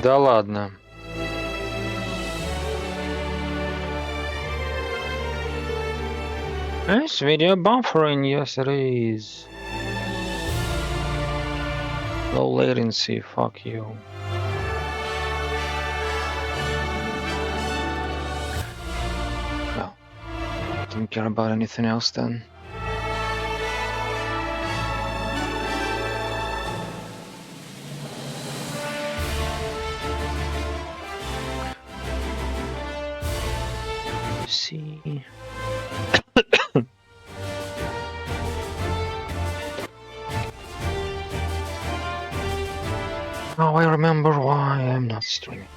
Да ладно. Is video buffering? Yes, it is. Low latency, fuck you. Well, didn't care about anything else then. See. Oh, I remember why I'm not streaming.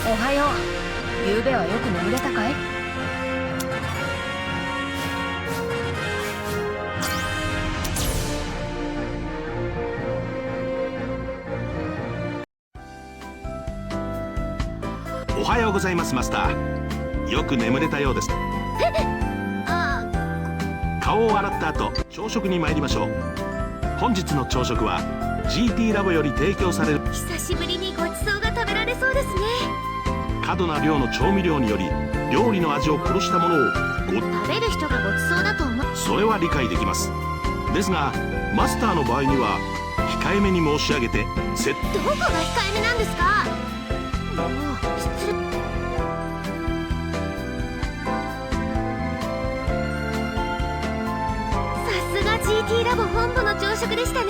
Ohayo. ゆうべはよく眠れたかい? Ohayo gozaimasu, Master. よく眠れたようです。顔を洗った後、朝食に参りましょう。本日の朝食は GT ラボより提供される。久しぶりにごちそうが食べられそうですね。過度な量の調味料により料理の味を殺したものを食べる人がごちそうだと思う。それは理解できます。ですがマスターの場合には控えめに申し上げてどこが控えめなんですか。もう失礼。さすが GT ラボ本部の朝食でしたね。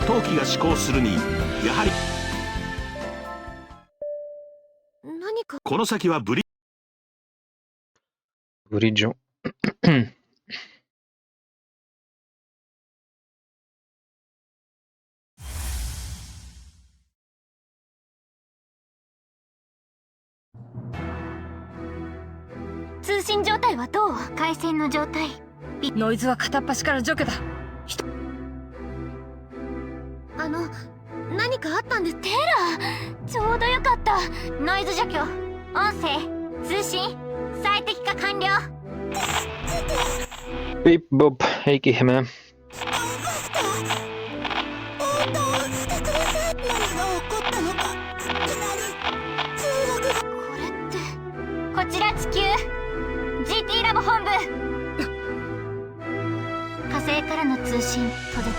陶器が思考するにやはり何かこの先はブリジョ通信状態はどう？回線の状態。ノイズは片っ端から除去だ。何かあったんです。テラー、ちょうどよかった。ノイズ除去、音声、通信、最適化完了。ビッボップ、ヘイキヒメ。これってこちら地球 GT ラボ本部。火星からの通信途絶。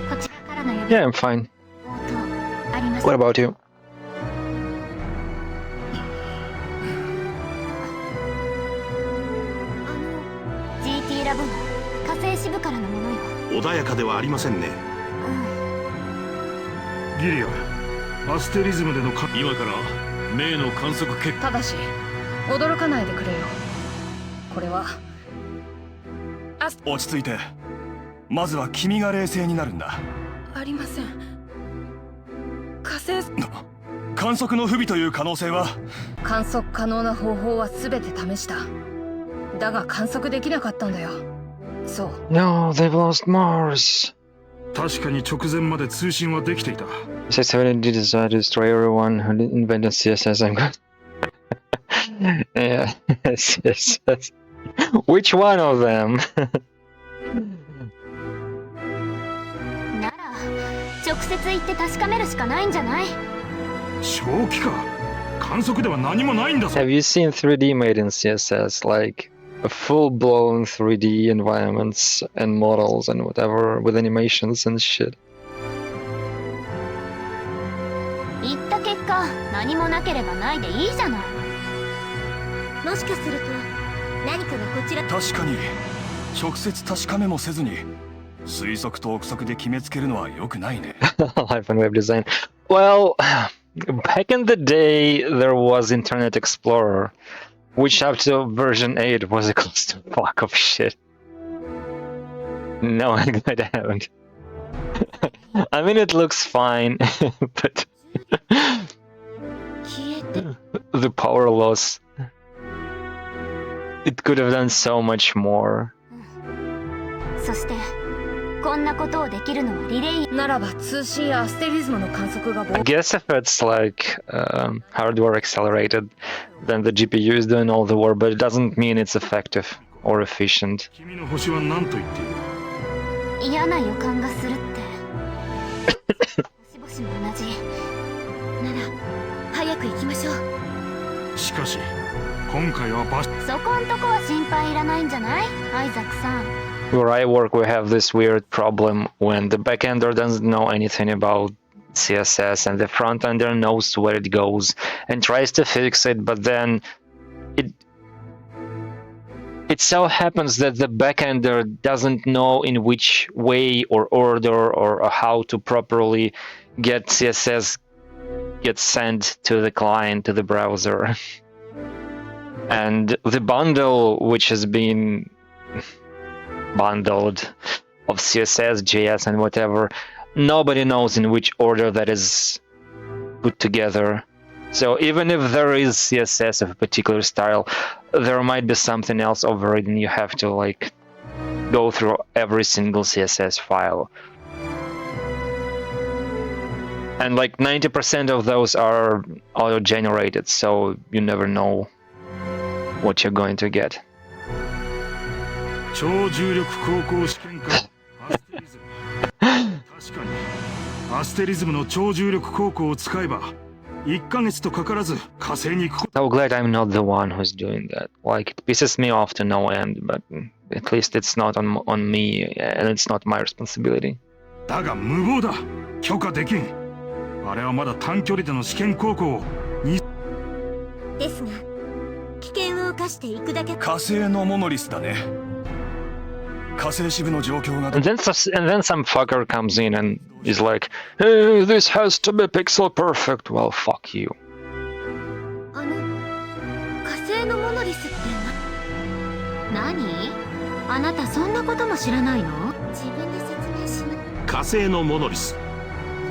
こちらからの呼び Yeah, I'm fine. あります。 What about you? GT ラボの火星支部からのものよ。穏やかではありませんね。ギリア、アステリズムでの今から命の観測結果。ただし驚かないでくれよ。これは落ち着いて。まずは君が冷静になるんだ。ありません。火星観測の不備という可能性は。観測可能な方法は全て試した。だが観測できなかったんだよ。そう。 No, they've lost Mars. 確かに直前まで通信はできていた。Says having decided to destroy everyone who invented CSS. I'm good. Yeah, yes. Which one of them? なら直接行って確かめるしかないんじゃない？正気か。観測では何もないんだぞ。 Have you seen 3D made in CSS? Like a full-blown 3D environments and models and whatever with animations and shit. 行った結果何もなければないでいいじゃない。もしかすると何かがこちら。確かに直接確かめもせずに推測と憶測で決めつけるのは良くないね。Life and web design. Well, back in the day, there was Internet Explorer, which up to version 8 was a clusterfuck of shit. No, I haven't. I mean, it looks fine, but the power loss. It could have done so much more. そしてこんなことをできるのはリレーならば通信やアステリズムの観測が I guess if it's like hardware accelerated, then the GPU is doing all the work, but it doesn't mean it's effective or efficient. 君の星は何と言っている？嫌な予感がするって星々も同じなら早く行きましょう。しかし今回は場所そこんとこは心配いらないんじゃない？アイザックさん。 Where I work, we have this weird problem when the backender doesn't know anything about CSS and the frontender knows where it goes and tries to fix it, but then it so happens that the backender doesn't know in which way or order or how to properly get CSS get sent to the client, to the browser. And the bundle which has been bundled of CSS, JS, and whatever, nobody knows in which order that is put together. So even if there is CSS of a particular style, there might be something else over it, and you have to like go through every single CSS file. And like 90% of those are auto-generated, so you never know what you're going to get. 超重力航行試験官アステリズム確かにアステリズムの超重力航行を使えば1ヶ月とかからず火星に行くこと So glad I'm not the one who's doing that. Like, it pisses me off to no end, but at least it's not on me, and it's not my responsibility. だが無謀だ許可できんあれはまだ短距離での試験航行ですが危険を冒していくだけ火星のモノリスだね。火星支部の状況が And then some fucker comes in and is like, hey, this has to be pixel perfect. Well, fuck you. 火星のモノリスって何？あなたそんなことも知らないの？自分で説明します。火星のモノリス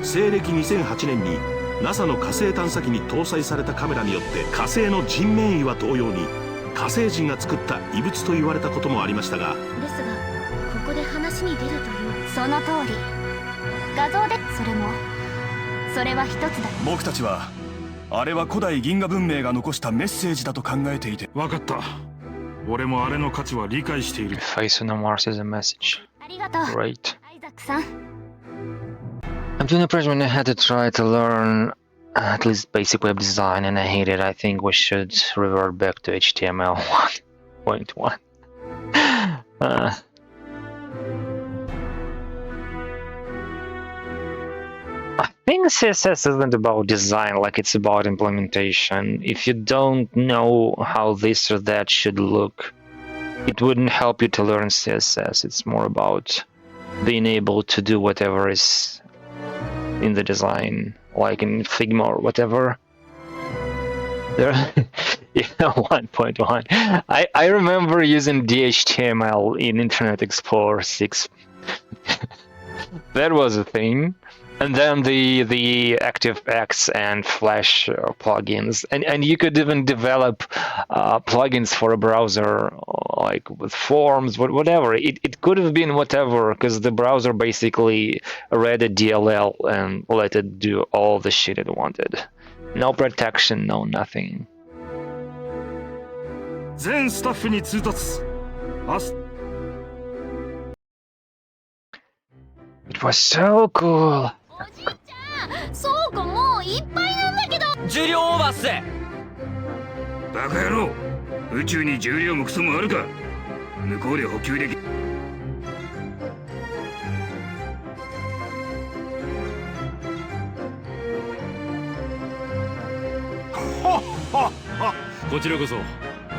西暦2008年に NASA の火星探査機に搭載されたカメラによって火星の人面岩同様に火星人が作った異物と言われたこともありましたがですがここで話に出るというその通り画像でそれは一つだ。僕たちはあれは古代銀河文明が残したメッセージだと考えていて分かった俺もあれの価値は理解している Face on Mars is a message. ありがとう Great. アイザックさん。 I'm doing a project when I had to try to learn at least basic web design and I hate it. I think we should revert back to HTML 1.1. I think CSS isn't about design, like it's about implementation. If you don't know how this or that should look, it wouldn't help you to learn CSS. It's more about being able to do whatever is in the design, like in Figma or whatever. There, yeah, 1.1. I remember using DHTML in Internet Explorer 6. That was a thing. And then the ActiveX and Flash plugins, and you could even develop plugins for a browser, like with forms, whatever. It could have been whatever, because the browser basically read a DLL and let it do all the shit it wanted. No protection, no nothing. 全スタッフに通達 It was so cool. おじいちゃん倉庫もういっぱいなんだけど。重量オーバーっす。バカ野郎宇宙に重量もクソもあるか向こうで補給できこちらこそ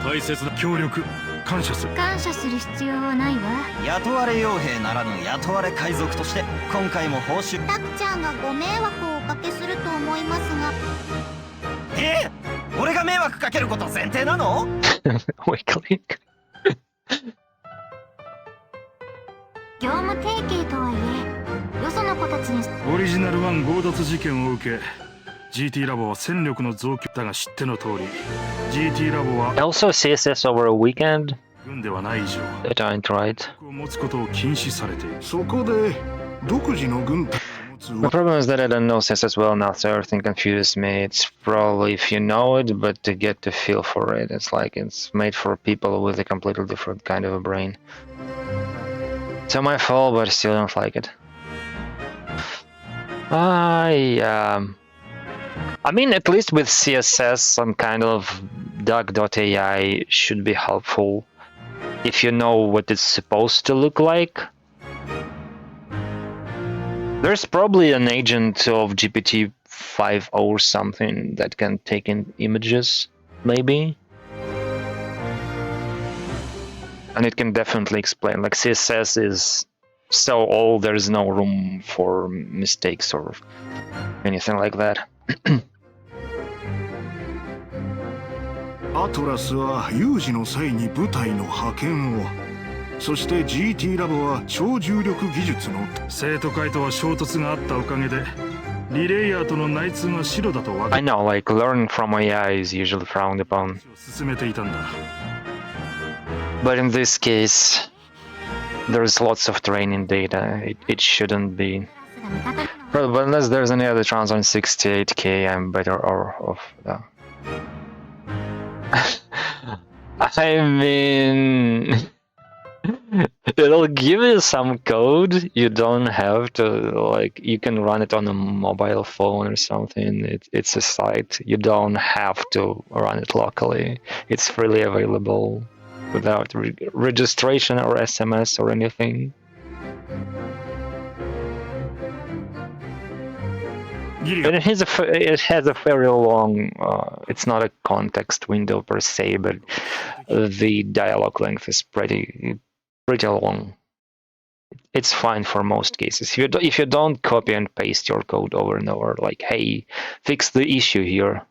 大切な協力感謝する感謝する必要はないわ。雇われ傭兵ならぬ雇われ海賊として今回も報酬タクちゃんがご迷惑をおかけすると思いますが。俺が迷惑かけること前提なの？ Weekly. 業務提携とはいえよその子たちにオリジナル1強奪事件を受け GT ラボは戦力の増強だが知っての通り GT ラボは Also CSS over a weekend. 本ではない以上 That ain't right. を持つことを禁止されている。そこで独自の軍隊を持つ The problem is that I don't know CSS well enough, so everything confuses me. It's probably if you know it, but to get the feel for it, it's like it's made for people with a completely different kind of a brain. It's not my fault, but I still don't like it. I mean, at least with CSS, some kind of duck.ai should be helpful if you know what it's supposed to look like. There's probably an agent of GPT-5 or something that can take in images, maybe. And it can definitely explain, like CSS is so old, there's no room for mistakes or anything like that. アトラスは有事の際に部隊の派遣を、そして GT ラボは超重力技術の生徒会とは衝突があったおかげでリレイヤーとの内通が白だと分か I know, like learning from AI is usually frowned upon. 進めていたんだ。 But in this case, there's lots of training data. It shouldn't be. But unless there's any other trans on 68k, I'm better off. I mean, it'll give you some code. You don't have to, like, you can run it on a mobile phone or something. It's a site. You don't have to run it locally. It's freely available without registration or SMS or anything. And it has a very long, it's not a context window per se, but the dialogue length is pretty long. It's fine for most cases. If you don't copy and paste your code over and over, like, hey, fix the issue here.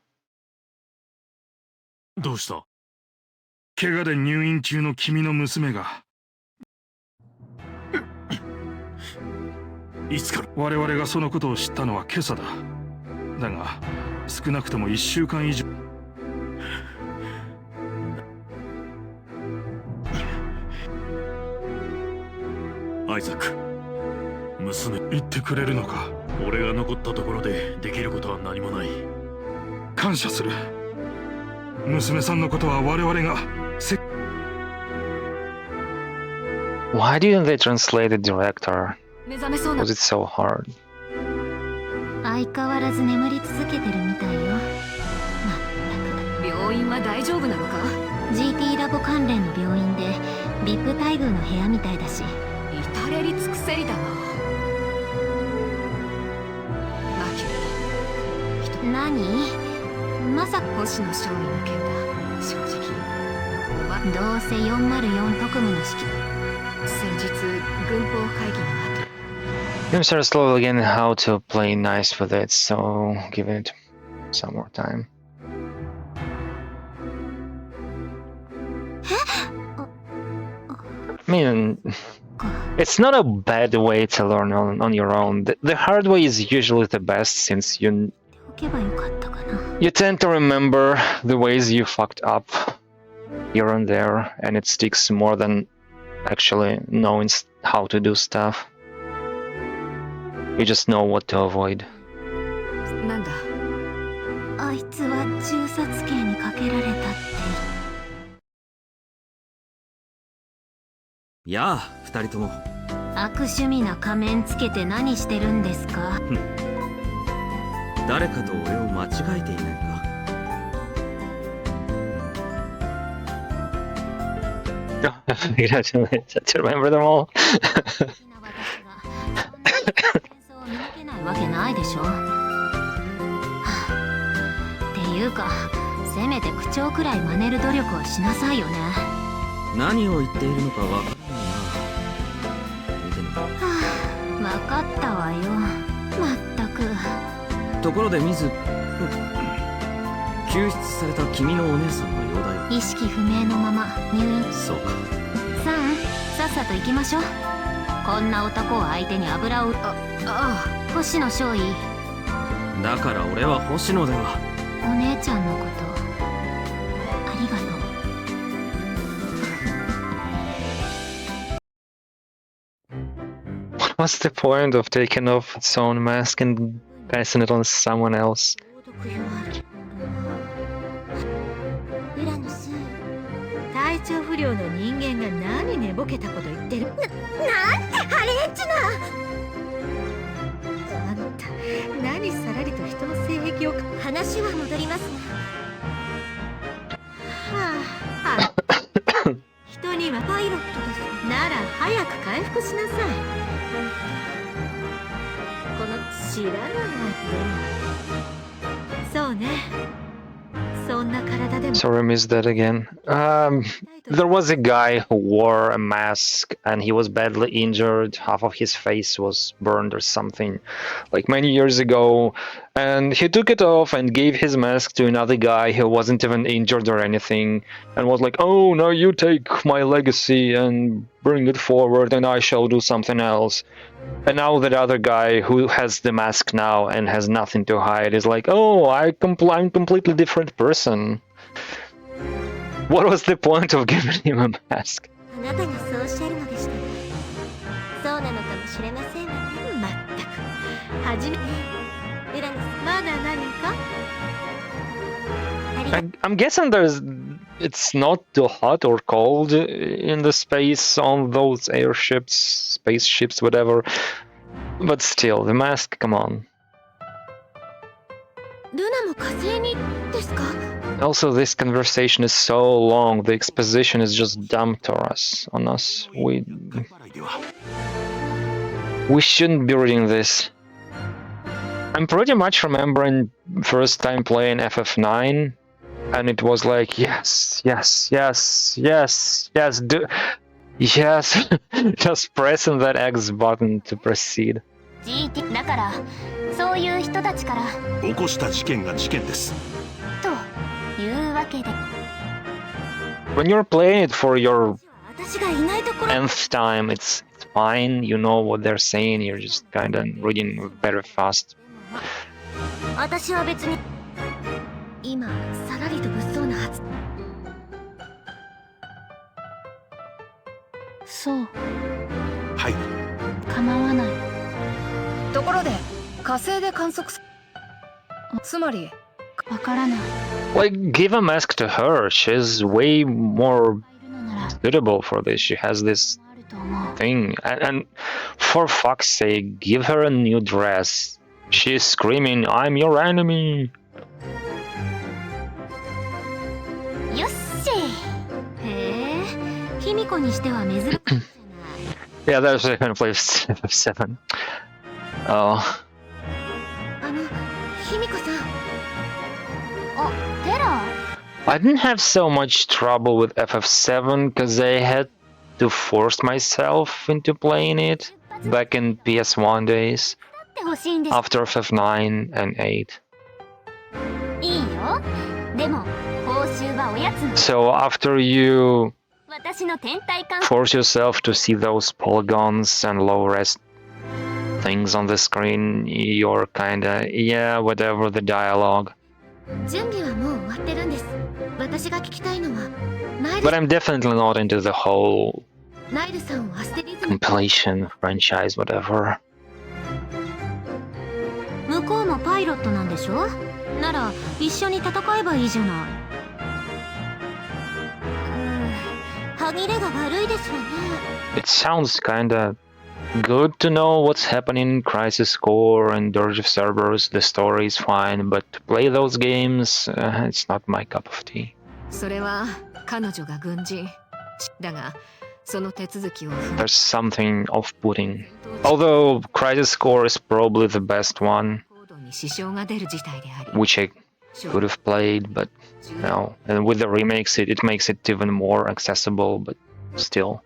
どうした？怪我で入院中の君の娘が。いつから我々がそのことを知ったのは今朝だ。だが少なくとも1週間以上。アイザック、娘、言ってくれるのか。俺が残ったところでできることは何もない。感謝する。娘さんのことは我々が。Why didn't they translate the director? 目覚めそうな。 Was it so hard? 相変わらず眠り続けてるみたいよ。まったく。病院は大丈夫なのか？ GT ラボ関連の病院で VIP 待遇の部屋みたいだし。至れり尽くせりだな。マキュリー。何？まさか星野少尉の件だ。正直。どうせ404特務の指揮。先日軍法会議の後。I'm sort of slowly getting how to play nice with it, so give it some more time. I mean, it's not a bad way to learn on your own. The hard way is usually the best, since you tend to remember the ways you fucked up here and there, and it sticks more than actually knowing how to do stuff. You just know what to avoid. なんだ。あいつは銃殺刑にかけられたって。やあ、二人とも。悪趣味な仮面つけて何してるんですか？誰かと俺を間違えていないか。Congratulations, to remember them all. わけないでしょ。っていうか、せめて口調くらい真似る努力はしなさいよね。何を言っているのかわからないな。見てみろ。わかったわよ。まったく。ところでミズ、救出された君のお姉さんの容体。意識不明のまま入院。そうか。さあ、さっさと行きましょう。こんな男を相手に油を。星野少尉。だから俺は星野では。お姉ちゃんのことありがとう。What was the point of taking off its own mask and passing it on someone else? ウラヌス体調不良の人間が何寝ぼけたこと言ってる。なんてハレエッチな。あんた何さらりと人の性癖を話は戻りますが、はあ、人にはパイロットです。なら早く回復しなさい。この知らないわでもそうね。そんな体でも Sorry, I missed that again. There was a guy who wore a mask and he was badly injured. Half of his face was burned or something, like many years ago. And he took it off and gave his mask to another guy who wasn't even injured or anything, and was like, "Oh, now you take my legacy and bring it forward, and I shall do something else." And now that other guy who has the mask now and has nothing to hide is like, "Oh, I'm completely different person." What was the point of giving him a mask? あなたがそうおっしゃるのでした。そうなのかもしれませんわね。まったく初めウラヌス、まだ何か I'm guessing it's not too hot or cold in the space on those airships, spaceships, whatever. But still, the mask, come on. ルナも火星にですか？ Also, this conversation is so long. The exposition is just dumped on us. We shouldn't be reading this. I'm pretty much remembering first time playing FF9, and it was like yes, yes, yes, yes, yes, yes, just pressing that X button to proceed. GT だからそういう人たちから起こした事件が事件です。というわけで。When you're playing it for your 私がいないところ。 nth time, it's fine. You know what they're saying. You're just kind of reading very fast. 私は別に今さらりと物騒なはず。そう。はい。構わない。ところで火星で観測つまりわからない。 Like, give a mask to her. She's way more suitable for this. She has this thing. And for fuck's sake, give her a new dress. She's screaming, "I'm your enemy!" よっしへえ、卑弥呼にしては珍しい。 Yeah, that's the kind of play FF7. Oh. 卑弥呼さん。あ、テラ。 I didn't have so much trouble with FF7 because I had to force myself into playing it back in PS1 days ってほしいんです。 after FF9 and 8. いいよ。でも報酬はおやつの。 So after you 私の天体観 force yourself to see those polygons and low res things on the screen, you're kinda, yeah, whatever the dialogue. 準備はもう終わってるんです。私が聞きたいのはナイ But I'm definitely not into the whole ナイルさんをアステリズム。 completion franchise, whatever. 向こうもパイロットなんでしょ？なら一緒に戦えばいいじゃない。歯切れが悪いですわね。 It sounds kinda good to know what's happening in Crisis Core and Dirge of Cerberus. The story is fine, but to play those games, it's not my cup of tea. それは彼女が軍人だがその手続きを There's something off-putting. Although Crisis Core is probably the best one, 行動に支障が出る事態であり which I could have played, but no. And with the remakes, it makes it even more accessible, but still.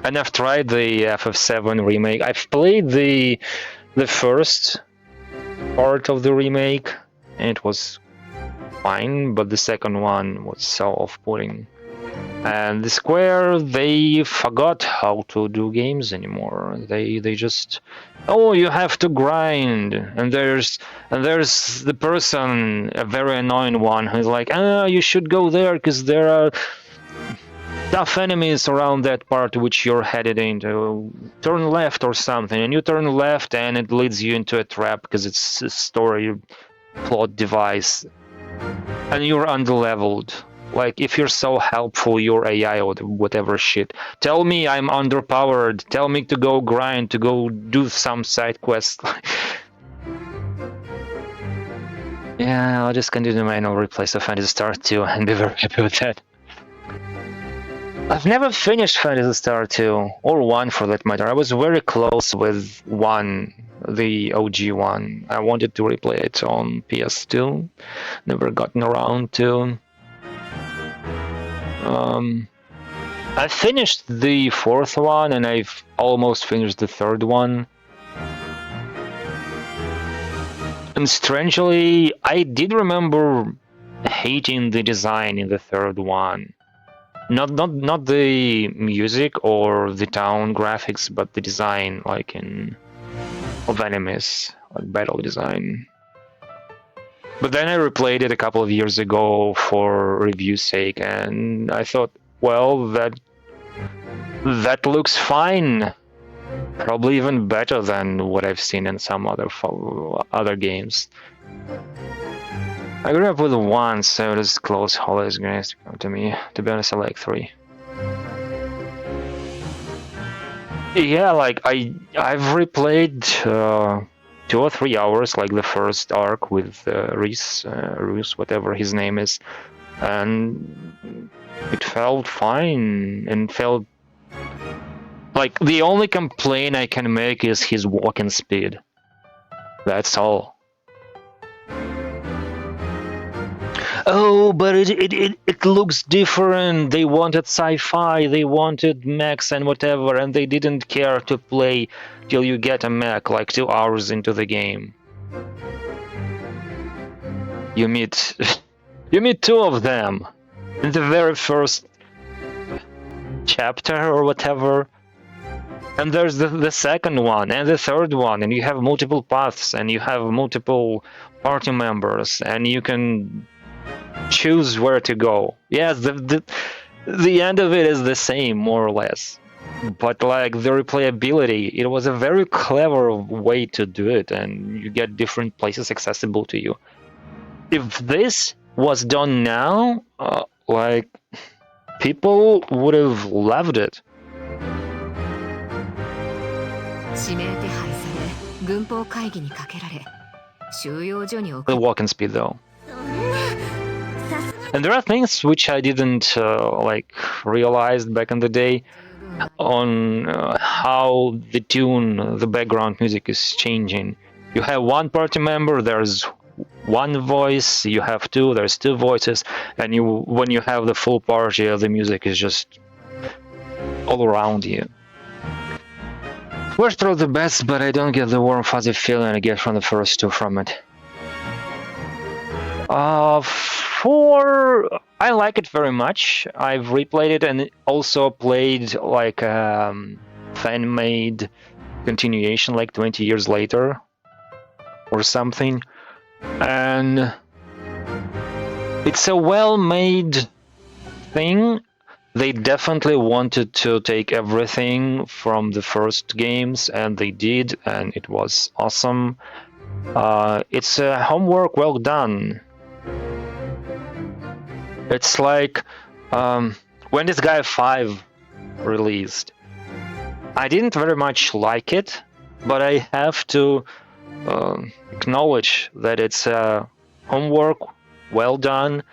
And I've tried the FF7 remake. I've played the first part of the remake, and it was fine, but the second one was so off-putting. And the Square, they forgot how to do games anymore. They just, oh, you have to grind, and there's the person, a very annoying one, who's like, you should go there because there are tough enemies around that part which you're headed into. Turn left or something, and you turn left and it leads you into a trap because it's a story plot device. And you're underleveled. Like, if you're so helpful, your AI or whatever shit. Tell me I'm underpowered. Tell me to go grind, to go do some side quest. Yeah, I'll just continue my normal replays of Phantasy Star 2 and be very happy with that. I've never finished Phantasy Star 2, or 1 for that matter. I was very close with 1, the OG one. I wanted to replay it on PS2, never gotten around to. I finished the 4th one, and I've almost finished the 3rd one. And strangely, I did remember hating the design in the 3rd one. Not the music or the town graphics, but the design, like of enemies, like battle design. But then I replayed it a couple of years ago for review's sake, and I thought, well, that looks fine. Probably even better than what I've seen in some other games. I grew up with 1, so it is close holidays games to come to me. To be honest, I like 3. Yeah, like I've replayed 2 or 3 hours, like the first arc with Reese, whatever his name is, and it felt fine and felt like the only complaint I can make is his walking speed. That's all. Oh, but it looks different. They wanted sci-fi, they wanted mechs and whatever, and they didn't care to play till you get a mech, like 2 hours into the game. You meet 2 of them in the very first chapter or whatever. And there's the second one and the third one, and you have multiple paths, and you have multiple party members, and you can choose where to go. Yes, the end of it is the same, more or less. But like the replayability, it was a very clever way to do it, and you get different places accessible to you. If this was done now, like, people would have loved it. 指名手配され軍法会議にかけられ収容所に送 The walking speed, though. And there are things which I didn't like realize back in the day on how the tune, the background music is changing. You have 1 party member, there's 1 voice, you have 2, there's 2 voices, and when you have the full party, the music is just all around you. Worst are the best, but I don't get the warm fuzzy feeling I get from the first 2 from it. 4, I like it very much. I've replayed it and also played like a fan-made continuation like 20 years later or something. And it's a well-made thing. They definitely wanted to take everything from the first games, and they did, and it was awesome. It's a homework well done. It's like when this guy 5 released, I didn't very much like it, but I have to acknowledge that it's a homework well done,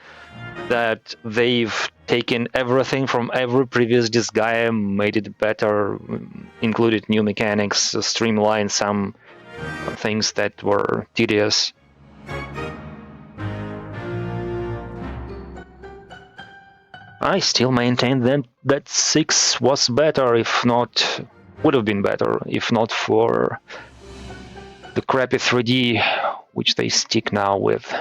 that they've taken everything from every previous Disgaea, made it better, included new mechanics, streamlined some things that were tedious. I still maintain that 6 was better, if not, would have been better, if not for the crappy 3D which they stick now with.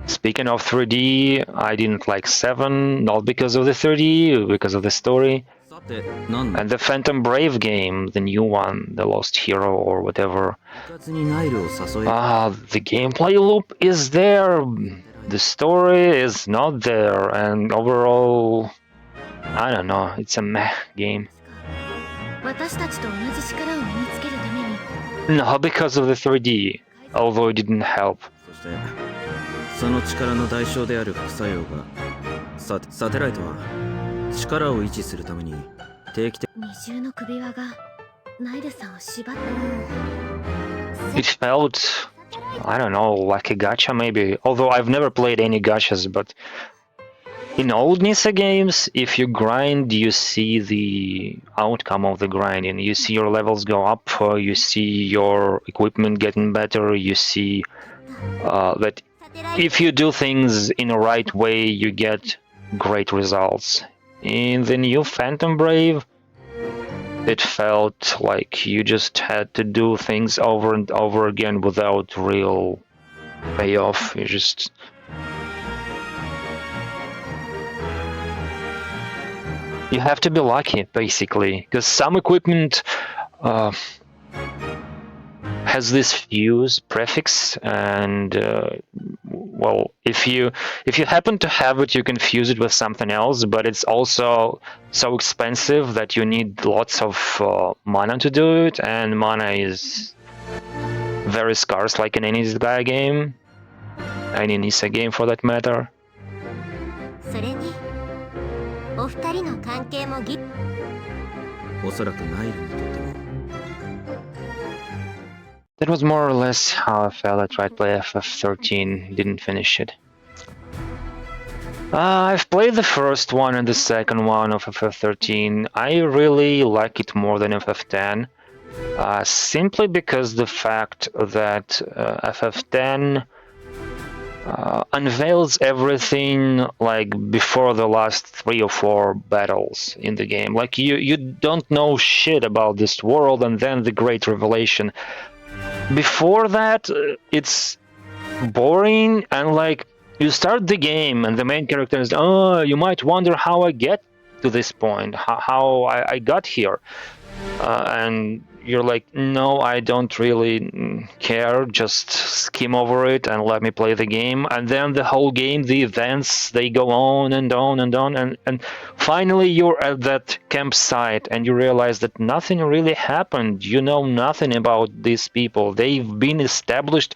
Speaking of 3D, I didn't like 7, not because of the 3D, because of the story. And the Phantom Brave game, the new one, the Lost Hero or whatever. The gameplay loop is there, the story is not there, and overall, I don't know, it's a meh game. 私たちと同じ力を身につけるために No, because of the 3D, although it didn't help. そしてその力の代償である副作用がサテライトは力を維持するために定期的二重の首輪がナイルさんを縛って It felt, I don't know, like a gacha maybe. Although I've never played any gachas, but in old Nisa games, if you grind, you see the outcome of the grinding. You see your levels go up, you see your equipment getting better, you see that if you do things in the right way, you get great results. In the new Phantom Brave, it felt like you just had to do things over and over again without real payoff. You just... You have to be lucky, basically, because some equipment has this fuse prefix, and well, if you happen to have it, you can fuse it with something else, but it's also so expensive that you need lots of mana to do it, and mana is very scarce, like in any Nisa game, any Nisa game for that matter. それにお二人の関係もおそらくナイルにとっても That was more or less how I felt. I tried to play FF13, didn't finish it. I've played the first one and the second one of FF13. I really like it more than FF10, simply because the fact that FF10 unveils everything like before the last 3 or 4 battles in the game. Like you don't know shit about this world, and then the great revelation. Before that, it's boring, and like you start the game and the main character is, oh, you might wonder how I get to this point, how I got here, and you're like, no, I don't really care, just skim over it and let me play the game. And then the whole game, the events, they go on and on and on, and finally you're at that campsite and you realize that nothing really happened. You know nothing about these people. They've been established.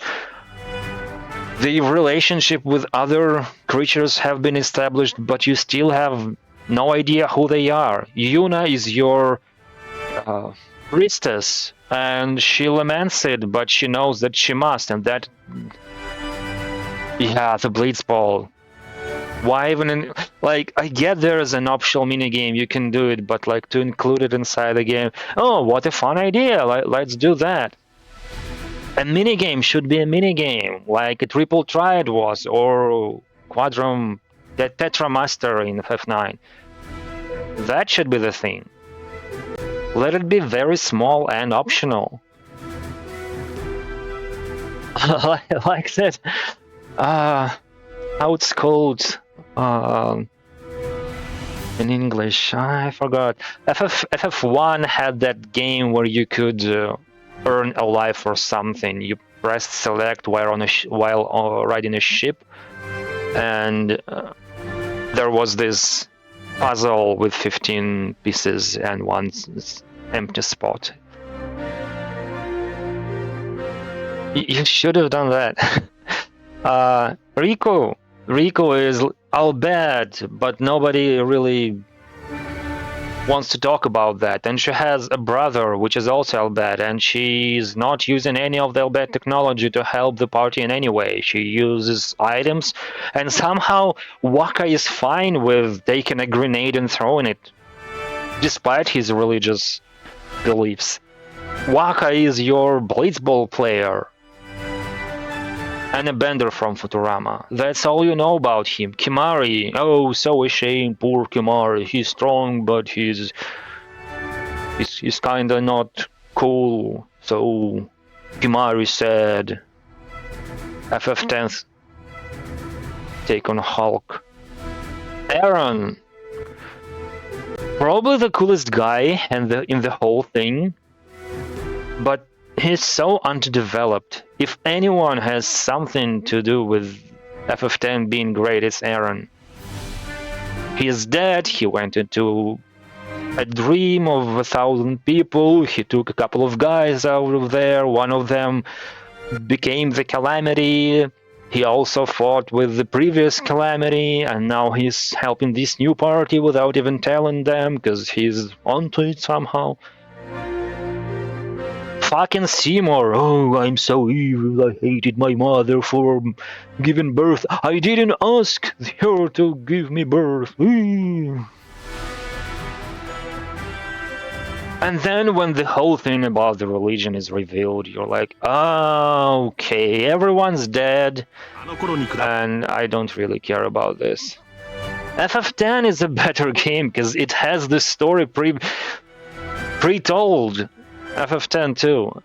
The relationship with other creatures have been established, but you still have no idea who they are. Yuna is your priestess, and she laments it, but she knows that she must, and that... Yeah, the Blitzball. Why even... Like, I get there is an optional minigame, you can do it, but like to include it inside the game... Oh, what a fun idea, let's do that. A minigame should be a minigame, like a Triple Triad was, or Quadrum... Tetramaster in FF9. That should be the thing. Let it be very small and optional. Like that. How it's called in English? I forgot. FF1 had that game where you could earn a life or something. You pressed select while on while riding a ship, and there was this puzzle with 15 pieces and one empty spot. You should have done that. Rico is all bad, but nobody really wants to talk about that. And she has a brother, which is also all bad, and she's not using any of the all bad technology to help the party in any way. She uses items, and somehow Waka is fine with taking a grenade and throwing it, despite his religious beliefs. Waka is your Blitzball player, and a bender from Futurama. That's all you know about him. Kimari, oh, so ashamed, poor Kimari. He's strong, but he's kinda not cool. So Kimari said, FF10th take on Hulk. Aaron, probably the coolest guy in the whole thing, but he's so underdeveloped. If anyone has something to do with FF10 being great, it's Aaron. He is dead, he went into a dream of 1,000 people, he took a couple of guys out of there, one of them became the Calamity, he also fought with the previous Calamity, and now he's helping this new party without even telling them, because he's onto it somehow. Fucking Seymour, oh, I'm so evil, I hated my mother for giving birth. I didn't ask her to give me birth. And then when the whole thing about the religion is revealed, you're like, oh, okay, everyone's dead, and I don't really care about this. FF10 is a better game, because it has the story pre-told. FF10 too.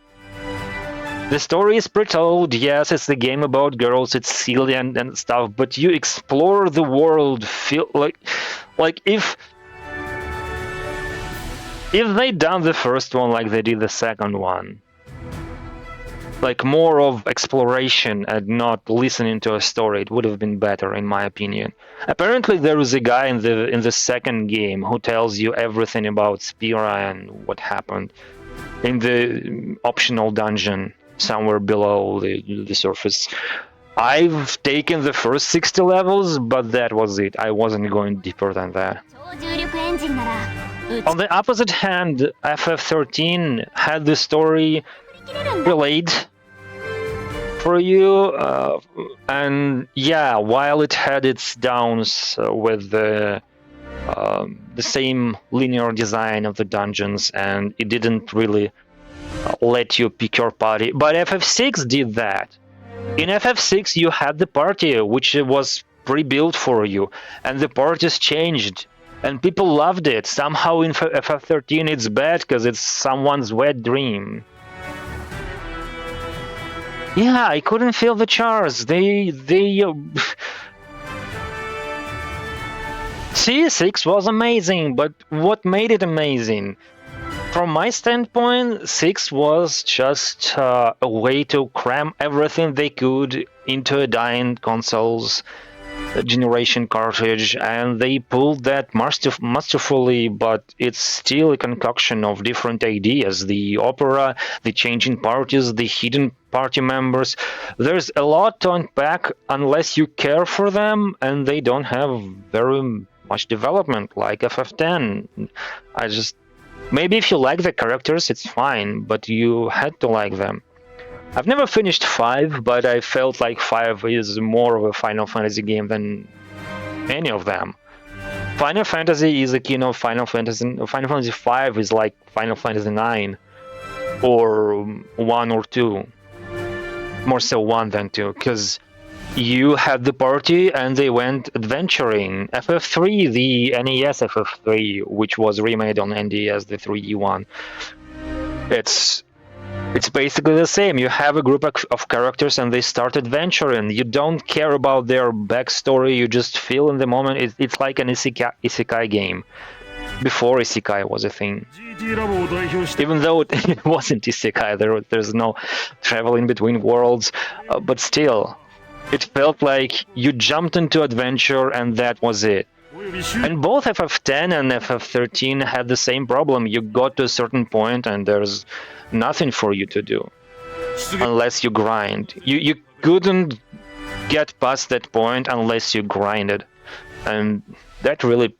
The story is pre-told, yes, it's the game about girls, it's silly and stuff, but you explore the world, feel like if they done the first one like they did the second one, like more of exploration and not listening to a story, it would have been better in my opinion. Apparently there is a guy in the second game who tells you everything about Spira and what happened in the optional dungeon somewhere below the surface. I've taken the first 60 levels, but that was it. I wasn't going deeper than that. On the opposite hand, FF13 had the story relayed for you, and yeah, while it had its downs with the same linear design of the dungeons, and it didn't really let you pick your party. But FF6 did that. In FF6 you had the party, which was pre-built for you, and the parties changed, and people loved it. Somehow in FF13 it's bad, because it's someone's wet dream. Yeah, I couldn't feel the chars. C6 was amazing, but what made it amazing? From my standpoint, 6 was just a way to cram everything they could into a dying console's generation cartridge, and they pulled that masterfully, but it's still a concoction of different ideas. The opera, the changing parties, the hidden party members. There's a lot to unpack unless you care for them, and they don't have very much development like FF10. Maybe if you like the characters, it's fine, but you had to like them. I've never finished 5, but I felt like 5 is more of a Final Fantasy game than any of them. Final Fantasy is akin of Final Fantasy. Final Fantasy 5 is like Final Fantasy 9, or 1 or 2. More so 1 than 2, because you had the party and they went adventuring. FF3, the NES FF3, which was remade on NDS, the 3D one. It's basically the same. You have a group of characters and they start adventuring. You don't care about their backstory, you just feel in the moment. It's like an isekai game. Before isekai was a thing. Even though it wasn't isekai, there's no traveling between worlds, but still, it felt like you jumped into adventure and that was it. And both FF10 and FF13 had the same problem. You got to a certain point and there's nothing for you to do unless you grind. You couldn't get past that point unless you grinded, and that really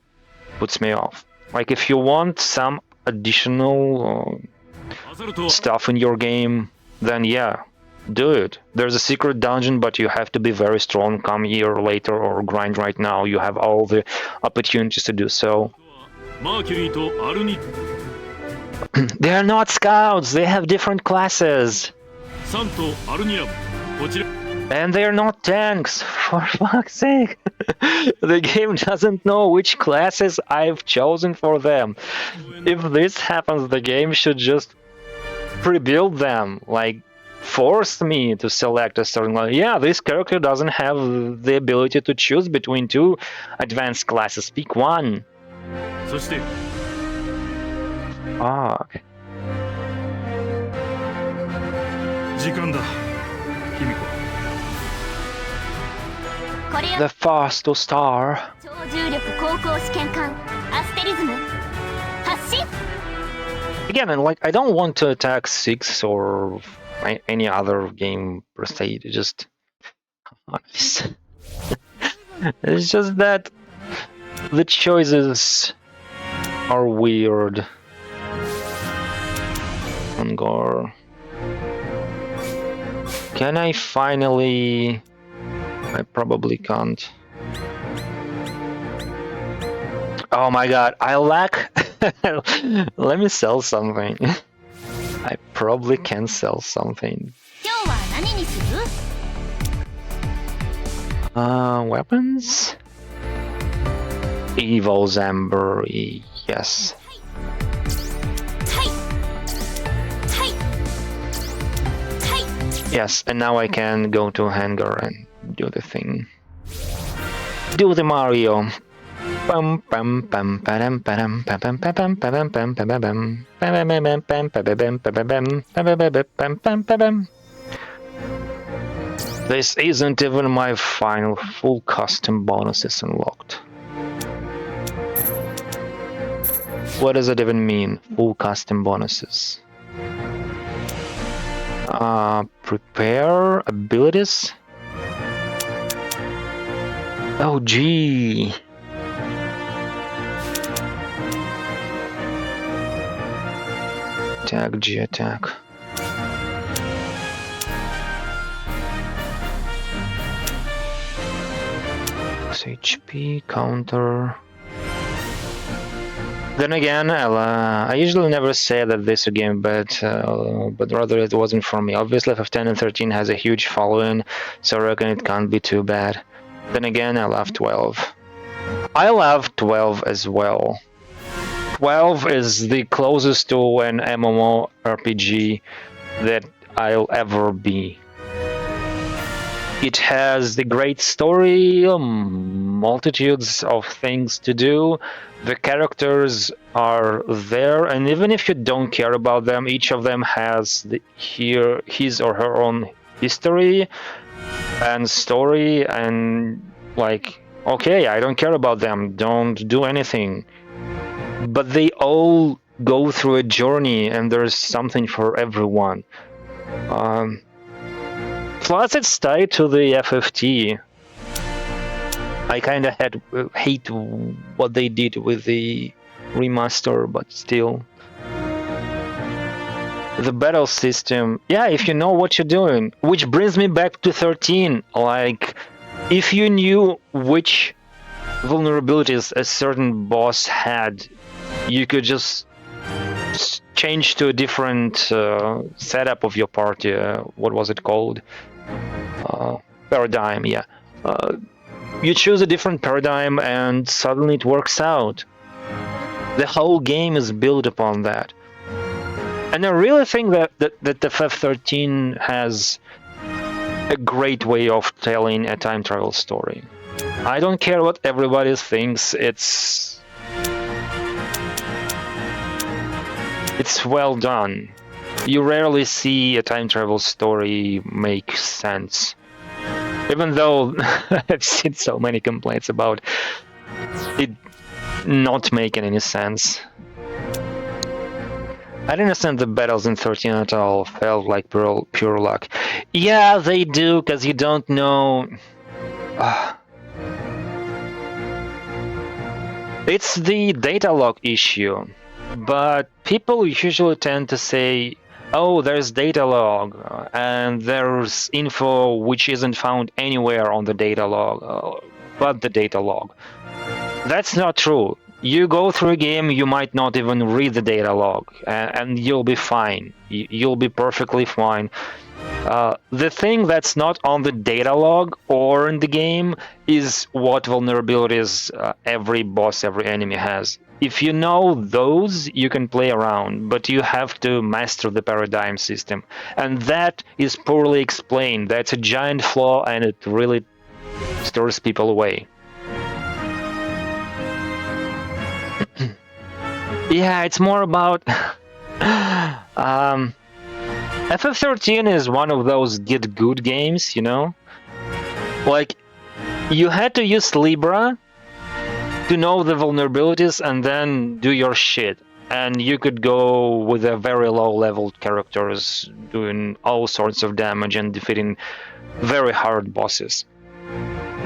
puts me off. Like, if you want some additional stuff in your game, then yeah, do it. There's a secret dungeon, but you have to be very strong. Come here later or grind right now. You have all the opportunities to do so. They are not scouts, they have different classes. And they are not tanks, for fuck's sake. The game doesn't know which classes I've chosen for them. If this happens, the game should just pre-build them, like force me to select a certain one. Yeah, this character doesn't have the ability to choose between 2 advanced classes. Pick one. Fuck. 時間だ、卑弥呼。これよ The first to star. 超重力航行試験艦アステリズム発進 Again, and like I don't want to attack 6 or any other game per se. Just it's just that the choices are weird. Ongor. Can I finally? I probably can't. Oh my god, I lack. Let me sell something. I probably can sell something. 今日は何にする Weapons? Evil Zambury, yes. はいはいはい Yes, and now I can go to hangar and do the thing. Do the Mario. Pam pam pam pam pam pam pam pam pam pam pam pam pam pam. This isn't even my final full custom bonuses unlocked. What does it even mean? Full custom bonuses. Prepare abilities. Oh gee. Attack, G attack. HP counter. Then again, I usually never say that this is a game, but rather it wasn't for me. Obviously, FF10 and 13 has a huge following, so I reckon it can't be too bad. Then again, I love 12. I love 12 as well. 12 is the closest to an MMORPG that I'll ever be. It has the great story, multitudes of things to do. The characters are there, and even if you don't care about them, each of them has his or her own history and story, and like, okay, I don't care about them, don't do anything. But they all go through a journey, and there's something for everyone. Plus, it's tied to the FFT. I kind of hate what they did with the remaster, but still. The battle system, yeah, if you know what you're doing. Which brings me back to 13. Like, if you knew which vulnerabilities a certain boss had, you could just change to a different setup of your party. What was it called? Paradigm, yeah. You choose a different paradigm and suddenly it works out. The whole game is built upon that. And I really think that the FF13 has a great way of telling a time travel story. I don't care what everybody thinks, it's well done. You rarely see a time travel story make sense. Even though I've seen so many complaints about it not making any sense. I didn't understand the battles in 13 at all, felt like pure luck. Yeah, they do, because you don't know... It's the data log issue, but people usually tend to say, oh, there's data log, and there's info which isn't found anywhere on the data log, but the data log. That's not true. You go through a game, you might not even read the data log, and you'll be fine. You'll be perfectly fine. The thing that's not on the data log or in the game is what vulnerabilities every boss, every enemy has. If you know those, you can play around, but you have to master the paradigm system. And that is poorly explained. That's a giant flaw, and it really stirs people away. Yeah, it's more about... FF13 is one of those get good games, you know? Like, You had to use Libra to know the vulnerabilities and then do your shit. And you could go with a very low-level characters doing all sorts of damage and defeating very hard bosses.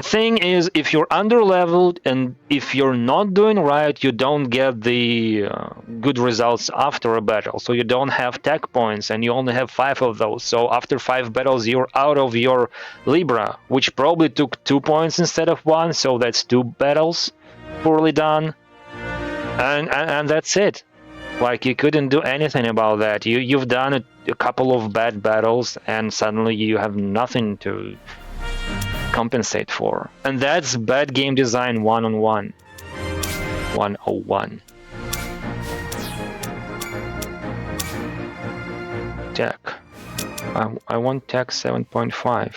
Thing is, if you're under-leveled and if you're not doing right, you don't get the good results after a battle. So you don't have tech points, and you only have 5 of those. So after 5 battles, you're out of your Libra, which probably took 2 points instead of 1. So that's 2 battles poorly done, and that's it. Like, you couldn't do anything about that. You've done a couple of bad battles, and suddenly you have nothing to compensate for. And that's bad game design 101. 101. Tech. I want tech 7.5.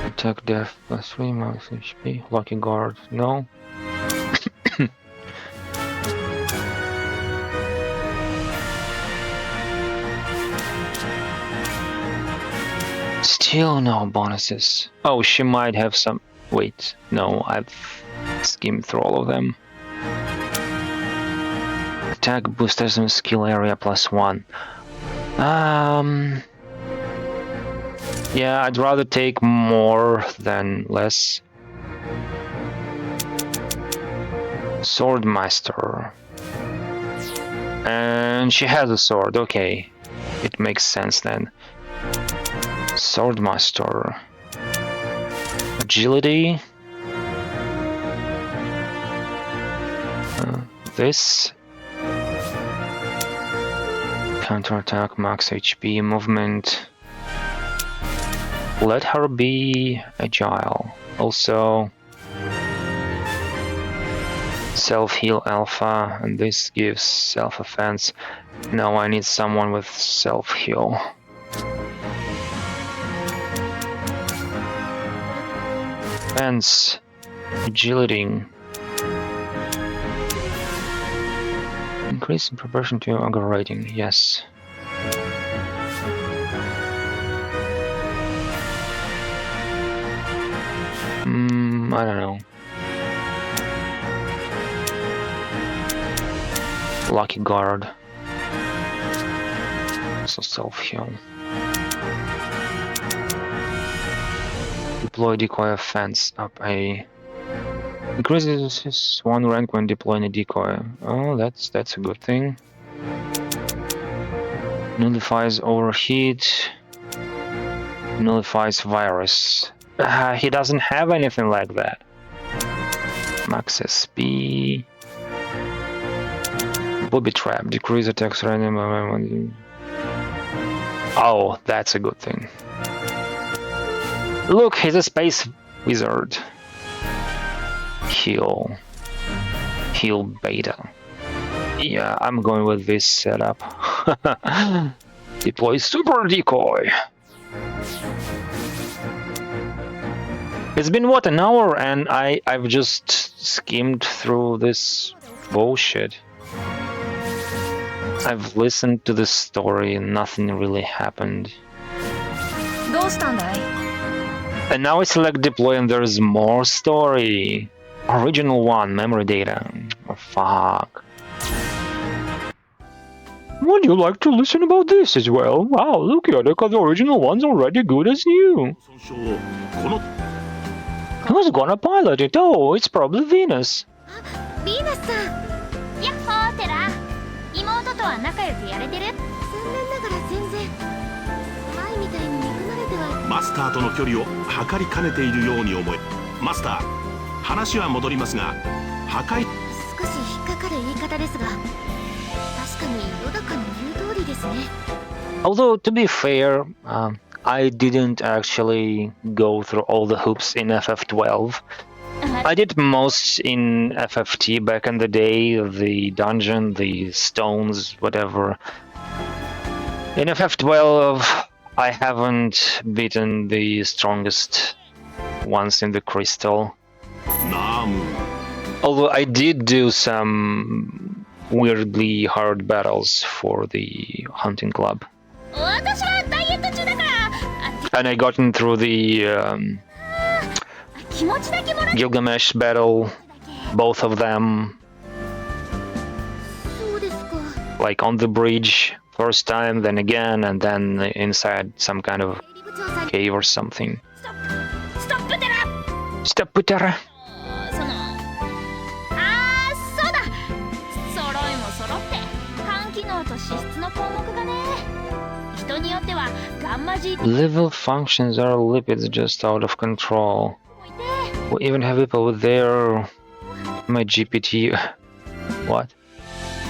Attack def +3 max HP. Lucky guard. No. Still no bonuses. Oh, she might have some. Wait, no, I've skimmed through all of them. Attack boosters and skill area +1. Yeah, I'd rather take more than less. Swordmaster. And she has a sword, okay. It makes sense then. Swordmaster. Agility. This. Counterattack, max HP, movement. Let her be agile. Also, self-heal alpha, and this gives self-offense. No, I need someone with self-heal. Defense, agility. Increase in proportion to your rating, yes. I don't know. Lucky guard. So self-heal. Deploy decoy offense up A. Increases 1 rank when deploying a decoy. Oh, that's a good thing. Nullifies overheat. Nullifies virus. He doesn't have anything like that. Max SP. Booby trap. Decrease attacks random. Oh, that's a good thing. Look, he's a space wizard. Heal beta. Yeah, I'm going with this setup. Deploy super decoy. It's been what, an hour, and I've just skimmed through this bullshit. I've listened to the story and nothing really happened. And now I select deploy and there's more story. Original one, memory data. Oh, fuck. Would you like to listen about this as well? Wow, look at it, because the original one's already good as new. Who's gonna pilot it? Oh, it's probably Venus. Venus-san! Yahoo, Tera! 妹とは仲良くやれてる？残念ながら全然。前みたいに憎まれては。マスターとの距離を測りかねているように思え。マスター、話は戻りますが、破壊。少し引っかかる言い方ですが、確かにヨダカの言う通りですね。Although, to be fair, I didn't actually go through all the hoops in FF12. I did most in FFT back in the day, the dungeon, the stones, whatever. In FF12, I haven't beaten the strongest ones in the crystal. Although I did do some weirdly hard battles for the hunting club. 私はダイエット中だから。 And I gotten through the 気持ちだけもらって。 Gilgamesh battle, both of them, そうですか。 like on the bridge first time, then again, and then inside some kind of 経理部長さんに cave or something. ストップテラ。 Step Terra. そのそうだ。揃いも揃って肝機能と脂質の項目がね。人によってはガンマ GT Liver functions are lipids just out of control. もいて。 We even have people with their my GPT. What?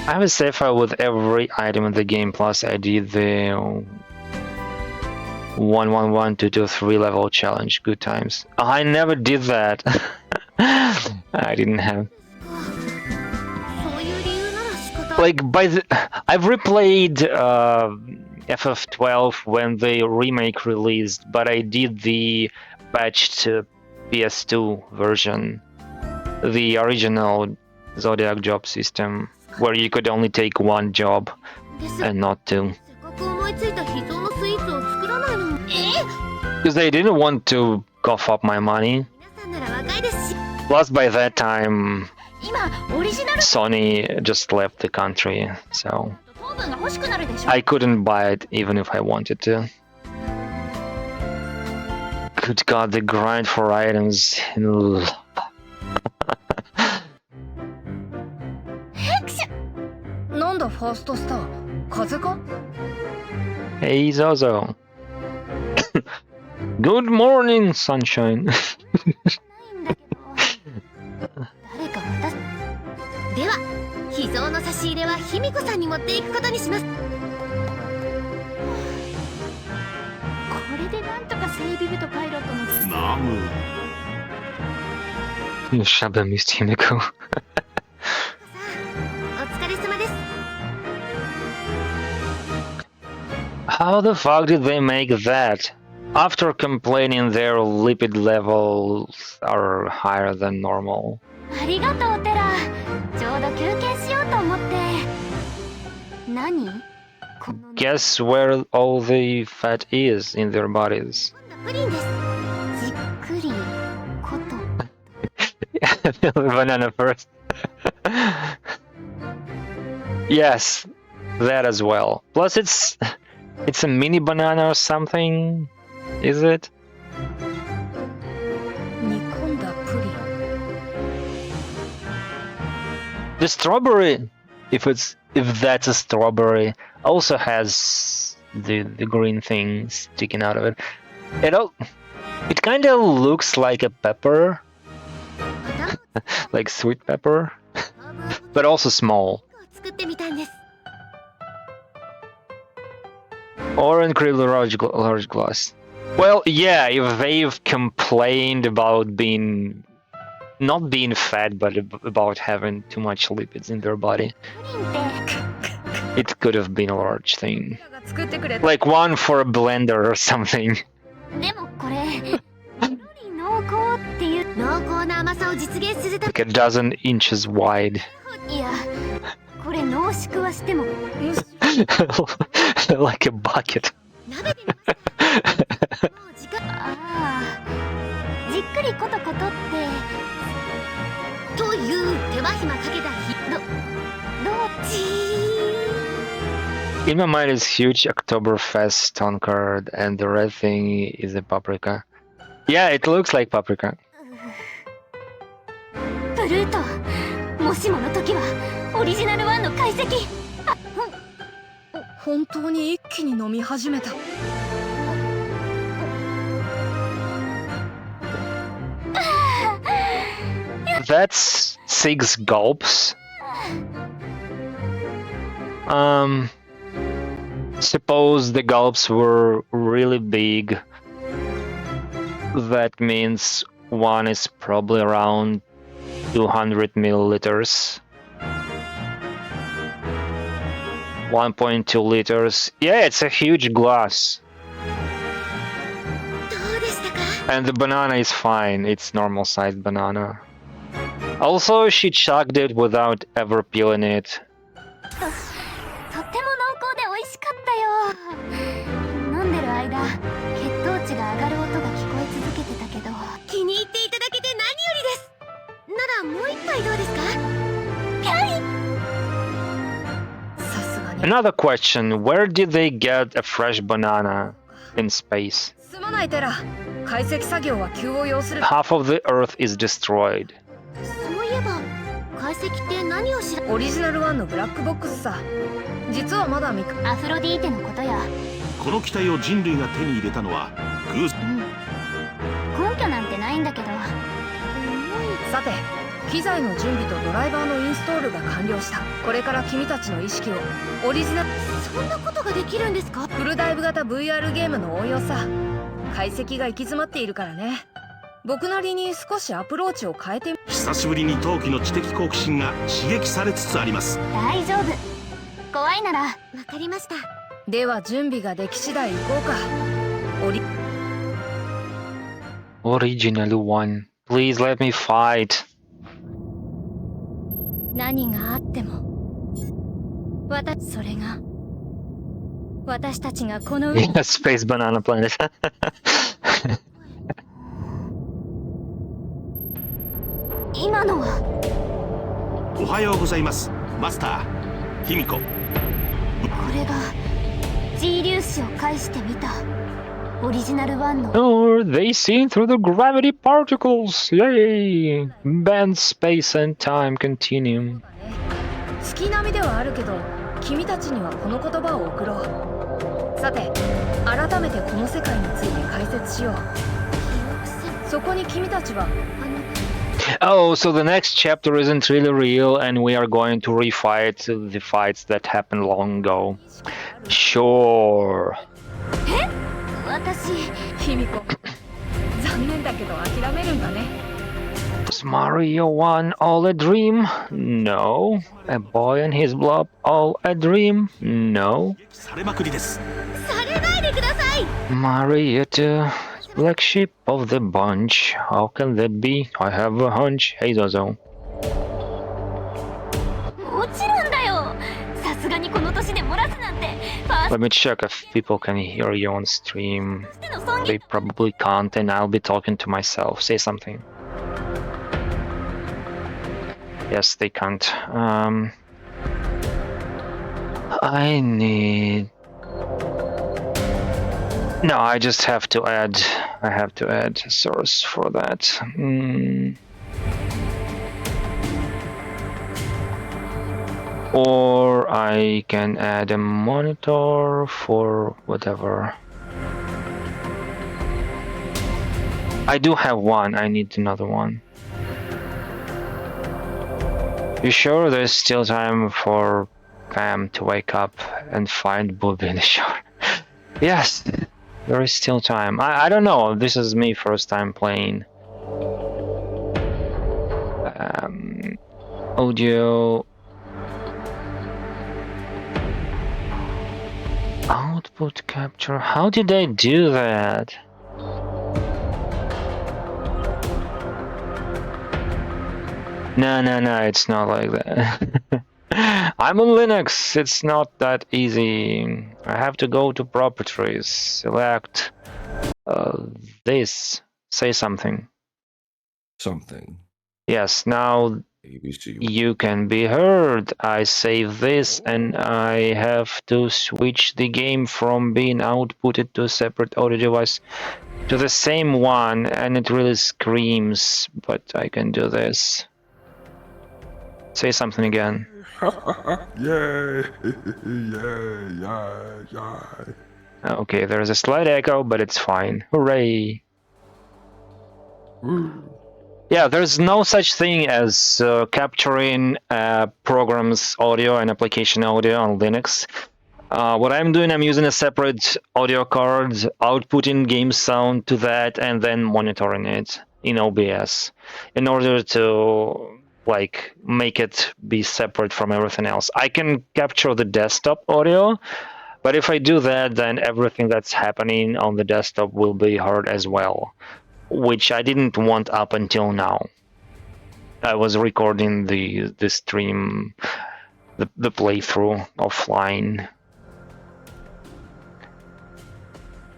I have a sapphire with every item in the game, plus I did the 1-1-1-2-2-3 level challenge. Good times. I never did that. I didn't have. そういう理由なら仕方。 Like I've replayed FF12 when the remake released, but I did the patched PS2 version, the original Zodiac job system, where you could only take one job です。 and not two. せっかく思いついた秘蔵のスイーツを作らないの。 Because they didn't want to cough up my money. 皆さんなら若いですし。 Plus, by that time, 今オリジナル Sony just left the country, so 糖分が欲しくなるでしょ。 I couldn't buy it even if I wanted to. Good God, the grind for items. Ugh. なんだファーストスター風か Hey, Zozo. Good morning, sunshine. ないんだけど。誰か渡す。では秘蔵の差し入れは卑弥呼さんに持っていくことにします。これでなんとか整備部とパイロットの。ナム Shabba missed Himiko. お疲れ様です。 How the fuck did they make that? After complaining their lipid levels are higher than normal. ありがとうテラ。ちょうど休憩しようと思って。何？この Guess where all the fat is in their bodies. プリンです。じっくりこと。 Banana first. Yes, that as well. Plus it's a mini banana or something, is it? 煮込んだプリン The strawberry, if that's a strawberry, also has the green thing sticking out of it. It kind of looks like a pepper, like sweet pepper, but also small. 作ってみたんです。 Or incredibly large glass. Well, yeah, if they've complained about not being fat, but about having too much lipids in their body, プリンって it could have been a large thing. が作ってくれた Like one for a blender or something. でもこれかなり濃厚っていう濃厚な甘さを実現するた Like a dozen inches wide. めいやこれ濃縮はしても Like a bucket. 鍋でもう時間じっくりコトコトってという手間暇かけたどっち In my mind is huge Oktoberfest stone card and the red thing is a paprika. Yeah, it looks like paprika. ブルートもしもの時はオリジナル1の解析本当に一気に飲み始めた That's 6 gulps. Suppose the gulps were really big. That means one is probably around 200 milliliters. 1.2 liters. Yeah, it's a huge glass. どうでしたか And the banana is fine. It's normal sized banana. Also, she chugged it without ever peeling it. とっても濃厚で美味しかったよ Another question, where did they get a fresh banana in space? すまないテラ。解析作業は急を要する。 Half of the Earth is destroyed. そういえば解析って何をオリジナル1のブラックボックスさ。実はまだ未アフロディーテのことや。この機体を人類が手に入れたのは偶然。根拠なんてないんだけど。さて、機材の準備とドライバーのインストールが完了した。これから君たちの意識をオリジナル。そんなことができるんですか？フルダイブ型 VR ゲームの応用さ。解析が行き詰まっているからね。僕なりに少しアプローチを変えて。久しぶりに陶器の知的好奇心が刺激されつつあります。大丈夫。怖いなら。わかりました。では準備ができ次第行こうか。Original one. Please let me fight. 何があってもそれが私たちがこの Yeah, Space Banana Planet. 今のはおはようございます、マスター、卑弥呼。これが G 粒子を介してみたオリジナル1の Oh, they see through the gravity particles. Yay! Bend space and time continuum. 月並みではあるけど、君たちにはこの言葉を送ろう。さて、改めてこの世界について解説しよう。そこに君たちは Oh, so the next chapter isn't really real, and we are going to refight the fights that happened long ago. Sure. 私卑弥呼残念だけど諦めるんだね。 Was Mario 1 all a dream? No. A boy and his blob all a dream? No. されまくりです。されないでください。 Mario 2, black sheep of the bunch. How can that be? I have a hunch. Hey Zozo. もちろんだよ。さすがにこの年で漏らすなんて。ファー Let me check if people can hear you on stream. ストの尊 They 厳 probably can't, and I'll be talking to myself. Say something. Yes, they can't. I need... No, I just have to add... I have to add a source for that. Or I can add a monitor for whatever. I do have one, I need another one. You sure there's still time for Pam to wake up and find Booby in the shower? Yes, there is still time. I don't know, this is me first time playing. Audio... Output capture, how did I do that? No, it's not like that. I'm on Linux, it's not that easy. I have to go to properties, select this, say something. Something. Yes, now ABC. you can be heard. I save this and I have to switch the game from being outputted to a separate audio device to the same one, and it really screams, but I can do this. Say something again. Yay! Yeah. Okay, there's a slight echo, but it's fine. Hooray! Yeah, there's no such thing as capturing programs audio and application audio on Linux. What I'm doing, I'm using a separate audio card, outputting game sound to that, and then monitoring it in OBS in order to like make it be separate from everything else. I can capture the desktop audio, but if I do that, then everything that's happening on the desktop will be heard as well, which I didn't want up until now. I was recording the stream, the playthrough offline.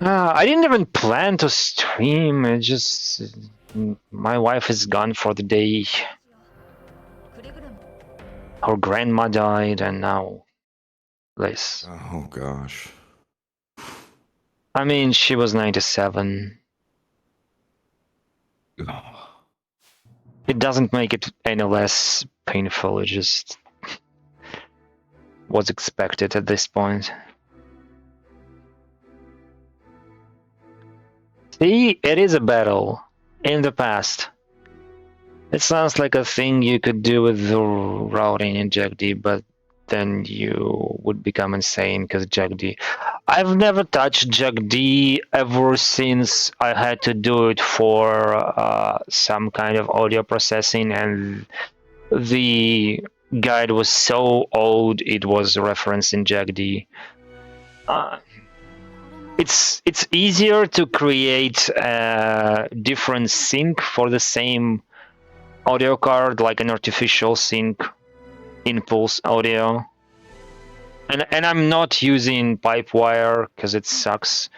I didn't even plan to stream. It just my wife is gone for the day. Her grandma died, and now this. Oh gosh. I mean, she was 97. It doesn't make it any less painful, it just was expected at this point. See, it is a battle in the past. It sounds like a thing you could do with the routing in JackD, but then you would become insane because JackD. I've never touched JackD ever since I had to do it for some kind of audio processing, and the guide was so old it was referenced in JackD. It's easier to create a different sync for the same audio card, like an artificial sync impulse audio. And I'm not using Pipewire because it sucks.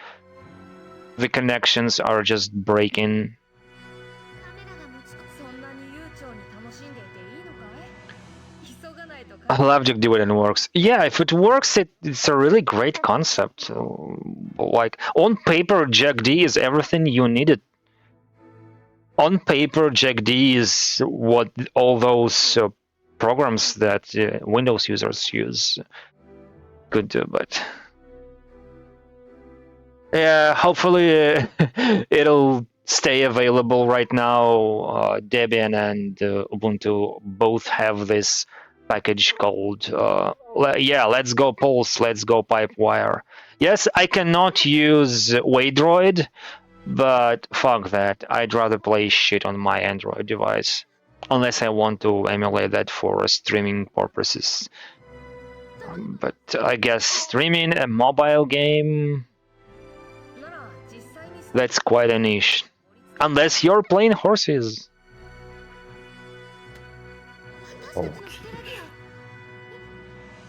The connections are just breaking. I love JackD when it works. Yeah, if it works, it's a really great concept. Like, on paper, JackD is everything you needed. On paper, JackD is what all those programs that Windows users use could do, but yeah, hopefully it'll stay available. Right now, Debian and Ubuntu both have this package called let's go Pulse, let's go Pipewire. Yes, I cannot use Waydroid, but fuck that. I'd rather play shit on my Android device, unless I want to emulate that for streaming purposes. But I guess streaming a mobile game, that's quite a niche. Unless you're playing horses. Oh jeez.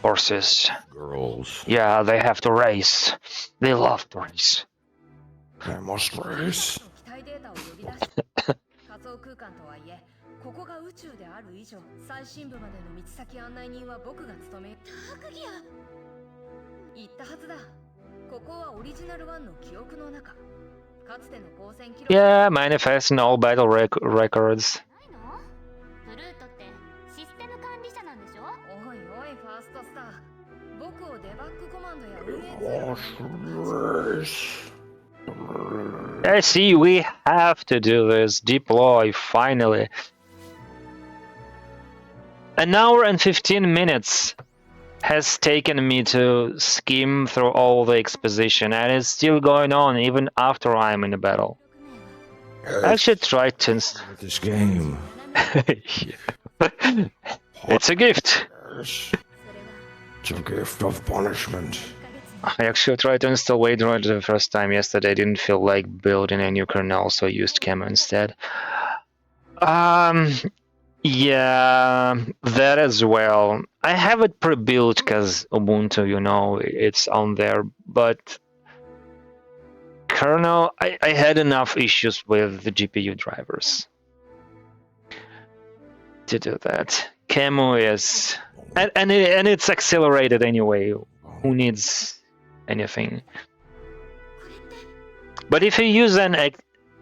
Horses. Girls. Yeah, they have to race. They love to race. I must race. ここが宇宙である以上、最深部までの道先案内人は僕が務める。特技や。言ったはずだ。ここはオリジナル1の記憶の中。かつての光線記録。Yeah, manifest in all battle records. ないの？ブルートってシステム管理者なんでしょ？おいおい、ファーストスター。僕をデバッグコマンドや運営ツール。I see, we have to do this. Deploy, finally. An hour and 15 minutes has taken me to skim through all the exposition, and it's still going on even after I'm in a battle. I should try to This game. It's a gift. It's a gift of punishment. I actually tried to install Waydroid the first time yesterday. I didn't feel like building a new kernel, so I used Camo instead. Yeah, that as well. I have it pre-built because Ubuntu, you know, it's on there, but kernel, I had enough issues with the GPU drivers to do that. Camo is, and it's accelerated anyway. Who needs anything? But if you use an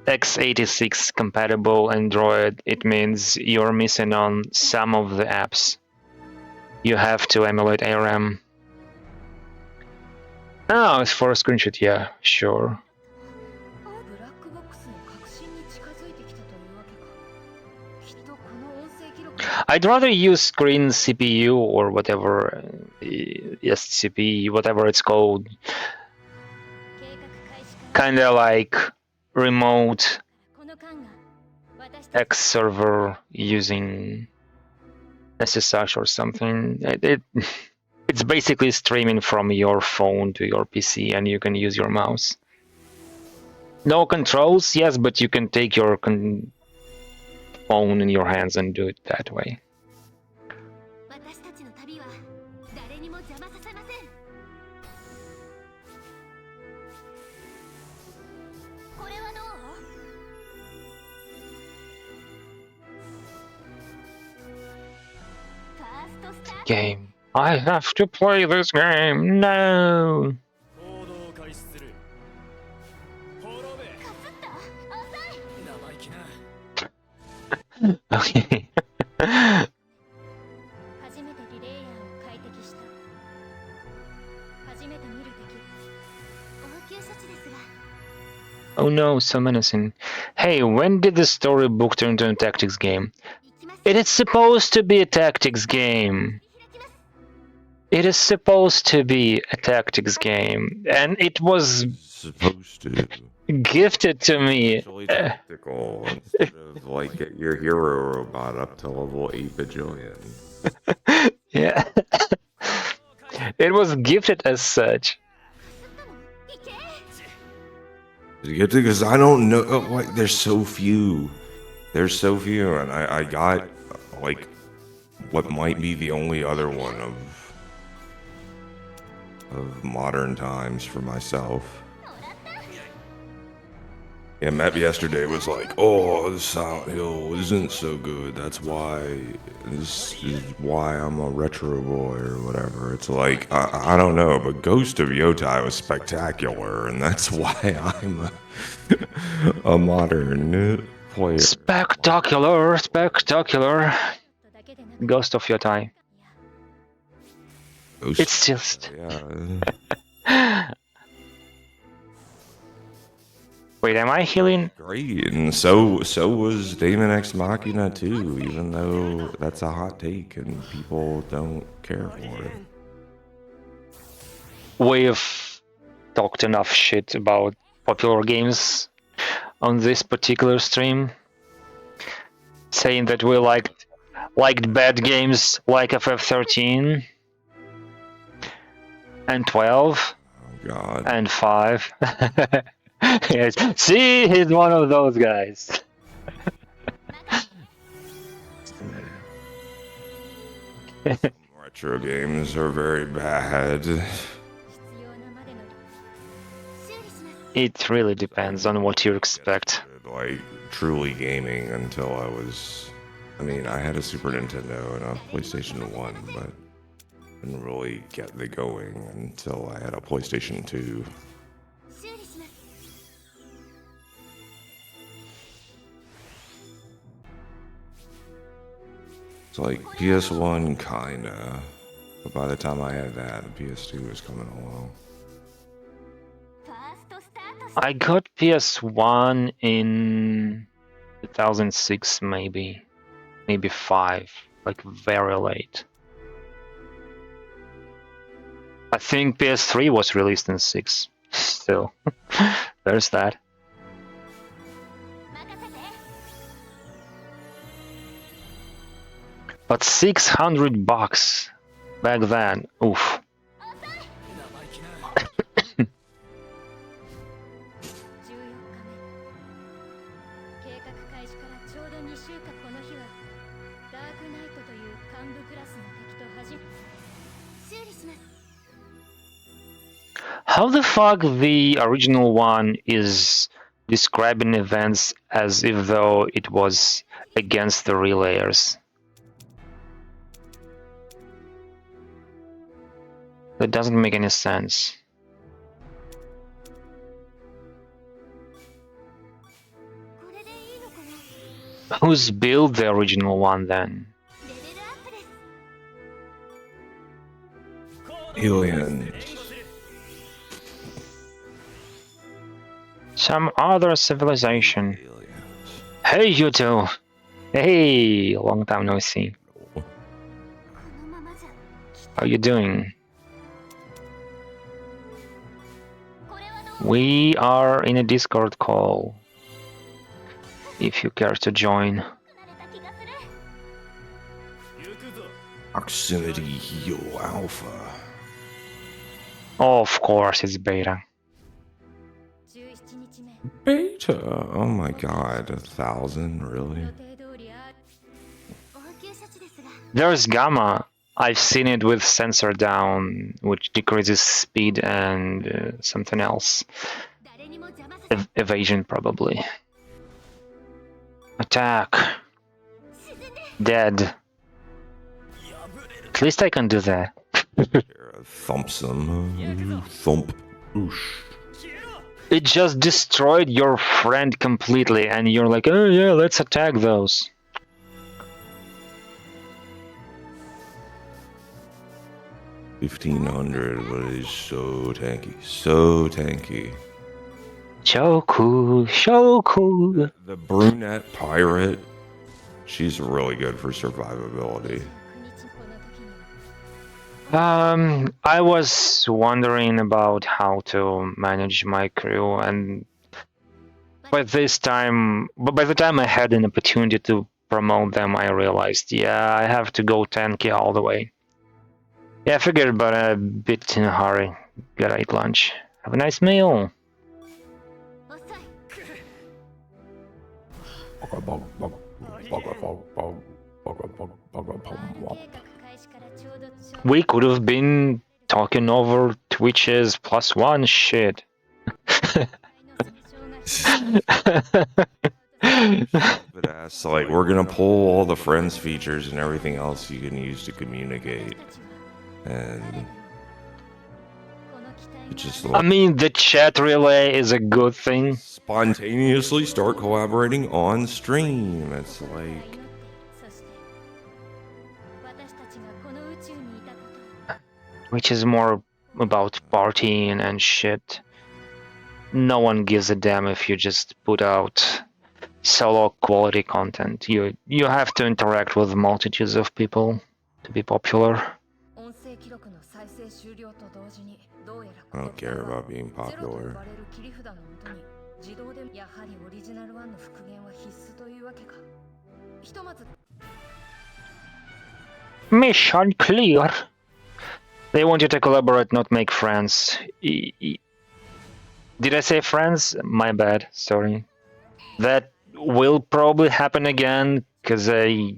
x86 compatible Android, it means you're missing on some of the apps. You have to emulate ARM. Oh, it's for a screenshot, yeah, sure. I'd rather use screen CPU or whatever, SCP, whatever it's called. Kinda like remote X server using SSH or something. It's basically streaming from your phone to your PC, and you can use your mouse. No controls, yes, but you can take your phone in your hands and do it that way. Game. I have to play this game. No. 行動を開始する滅べ生意気な Okay. 初めてリレイヤーを快適した初めて見る敵応急処置ですが Oh no, so menacing. Hey, when did the storybook turn into a tactics game? It is supposed to be a tactics game. It is supposed to be a tactics game, and it was Supposed to. gifted to me. Actually tactical instead of like get your hero robot up to level 8 bajillion. Yeah. It was gifted as such. Because I don't know, like there's so few. There's so few, and I got like what might be the only other one of modern times for myself. Yeah, Matt yesterday was like, "Oh, Silent Hill isn't so good. This is why I'm a retro boy or whatever." It's like I don't know, but Ghost of Yotai was spectacular, and that's why I'm a modern player. Spectacular, spectacular. Ghost of Yotai. It's just. Yeah. Wait, am I healing? Great, and so was Daemon X Machina too, even though that's a hot take and people don't care for it. We've talked enough shit about popular games on this particular stream, saying that we liked bad games like FF13 and 12 Oh god. and 5. Yes, see, he's one of those guys. Retro games are very bad. It really depends on what you expect. Like truly gaming until I had a Super Nintendo and a PlayStation 1, but didn't really get the going until I had a PlayStation 2. It's like PS1 kinda, but by the time I had that, the PS2 was coming along. I got PS1 in 2006, maybe 5, like very late. I think PS3 was released in 6. Still, there's that. But $600 back then, oof. How the fuck the original one is describing events as if though it was against the relayers? That doesn't make any sense. Who's built the original one then? Alien. Some other civilization. Hey, you two! Hey, long time no see. How you doing? We are in a Discord call. If you care to join. Proximity Heal Alpha. Of course, it's beta. Beta? Oh my god, 1,000? Really? There's Gamma. I've seen it with sensor down, which decreases speed and something else. Evasion, probably. Attack. Dead. At least I can do that. Thumps them. Thump. Oosh. It just destroyed your friend completely, and you're like, oh yeah, let's attack those. $1,500, but it is so tanky. So tanky. So cool, so cool. The brunette pirate, she's really good for survivability. I was wondering about how to manage my crew, and by the time I had an opportunity to promote them, I realized, yeah, I have to go tanky all the way. Yeah, I figured, but a bit in a hurry. Gotta eat lunch. Have a nice meal. We could have been talking over Twitch's +1 shit. But that's like, we're gonna pull all the friends features and everything else you can use to communicate. And it's just like, I mean, the chat relay is a good thing. Spontaneously start collaborating on stream. It's like, which is more about partying and shit. No one gives a damn if you just put out solo quality content. You have to interact with multitudes of people to be popular. I don't care about being popular. Mission clear. They want you to collaborate, not make friends. Did I say friends? My bad, sorry. That will probably happen again, because I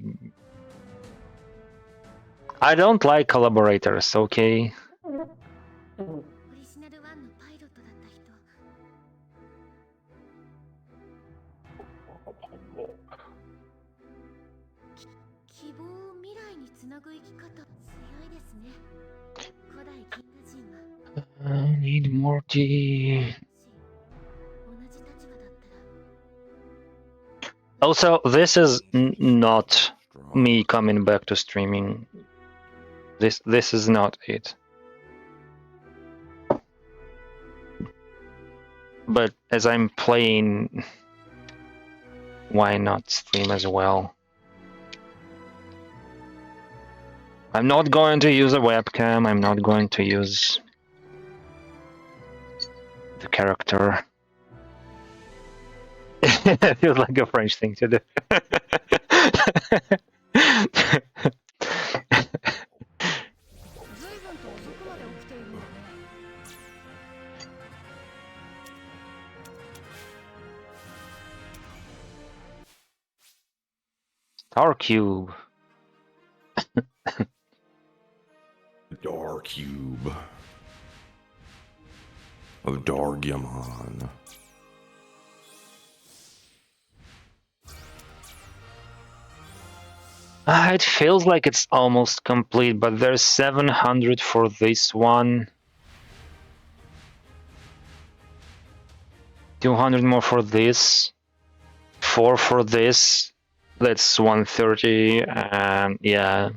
don't like collaborators, okay? I need more tea. Also, this is not me coming back to streaming. This is not it. But as I'm playing, why not stream as well? I'm not going to use a webcam. I'm not going to use the character. It feels like a French thing to do. Star Cube. Dar Cube of Dargyamon. It feels like it's almost complete, but there's 700 for this one. 200 more for this. 4 for this. That's 130, and yeah.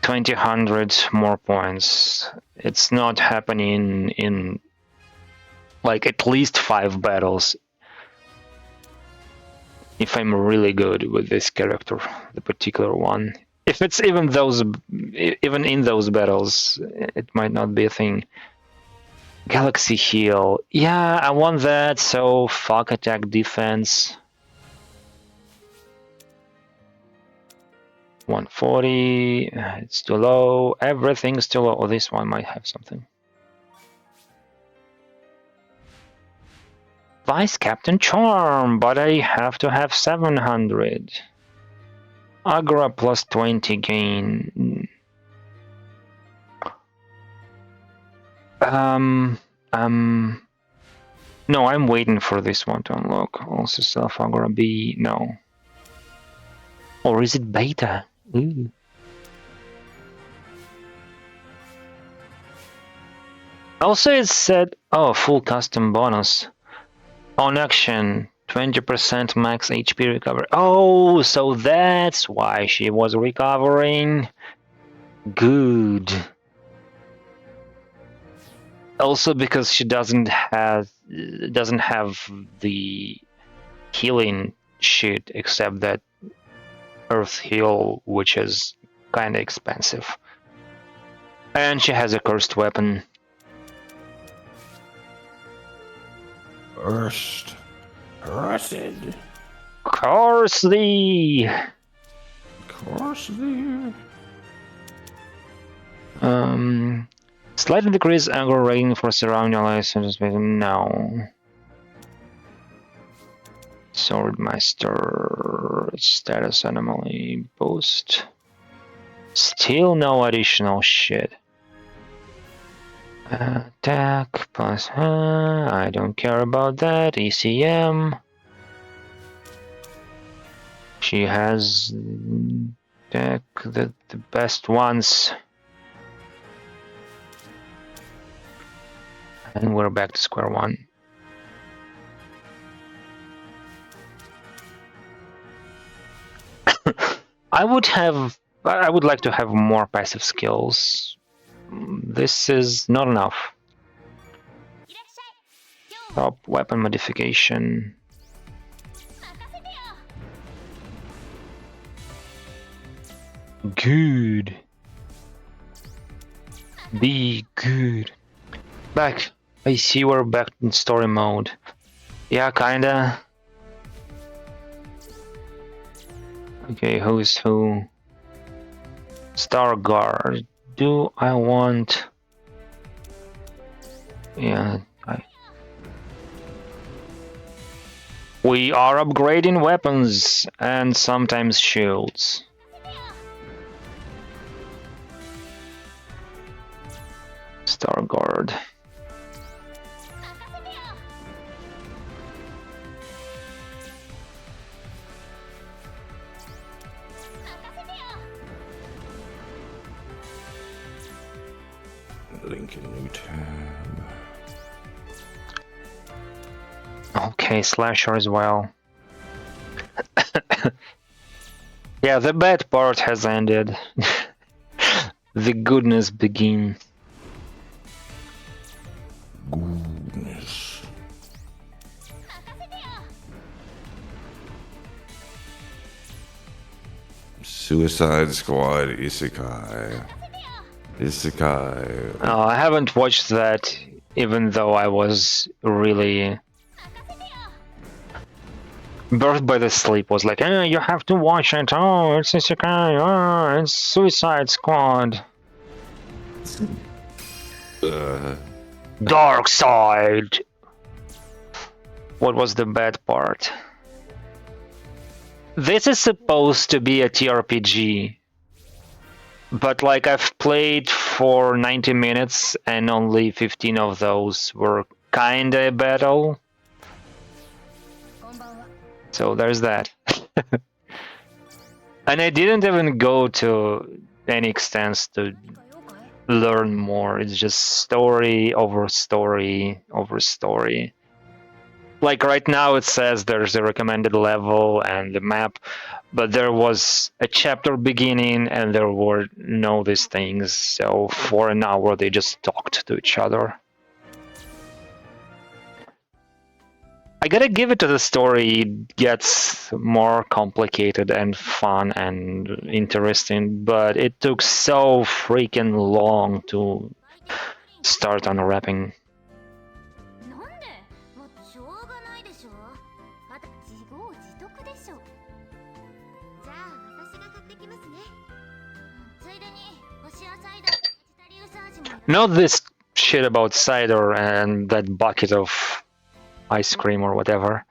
200 more points. It's not happening in like at least 5 battles. If I'm really good with this character, the particular one. If it's even in those battles, it might not be a thing. Galaxy Heal. Yeah, I want that, so fuck attack defense. 140, it's too low. Everything's too low. Oh, this one might have something. Vice Captain Charm, but I have to have 700. Agra plus 20 gain. No, I'm waiting for this one to unlock. Also self Agra B, no. Or is it beta? Ooh. Also, it said, oh, full custom bonus. On action, 20% max HP recovery. Oh, so that's why she was recovering. Good. Also, because she doesn't have the healing shit, except that Earth Heal, which is kinda expensive. And she has a cursed weapon. Cursed. Curse thee! Slightly decrease aggro rating for surrounding allies. No. Swordmaster status anomaly boost. Still no additional shit. Attack plus. I don't care about that. ECM. She has the best ones. And we're back to square one. I would like to have more passive skills. This is not enough. Top weapon modification. Good. Be good. Back. I see we're back in story mode. Yeah, kinda. Okay, who's who? Starguard. Do I want... Yeah, we are upgrading weapons and sometimes shields. Starguard. Link a new tab. Okay, slasher as well. Yeah, the bad part has ended. The goodness begins. Goodness. Suicide Squad Isekai. I haven't watched that, even though I was really... Birth by the Sleep was like, hey, you have to watch it, oh, it's Isekai, oh, it's Suicide Squad. Dark Side! What was the bad part? This is supposed to be a TRPG. But like I've played for 90 minutes and only 15 of those were kinda a battle. So there's that. And I didn't even go to any extents to learn more. It's just story over story over story. Like right now it says there's a recommended level and the map, but there was a chapter beginning and there were no these things, so for an hour they just talked to each other. I gotta give it to the story, it gets more complicated and fun and interesting, but it took so freaking long to start unwrapping. Not this shit about cider and that bucket of ice cream or whatever.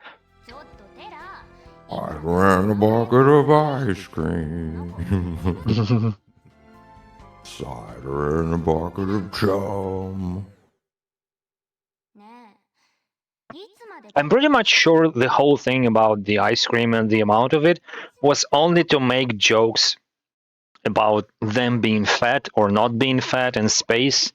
I ran a bucket of ice cream. Cider and a bucket of chum. I'm pretty much sure the whole thing about the ice cream and the amount of it was only to make jokes about them being fat or not being fat in space.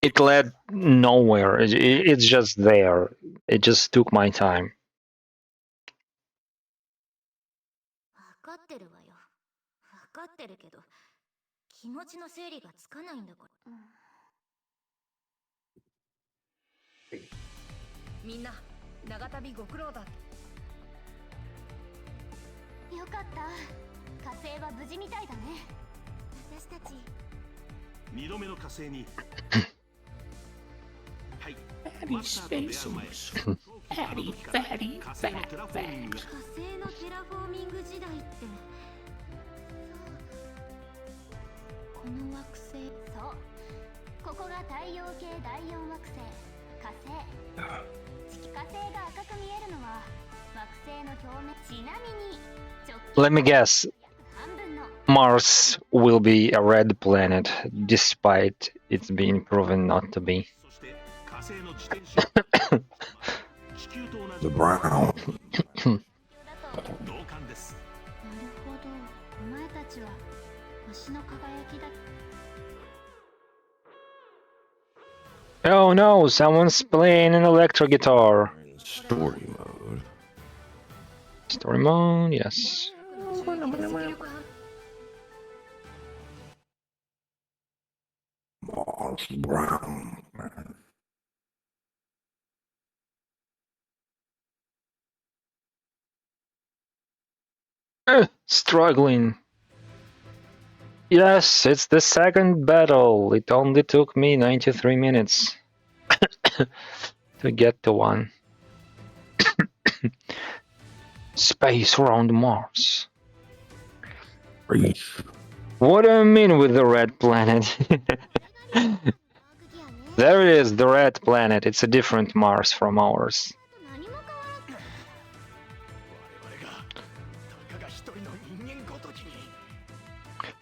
It led nowhere. It's just there. It just took my time. 分かってるわよ。分かってるけど、気持ちの整理がつかないんだから。みんな長旅ご苦労だ。よかった。火星は無事みたいだね。私たち。2度目の火星に。はい。マスターと出会う前。火星のテラフォーミング。火星のテラフォーミング時代って。この惑星。そう。ここが太陽系第4惑星。火星。火星が赤く見えるのは惑星の表面。ちなみに。Let me guess. Mars will be a red planet, despite it's being proven not to be. The brown. Oh no, someone's playing an electro guitar. Story mode. Story mode, yes. Mars brown. Struggling. Yes, it's the second battle. It only took me 93 minutes to get to one. Space around Mars. What do I mean with the red planet? There it is, the red planet. It's a different Mars from ours.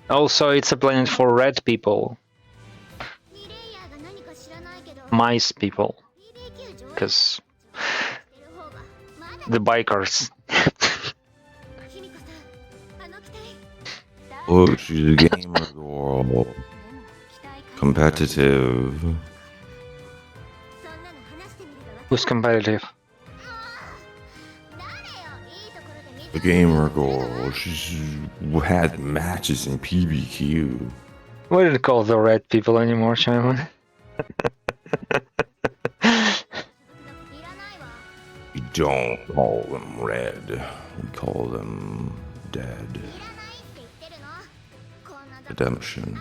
Also, it's a planet for red people. Mice people. Because the bikers. Oh, she's a gamer girl. Competitive. Who's competitive? The gamer girl. She's had matches in PBQ. We don't call the red people anymore, Simon. We don't call them red. We call them dead. Redemption.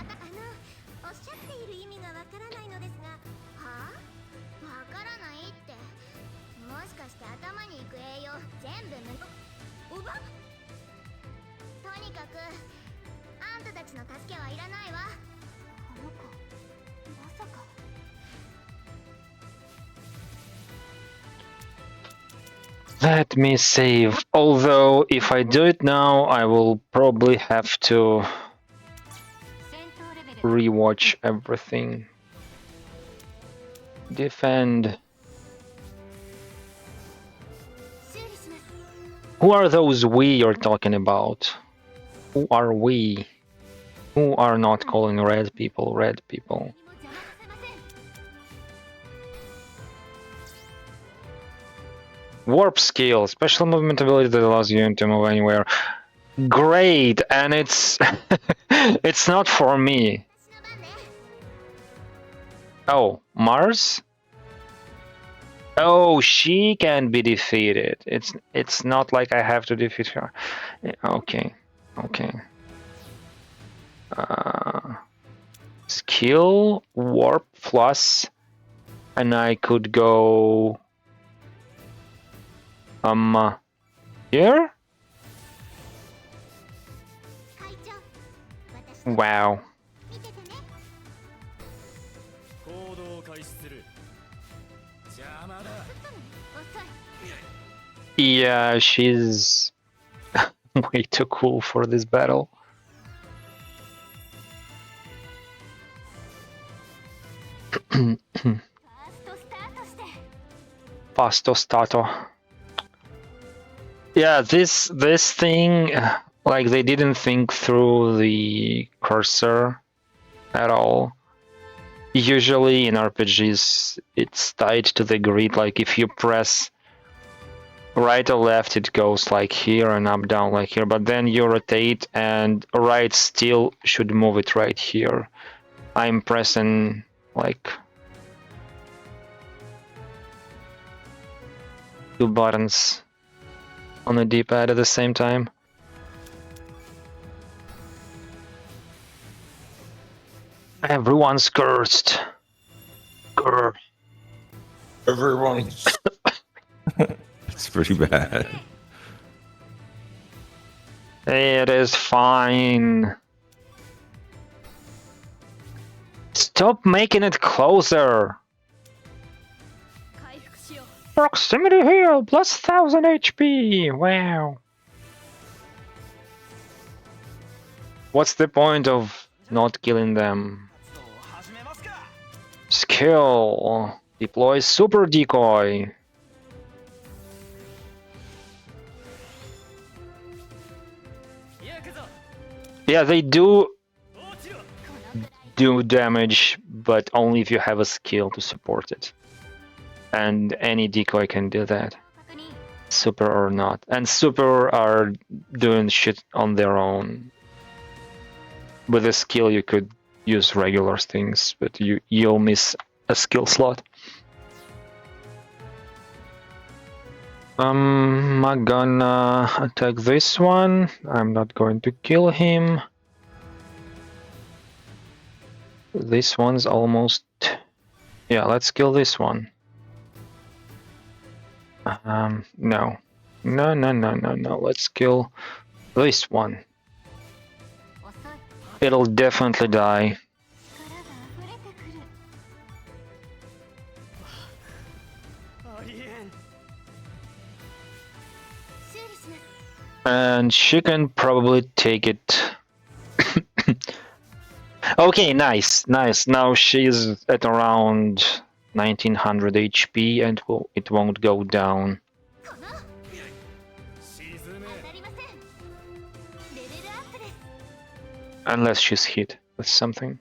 Let me save. Although, if I do it now, I will probably have to rewatch everything. Defend. Who are those we you're talking about? Who are we? Who are not calling red people red people? Warp skill, special movement ability that allows you to move anywhere. Great, and it's it's not for me. Oh, Mars? Oh, she can be defeated. It's not like I have to defeat her. Okay, okay. Skill, warp plus, and I could go here? Wow. Yeah, she's way too cool for this battle. Pasto stato. Yeah, this thing, like they didn't think through the cursor at all. Usually in RPGs, it's tied to the grid. Like if you press right or left, it goes like here, and up, down like here. But then you rotate, and right still should move it right here. I'm pressing like 2 buttons on the D-pad at the same time. Everyone's cursed. Grr. Everyone's. It's pretty bad. It is fine. Stop making it closer. Proximity heal plus 1000 HP. Wow. What's the point of not killing them? Skill. Deploy super decoy. Yeah, they do damage, but only if you have a skill to support it. And any decoy can do that. Super or not. And super are doing shit on their own. With a skill you could use regular things, but you'll miss a skill slot. I'm gonna attack this one. I'm not going to kill him. This one's almost... Yeah, let's kill this one. No. No. Let's kill this one. It'll definitely die. And she can probably take it. Okay, nice. Now she's at around 1900 HP and it won't go down. Unless she's hit with something.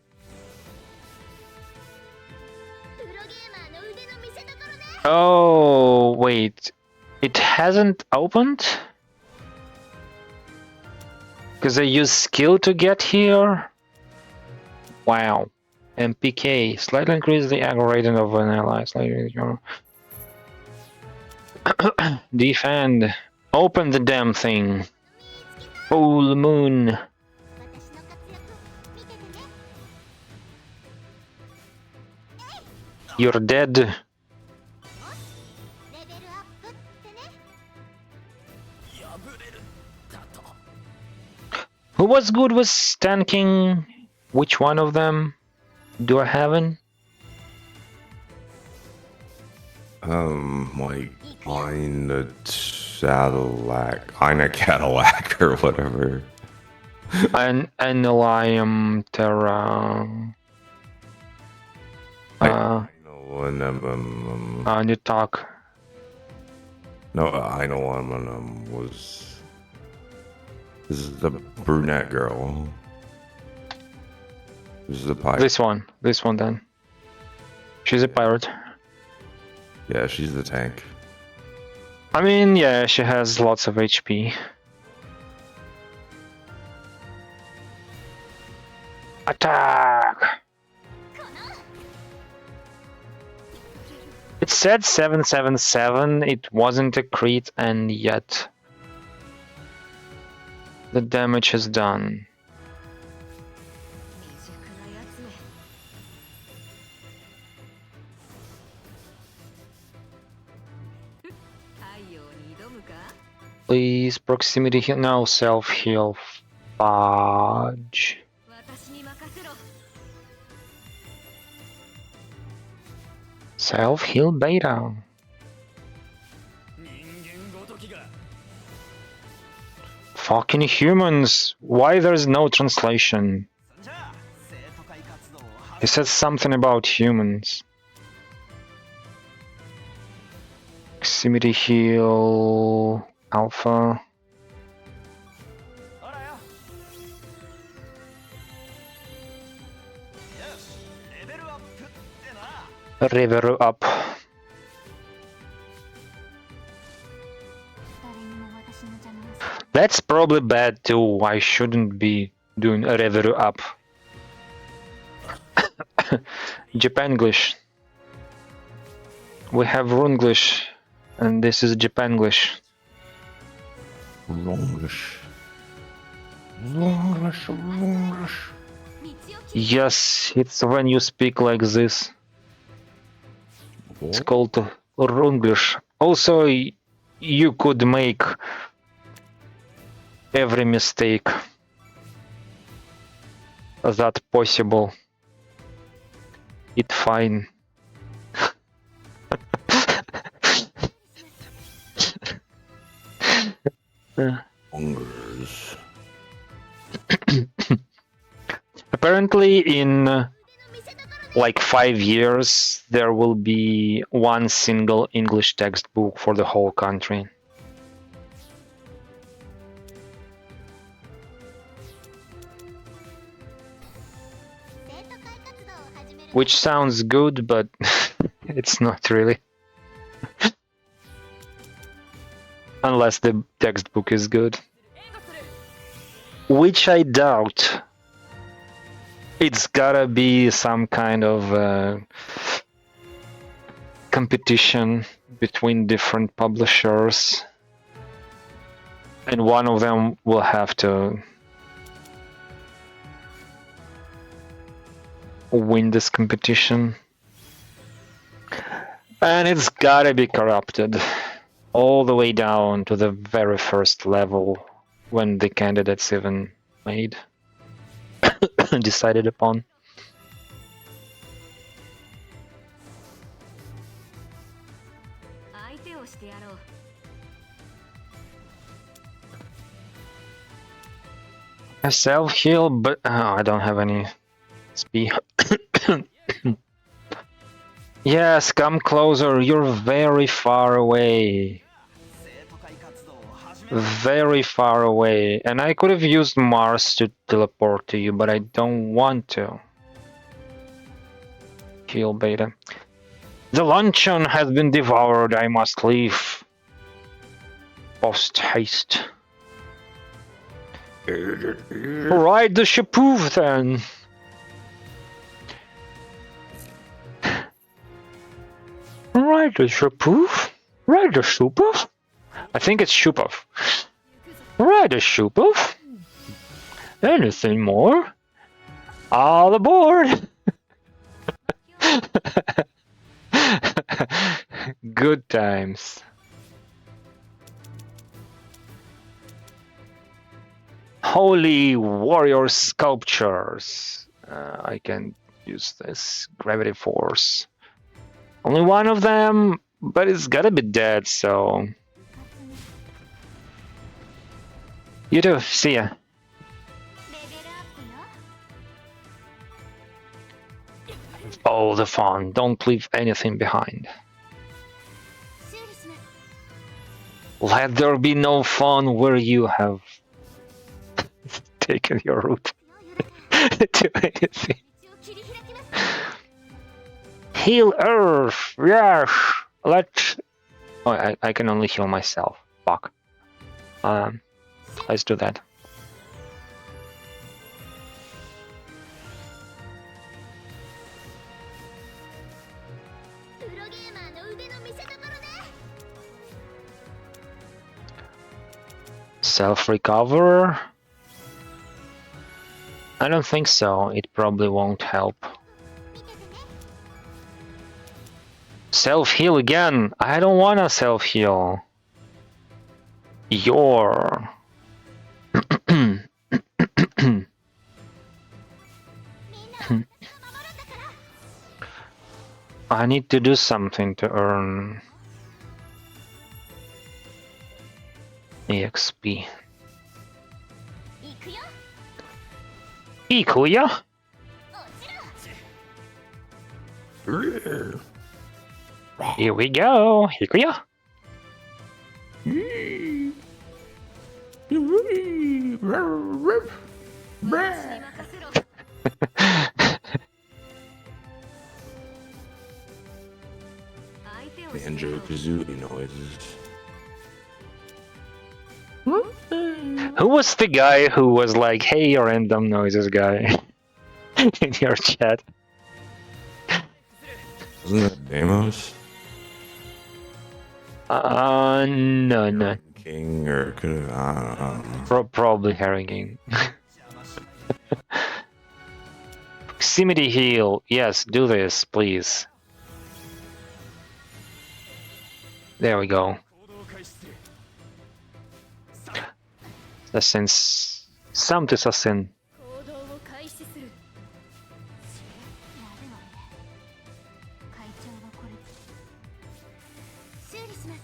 Oh, wait. It hasn't opened? Because I use skill to get here? Wow. MPK. Slightly increase the aggro rating of an ally. Slightly your... Defend. Open the damn thing. Full moon. You're dead. Who was good with tanking? Which one of them do I have in? Like Eine Cadillac or whatever. An Terra. You talk. No, I know one was. This is the brunette girl. This is the pirate. This one then. She's a pirate. Yeah, she's the tank. I mean, yeah, she has lots of HP. Attack! It said 777, it wasn't a crit, and yet the damage is done. Please, proximity heal. No, self heal. Fudge. Self heal beta. Fucking humans! Why there's no translation? He said something about humans. Proximity heal. Alpha. River up. 誰にも私の邪魔をさ That's probably bad too. I shouldn't be doing a river up. Japanglish. We have Runglish, and this is Japanglish. Longish. Longish, longish. 道を切 Yes, it's when you speak like this. It's called Runglish. Also, you could make every mistake that possible. It's fine. Longers. Apparently, in like 5 years, there will be one single English textbook for the whole country. Which sounds good, but it's not really. Unless the textbook is good. Which I doubt. It's gotta be some kind of competition between different publishers. And one of them will have to win this competition. And it's gotta be corrupted all the way down to the very first level when the candidates even made decided upon. A self-heal, but I don't have any SP. Yes, come closer, you're very far away. Very far away. And I could have used Mars to teleport to you, but I don't want to. Heal Beta. The luncheon has been devoured, I must leave. Post haste. Ride the Shapoof then. Ride the Shapoof? Ride the Shapoof? I think it's Shupov. Ride the Shupov? Anything more? All aboard! Good times. Holy warrior sculptures. I can use this gravity force. Only one of them, but it's gotta be dead, so. You too, see ya. レベルアップよ Oh, the fun. Don't leave anything behind. 修理します Let there be no fun where you have taken your route to anything. 道を切り開きます Heal Earth! Yes! Let's... Oh, I can only heal myself. Fuck. Let's do that. プロゲーマーの腕の見せ所ね Self-recover? I don't think so. It probably won't help. 見ててね Self-heal again! I don't wanna self-heal. Your... みんな私が守るんだから I need to do something to earn EXP. 行くよ Ikuya? 落ちろ Here we go. Ikuya? kazooie noises. Who was the guy who was like, "Hey, random noises guy," in your chat? Wasn't that Deimos? No. King or could have, I don't know. Probably Harry King. Proximity heal. Yes, do this, please. There we go. Assassins. Some to assassin. 行動を開始する。やるわね。会長はこれ。修理します。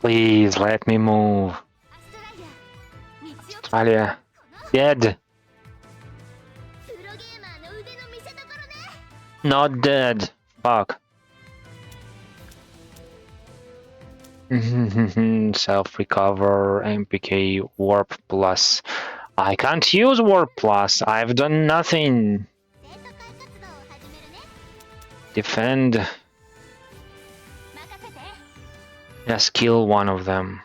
Please let me move. アストラリア。道を。 Alia. Dead. プロゲーマーの腕の見せ所ね。 Not dead. Fuck. Self recover, MPK, warp plus. I can't use warp plus. I've done nothing. 生徒会活動を始めるね。 Defend. 任せて。 Just kill one of them.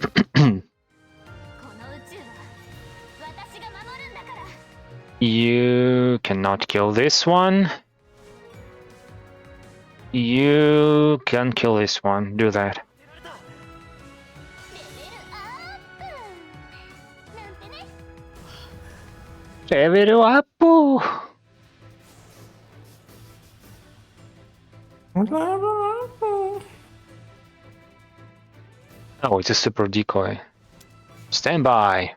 この宇宙は私が守るんだから。 You cannot kill this one. You can kill this one. Do that. レベルアップなんてね。 Level up. Oh, it's a super decoy. Stand by.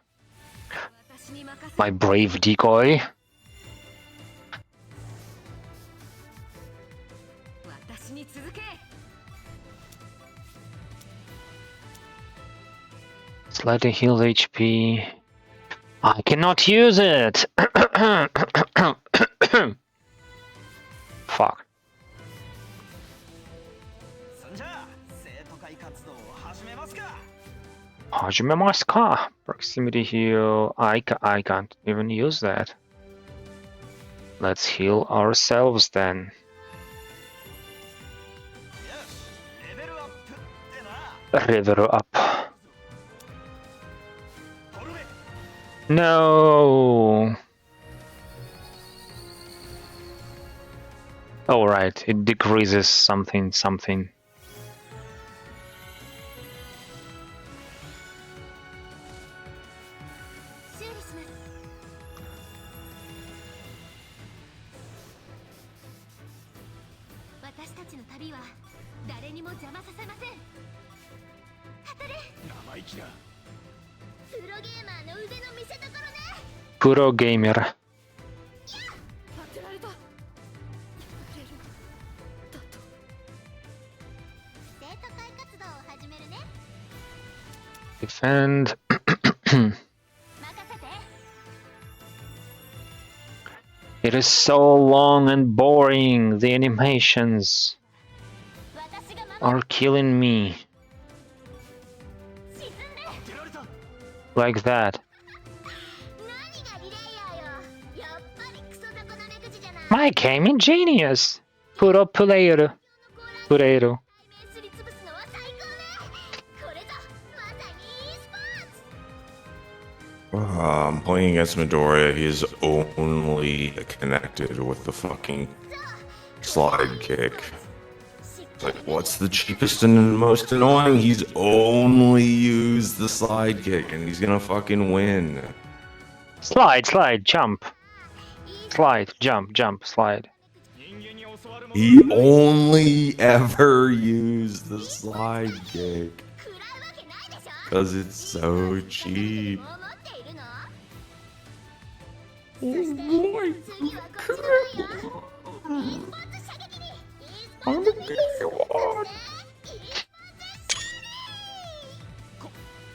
My brave decoy. 私に続け。 Slightly heal HP. I cannot use it. Fuck. そんじゃあ生徒会活動を始めますか。 Hajimemaska. Proximity heal. I can't even use that. Let's heal ourselves then. よし、レベルアップってな。 Level up. トルメ。 No. Oh right, it decreases something. 修理します。私たちの旅は誰にも邪魔させません。当たれ。生意気な。プロゲーマーの腕の見せ所ね。 Puro gamer. 当てられた。やれる。だと。生徒会活動を始めるね。 Defend. 任せて。 It is so long and boring. The animations 私が守る。 are killing me 沈んで。 like that. 何がリレイヤーよ。やっぱりクソ雑魚な目口じゃない。 My gaming genius. Puro player. Purero. すりつぶすのは最高ね。これぞまさに e スポーツ。 I'm playing against Midoriya. He is only connected with the fucking slide kick. It's like, what's the cheapest and most annoying? He's only used the slide kick, and he's gonna fucking win. Slide, jump. Slide, jump, slide. He only ever used the slide kick 食らうわけないでしょ。 because it's so cheap. 思っているの。そして次はこっちの番よ。e スポーツ射撃に e スポーツフィニッシュ。e スポーツ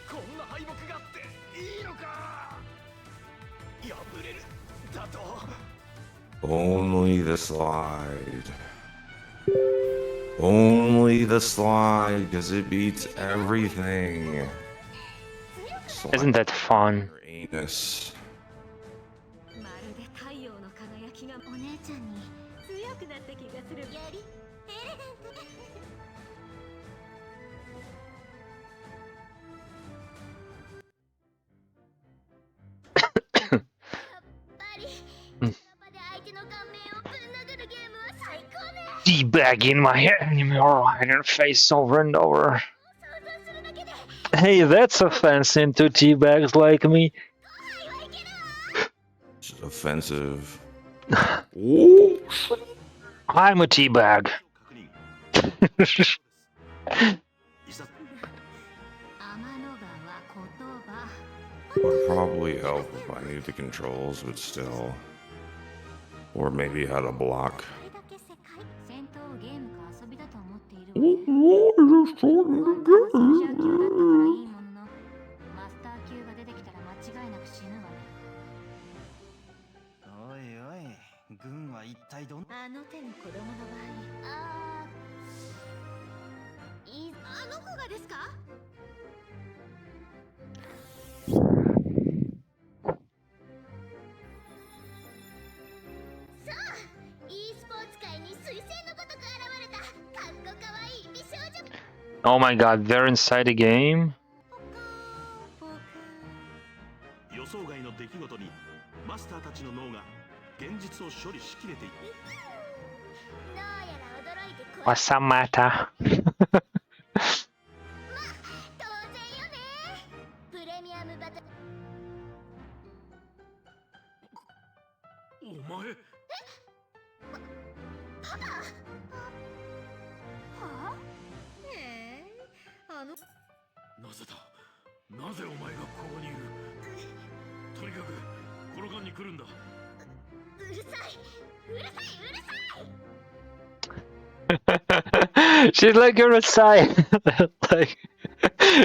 こんな敗北があっていいのか。破れるだと。 Only the slide. Only the slide because it beats everything. Isn't that fun? Anus. まるで太陽の Debagging my enemy right in the face over and over. Hey, that's offensive to teabags like me. It's offensive. I'm a teabag. Would probably help if I knew the controls, but still. Or maybe how to block. Oh my god, they're inside the game? 予想外の出来事にマスターたちの脳が現実を処理しきれている。 What's the matter? お前なぜだなぜお前がここにいるとにかくこの間に来るんだ She's like, you're a sign. Like,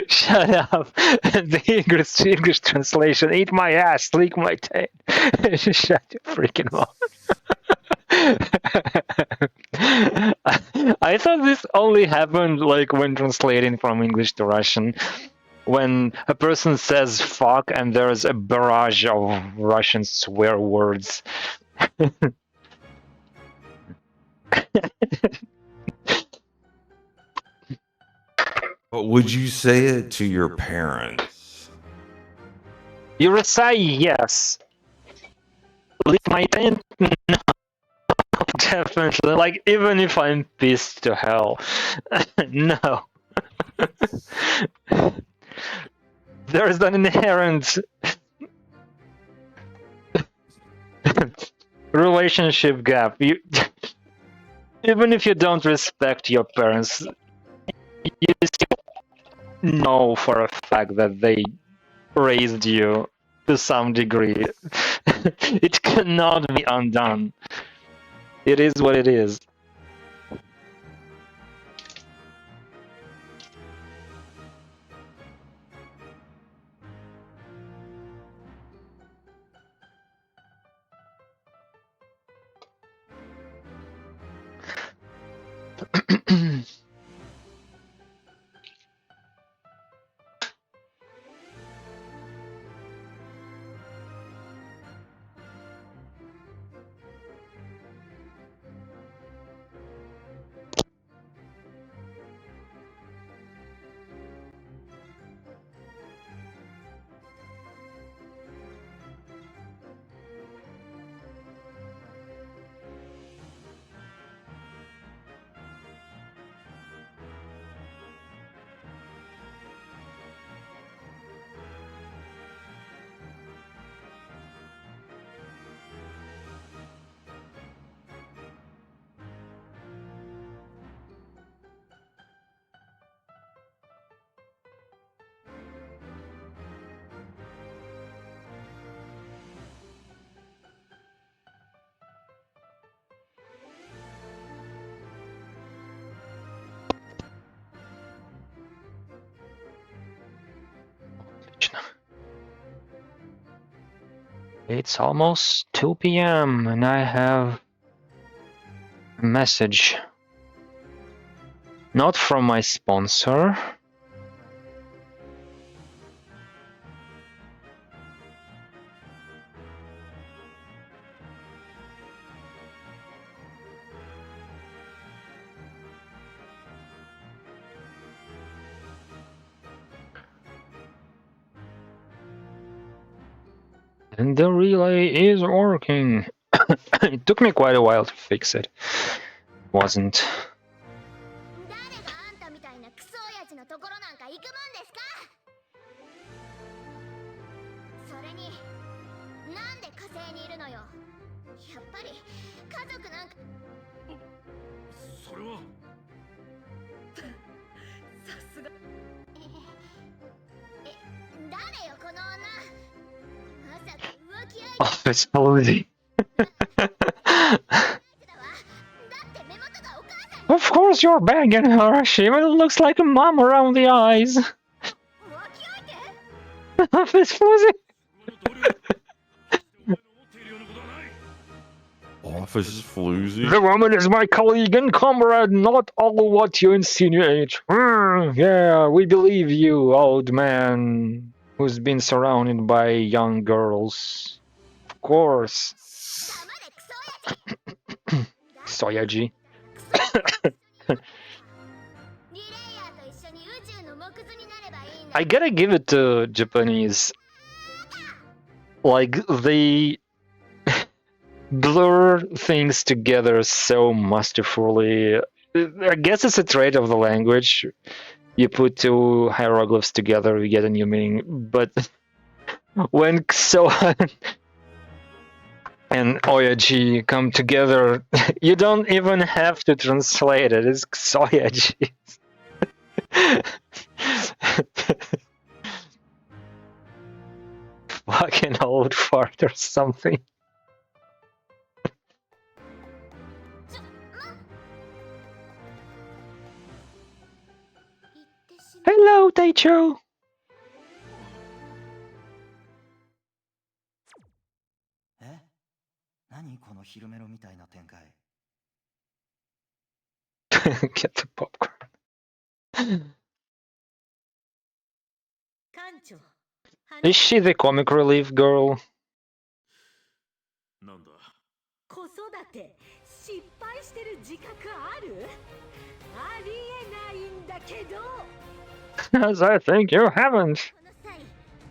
shut up. The English translation, eat my ass, lick my tail. Shut your freaking mouth. I thought this only happened like when translating from English to Russian. When a person says fuck and there's a barrage of Russian swear words. But would you say it to your parents? Urusai, yes. Lick my tail? No. Definitely. Like, even if I'm pissed to hell. No. There's an inherent relationship gap. Even if you don't respect your parents, you still know for a fact that they raised you to some degree. It cannot be undone. It is what it is. It's almost 2 p.m. and I have a message. Not from my sponsor. And the relay is working. It took me quite a while to fix it. Wasn't. 誰があんたみたいなクソ親父のところなんか行くもんですか。それになんで火星にいるのよ。やっぱり家族なんか。それはさすが。誰よこの女。まさか浮気 Office Holiday. Of course you're bagging her. She even looks like a mom around the eyes. Office Floozy. Office floozy. The woman is my colleague and comrade, not all what you insinuate. Yeah, we believe you, old man, who's been surrounded by young girls. Of course. Soyaji. I gotta give it to Japanese. Like, they blur things together so masterfully. I guess it's a trait of the language. You put two hieroglyphs together, you get a new meaning. But when Sohan and Oyaji come together, you don't even have to translate it. It's Soyaji. Fucking old fart or something. Hello, Taicho. 何この昼メロみたいな展開。Get the popcorn. 館長、 Is she the comic relief girl? なんだ。子育て失敗してる自覚ある？ありえないんだけど。As I think you haven't. この際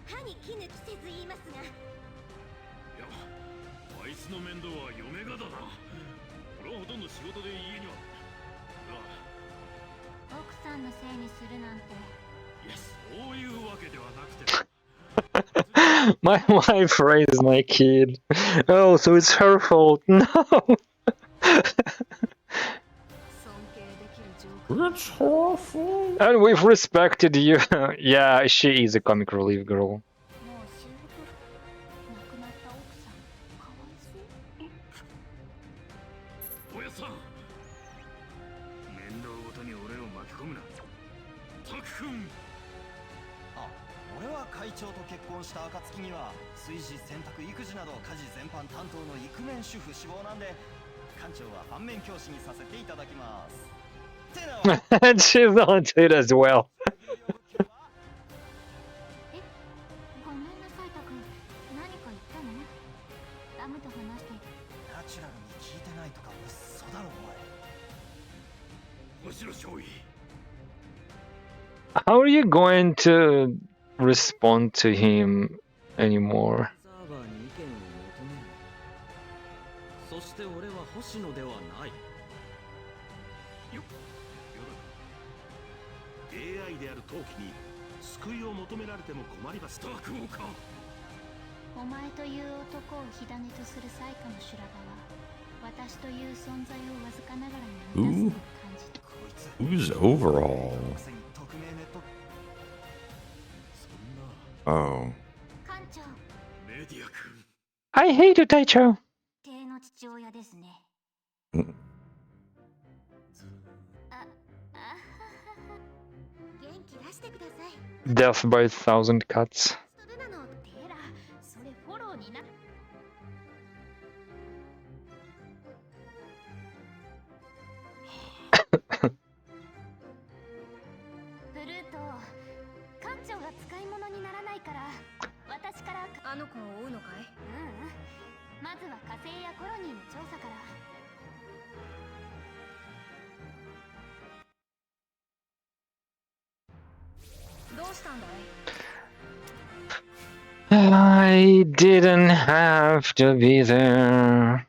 歯に衣着せず言いますが。いや、あいつの面倒は嫁がだな。俺はほとんど仕事で家には。奥さんのせいにするなんて。いや、そういうわけではなくて。My wife raised my kid. Oh, so it's her fault. No. It's her fault. And we've respected you. Yeah, she is a comic relief girl. もう修復亡くなった奥さんかわいそう。親さん。面倒ごとに俺を巻き込むな。タク君。あ、俺は会長と結婚した暁には炊事洗濯育児など家事全般担当のイクメン主婦志望なんで、館長は反面教師にさせていただきます。And she's on it as well. ごめんなさいタ君。何か言ったの？ラムと話して。ナチュラルに聞いてないとか嘘だろお前。星野少尉。How are you going to respond to him anymore? サーバーに意見を求める。そして俺は星野ではない。AI である陶器に救いを求められても困ります。タクオか。お前という男を火種とする最下の修羅場は私という存在をわずかながらに満たすと感じた。 Who's overall? Oh. 館長。メディア君。I hate you, Taicho. 帝の父親ですね。元気出してください。 Death by 1,000 cuts. それなのテーラ、それフォローにな。ブルート、館長が使い物にならないから私からあの子を追うのかい？まずは火星やコロニーの調査から。どうしたんだい？ I didn't have to be there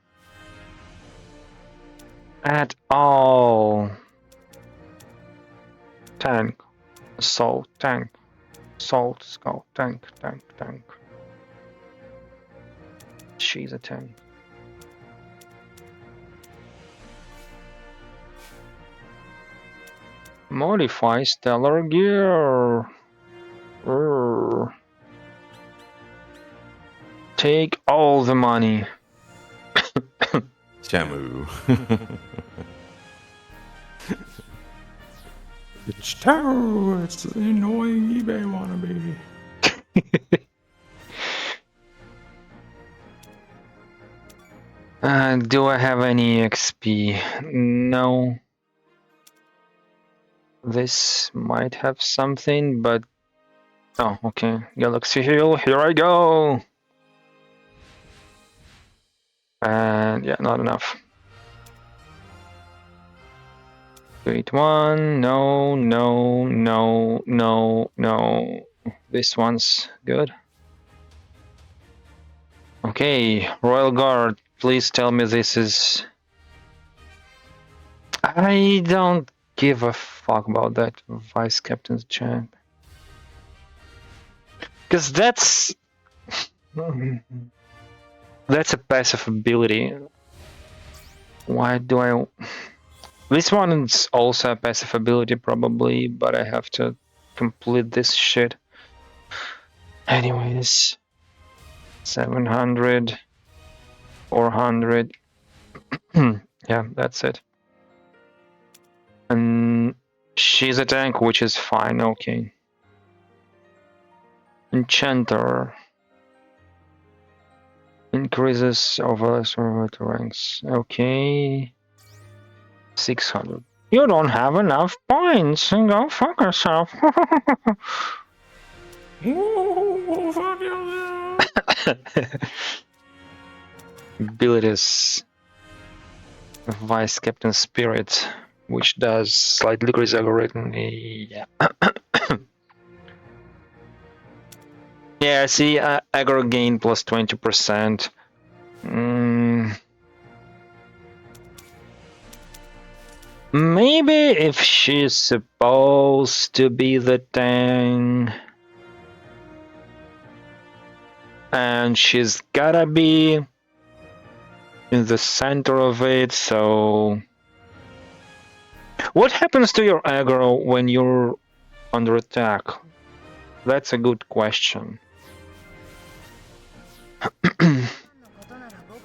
at all. Tank, assault, tank, assault, scout, tank, tank, tank. She's a tank. Modify stellar gear. Urgh. Take all the money. Shamu. It's terrible. It's the annoying eBay wannabe. Do I have any XP? No. This might have something, but... Oh, okay. Galaxy Hill, here I go! And yeah, not enough. Wait, one, no, no, no, no, no. This one's good. Okay, Royal Guard, please tell me this is... I don't give a fuck about that Vice Captain's champ. Because that's a passive ability. Why do I... This one's also a passive ability probably, but I have to complete this shit. Anyways, 700, 400. Yeah, that's it. And she's a tank, which is fine, okay. Enchanter. Increases overall ranks. Okay. 600. You don't have enough points. Go fuck yourself. Abilities. Vice Captain Spirit, which does slight decrease algorithm. Yeah. Yeah, see, aggro gain plus 20%. Maybe if she's supposed to be the tank, and she's gotta be in the center of it, so... What happens to your aggro when you're under attack? That's a good question.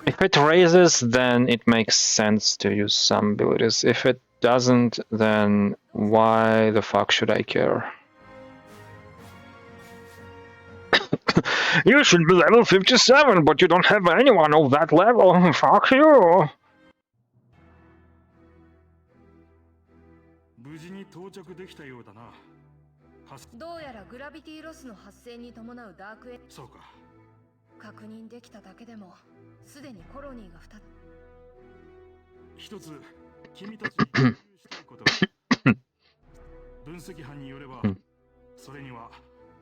If it raises, then it makes sense to use some abilities. If it doesn't, then why the fuck should I care? You should be level 57, but you don't have anyone of that level. Fuck you. 無事に到着できたようだな。どうやらグラビティロスの発生に伴うダークエそうか。確認できただけでもすでにコロニーが2つ。一つ君たちに共有したいことが。分析班によれば、それには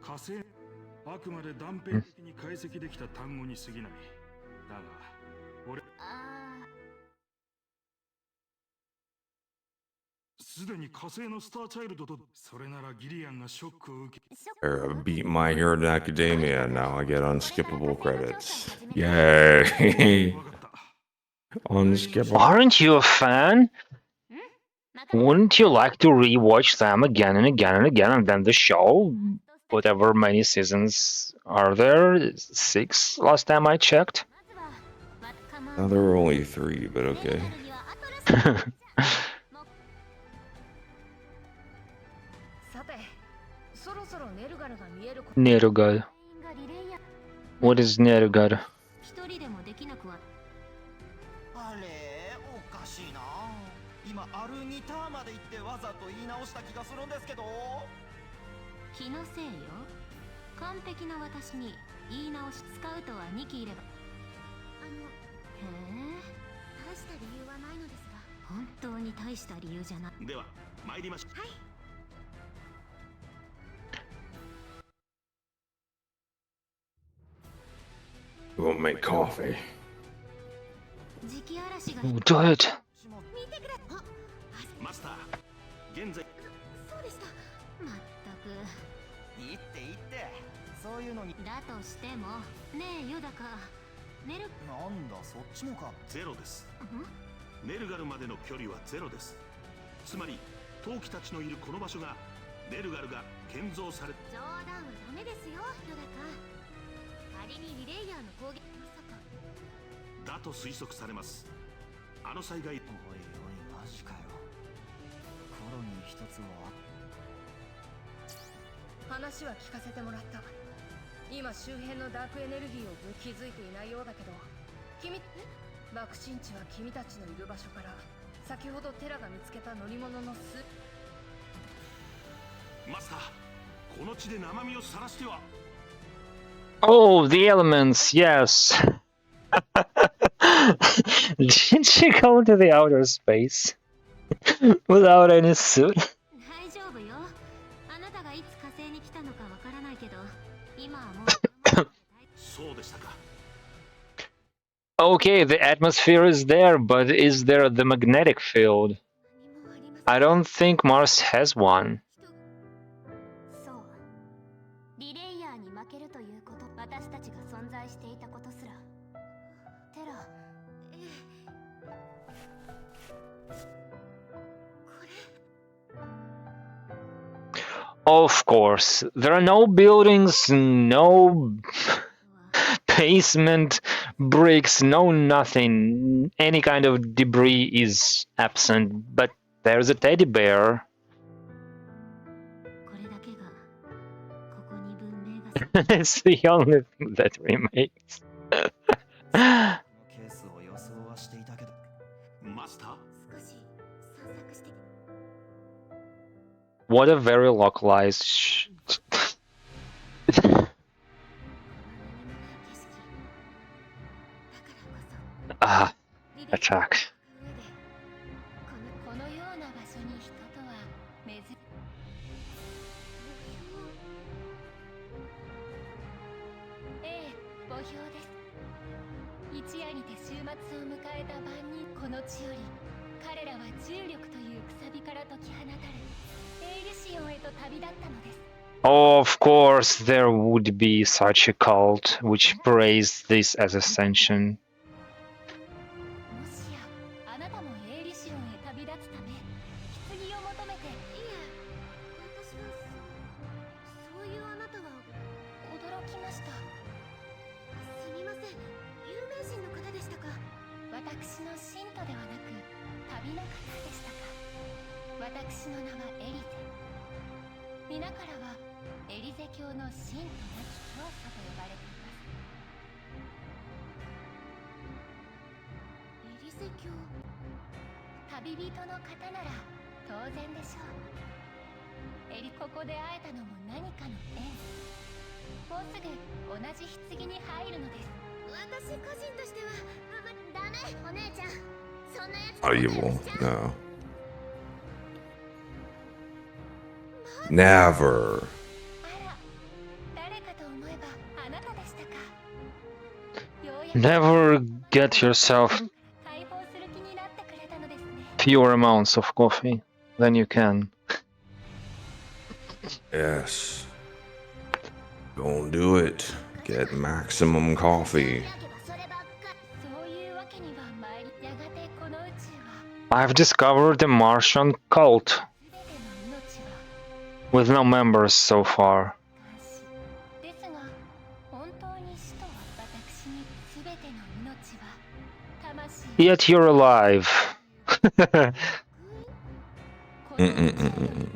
火星あくまで断片的に解析できた単語に過ぎない。だが俺すでに火星のスターチャイルドとそれならギリアンがショックを受け Beat My Hero Academia. Now I get unskippable credits. Yay! Unskippable. Aren't you a fan? Wouldn't you like to rewatch them again and again and again, and then the show? Whatever many seasons are there? 6 last time I checked. Now there were only 3, but okay. Nerugal. What is Nerugal? 一人でもできなくは。あれおかしいな。今アルニターまで行ってわざと言い直した気がするんですけど。気のせいよ。完璧な私に言い直し使うとは2期いれば。へえ。大した理由はないのですが。本当に大した理由じゃない。では参りましょう。はい。We'll make coffee. 磁気嵐が Do it. 見てください。マスター、現在そうでした。まったく。いいっていいってそういうのにだとしても、ねえヨダカ、寝る。なんだそっちもかゼロです。ん？ネルガルまでの距離はゼロです。つまり陶器たちのいるこの場所がネルガルが建造され冗談はダメですよ、ヨダカ。仮にリレイヤーの攻撃まさか。だと推測されます。あの災害、おいおいマジかよコロニー一つは話は聞かせてもらった。今周辺のダークエネルギーを気づいていないようだけど、爆心地は君たちのいる場所から先ほどテラが見つけた乗り物の巣。マスター、この地で生身を晒しては。 Oh, the elements, yes. Didn't she go to the outer space without any suit? 大丈夫よ。あなたがいつ火星に来たのかわからないけど、今はもうそうでしたか。 Okay, the atmosphere is there, but is there the magnetic field? I don't think Mars has one. そう。リレイヤーに負けるということ、私たちが存在していたことすら。テラ、Of course, there are no buildings, no basement, bricks, no nothing. Any kind of debris is absent, but there's a teddy bear. これだけがここに文明が It's the only thing that remains. ケースを予想はしていたけどマスター、少し散策して。 What a very localized. Ah, attack. このような場所に人とは珍しい。ええ、墓標です。一夜にて週末を迎えた晩にこの地より彼らは重力というくさびから解き放たれエイリシオンへと旅立ったのです。 Of course, there would be such a cult which praised this as ascension. もしやあなたもエイリシオンへ旅立つため棺を求めて。いえ、私はそういうあなたは驚きました。すみません、有名人の方でしたか。私の信徒ではなく旅の方でしたか。私の名はエリゼ。皆からはエリゼ教の信徒なき教祖と呼ばれています。エリゼ教、旅人の方なら当然でしょう。ここで会えたのも何かの縁。もうすぐ同じ棺に入るのです。私個人としてはダメ、お姉ちゃん。そんなやつ Oh, you won't. No. Never. あら、誰かと思えばあなたでしたか。ようやく Never get yourself 解放する気になってくれたのですね。 pure amounts of coffee. Then you can. Yes. Gonna do it. Get maximum coffee. そういうわけには参り、やがてこの宇宙は I've discovered the Martian cult 全ての命は with no members so far. 監視ですが、本当に死とは私に全ての命は魂 Yet you're alive. この宇宙より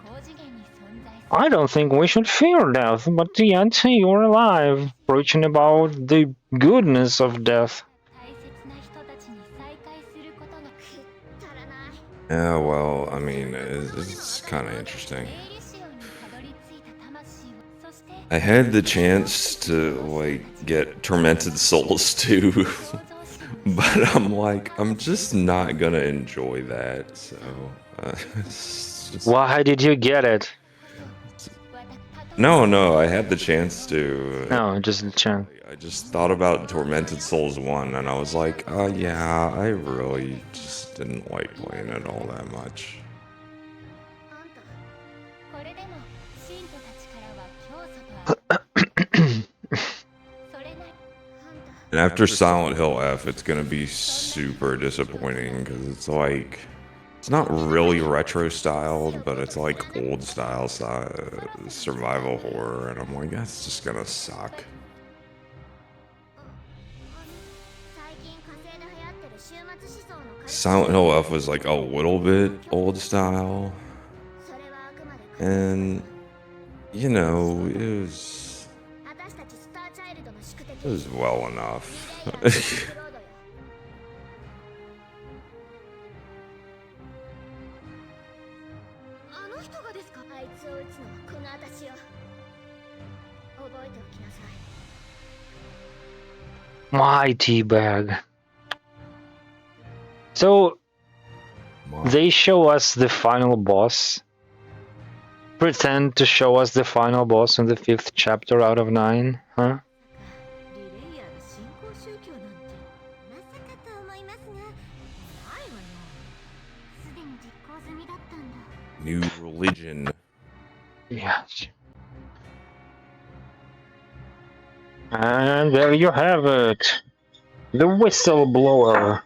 高次元に存在する I don't think we should fear death, but yet you're alive, preaching about the goodness of death. 大切な人たちに再会することがくだらない。 Yeah, well, I mean, it's kind of interesting. エイリシオンにたどり着いた魂を、そして I had the chance to, like, get tormented souls too. 創造主の But I'm like, I'm just not gonna enjoy that. So, it's just- Why did you get it? たと No, I had the chance to. No, just a chance. I just thought about Tormented Souls 1, and I was like, oh yeah, I really just didn't like playing it all that much. これでも信徒たちからは教祖とはそれなり And after Silent Hill F, it's gonna be super disappointing, because it's like, it's not really retro styled, but it's like old style survival horror, and I'm like, that's just gonna suck. 最近火星で流行ってる終末思想の回 Silent Hill F was like a little bit old style, それはあくまで and you know, it was 私たちスターチャイルドの宿敵 it was well enough. リレイヤーのシルクロードよあの人がですかあいつを撃つのはこの私よ覚えておきなさい My teabag. So they show us the final boss. Pretend to show us the final boss in the 5th chapter out of 9, huh? リレイヤーの新興宗教なんてまさかと思いますがないわよすでに実行済みだったんだ New religion. Yes. And there you have it. The whistleblower.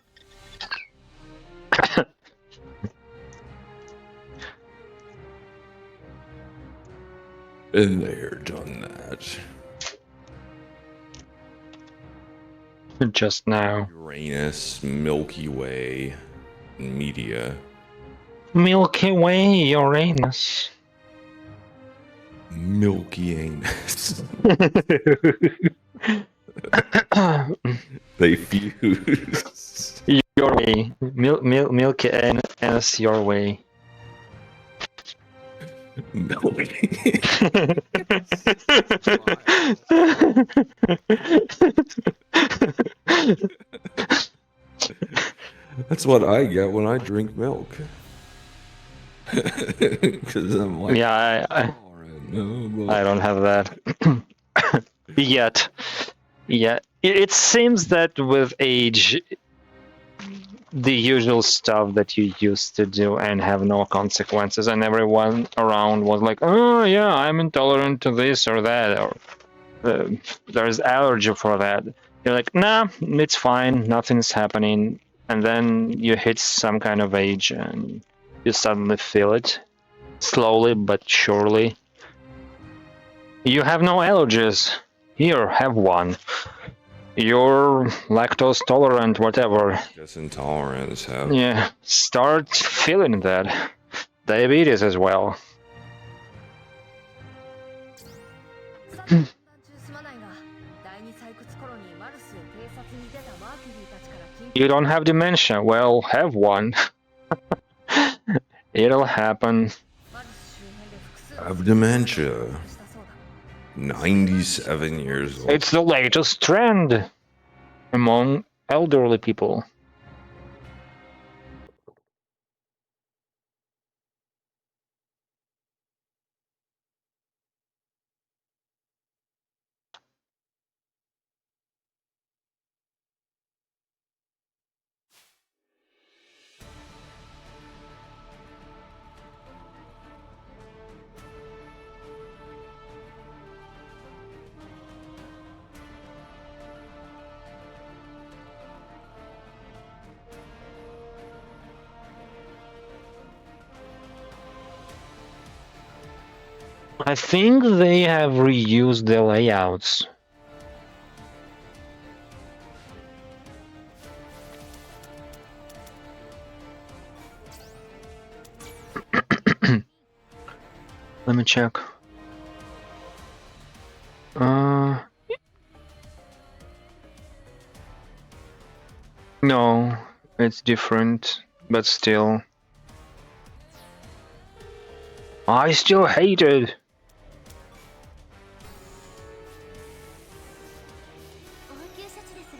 Been there, done that. Just now. Uranus, Milky Way, media. Milky Way, Uranus. Milky anus. They fuse. Your way. Milky anus, your way. Milky. That's what I get when I drink milk. Because I'm like, Yeah, I don't have that yet. Yeah, it seems that with age, the usual stuff that you used to do and have no consequences, and everyone around was like, "Oh yeah, I'm intolerant to this or that, or there's allergy for that." You're like, "Nah, it's fine, nothing's happening," and then you hit some kind of age and you suddenly feel it, slowly but surely. You have no allergies. Here, have one. You're lactose tolerant, whatever. guess intolerance have. Yeah, start feeling that. Diabetes as well. さて本番中すまないが第二採掘コロニーマルスへ偵察に出たマーキュリーたちから緊急 You don't have dementia. Well, have one. It'll happen. マルス周辺で複数の Have dementia. したそうだ 97 years old. It's the latest trend among elderly people. I think they have reused the layouts. Let me check. No, it's different, but still. I still hate it. 応急処置です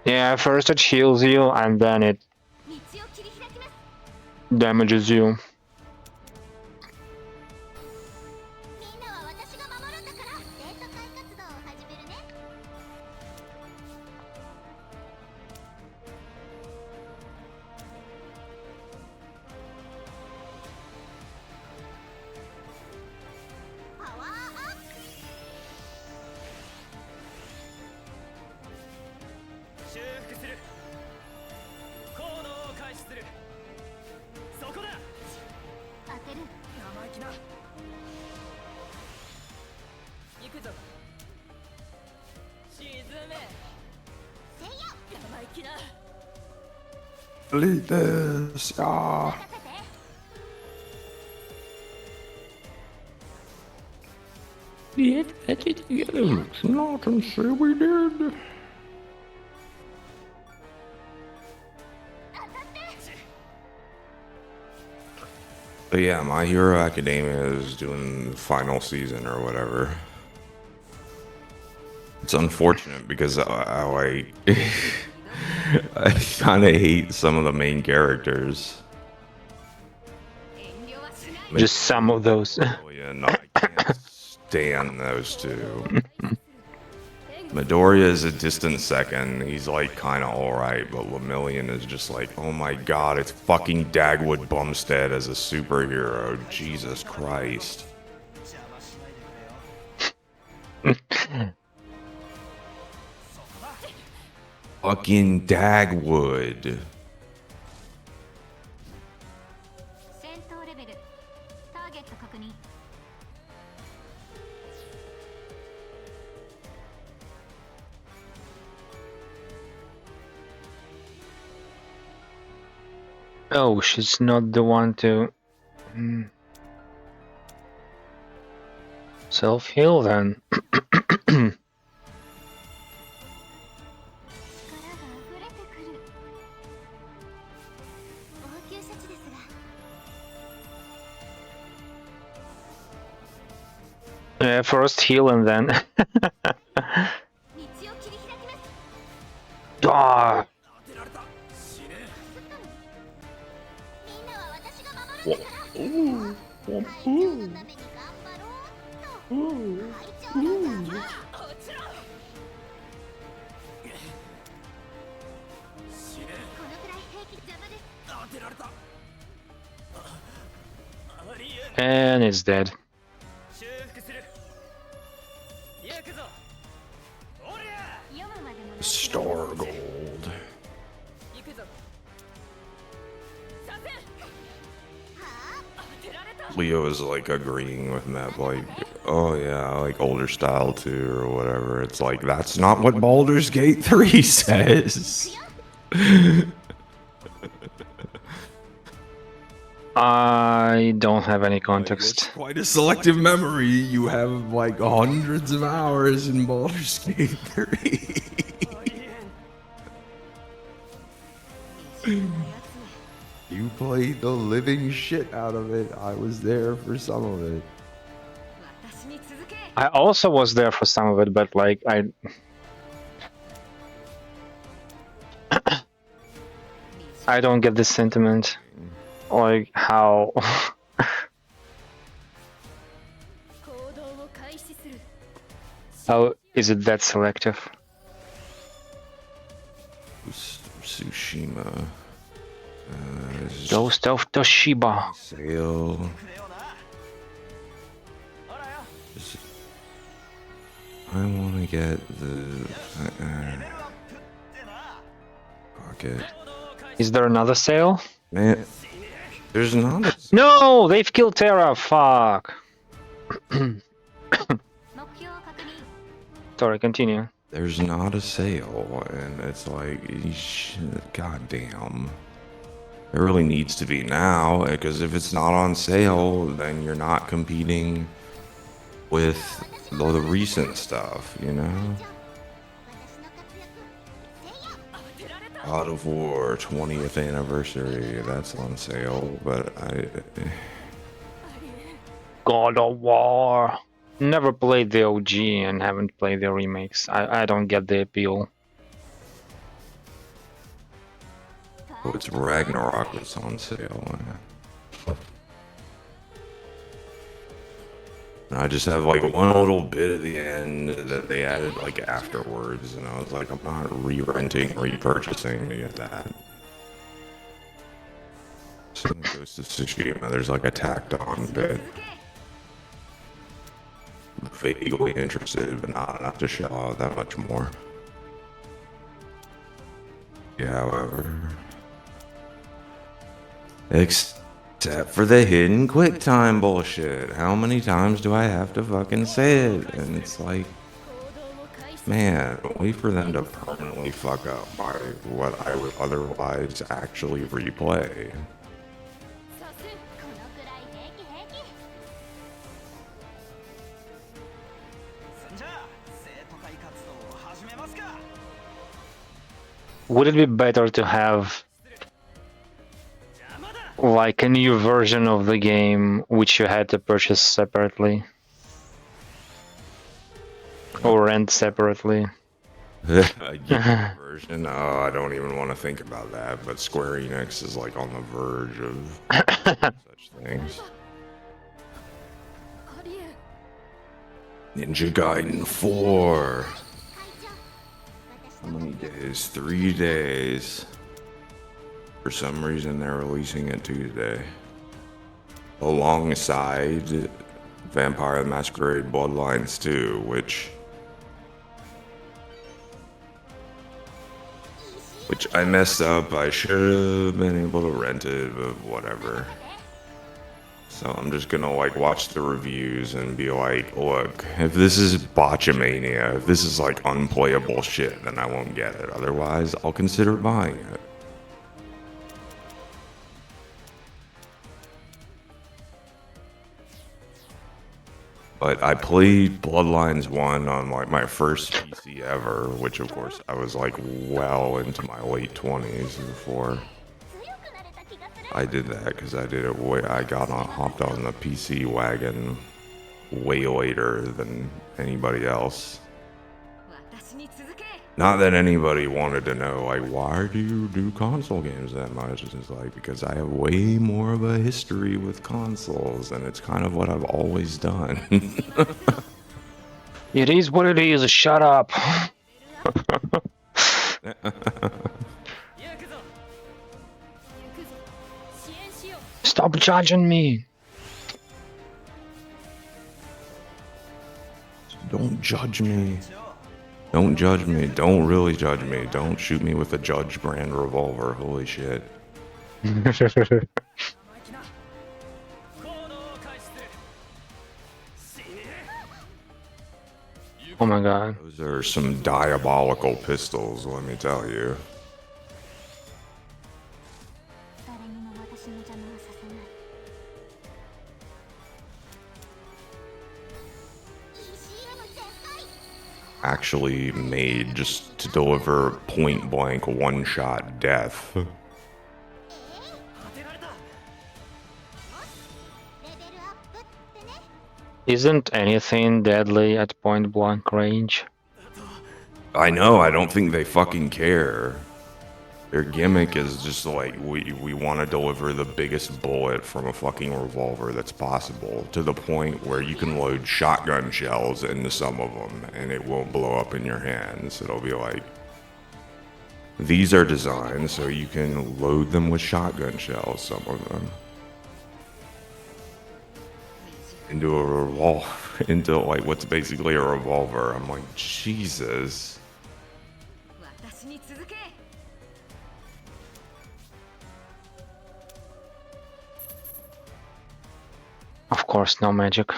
が Yeah, first it heals you and then it 道を切り開きます damages you. みんなは私が守るんだから生徒会活動を始めるね。パワーアップ。修復する。コードを開始する。そこだ。当てる。生意気な。行くぞ。沈め。せいや。生意気な。 Delete this. Ah. 任せて。 Did it together. It's not and say we did. But yeah, My Hero Academia is doing the final season or whatever. It's unfortunate because I like I kind of hate some of the main characters. Just some of those. Oh yeah, no, I can't stand those two. Midoriya is a distant second. He's like kind of alright, but Lemillion is just like, oh my god, it's fucking Dagwood Bumstead as a superhero. Jesus Christ. Fucking Dagwood. 戦闘レベル。ターゲット確認。 Oh, she's not the one to self-heal then. 力が溢れてくる。応急処置ですが。 Yeah, first heal and then. 道を切り開きます。 Ah, みんなは私が守るんだから。会長のために頑張ろうっと。会長のため。このくらい平気。邪魔です。 当てられた。ありえん。 and it's dead. 修復する。行くぞ。おりゃ。読むまでもなく。 Star Gold. 行くぞ。させ。当てられた。 Leo is like agreeing with Matt, like, oh yeah, I like older style too, or whatever. It's like, that's not what Baldur's Gate 3 says. I don't have any Like, it's context. quite a selective memory. You have like hundreds of hours in Baldur's Gate 3. You played the living shit out of it. I was there for some of it. 私に続け。 I also was there for some of it, but like I don't get the sentiment. Like how 行動を開始する。 how is it that selective? Tsushima. Ghost of Toshiba. Sale. ほらよ。 I want to get the. Fuck it. Is there another sale? Man, there's not a. No, they've killed Terra. Fuck. 目標確認。 Sorry, continue. There's not a sale, and it's like, goddamn. It really needs to be now, because if it's not on sale, then you're not competing with the recent stuff, you know? 私の活躍。せいや。 God of War 20th anniversary, that's on sale, but God of War. Never played the OG and haven't played the remakes. I don't get the appeal. Oh, it's Ragnarok that's on sale. And I just have like one little bit at the end that they added like afterwards, and I was like, I'm not re-renting, repurchasing to get that. So it goes to Tsushima, there's like a tacked on bit. Vaguely interested, but not enough to show out that much more. Yeah, however. Except for the hidden quick time bullshit. How many times do I have to fucking say it? And it's like, man, wait for them to permanently fuck up my what I would otherwise actually replay. Would it be better to have like a new version of the game which you had to purchase separately? Or rent separately? A game version? Oh, I don't even want to think about that, but Square Enix is like on the verge of such things. Ninja Gaiden 4. How many days? 3 days. For some reason, they're releasing it Tuesday. Alongside Vampire the Masquerade Bloodlines 2, which I messed up. I should have been able to rent it, but whatever. So I'm just gonna like watch the reviews and be like, look, if this is botchamania, if this is like unplayable shit, then I won't get it. Otherwise, I'll consider buying it. But I played Bloodlines 1 on like my first PC ever, which of course I was like well into my late 20s before I did that, because I did it hopped on the PC wagon way later than anybody else. Not that anybody wanted to know, like, why do you do console games that much? It's just like, because I have way more of a history with consoles, and it's kind of what I've always done. It is what it is, shut up! Stop judging me! Don't judge me. Don't judge me. Don't really judge me. Don't shoot me with a Judge brand revolver. Holy shit. Oh my god. Those are some diabolical pistols, let me tell you. Actually made just to deliver point blank one-shot death. Isn't anything deadly at point blank range? I know, I don't think they fucking care. Their gimmick is just like, we want to deliver the biggest bullet from a fucking revolver that's possible, to the point where you can load shotgun shells into some of them and it won't blow up in your hands. It'll be like, these are designed so you can load them with shotgun shells, some of them. Into a revolver, into like what's basically a revolver. I'm like, Jesus. Of course, no magic.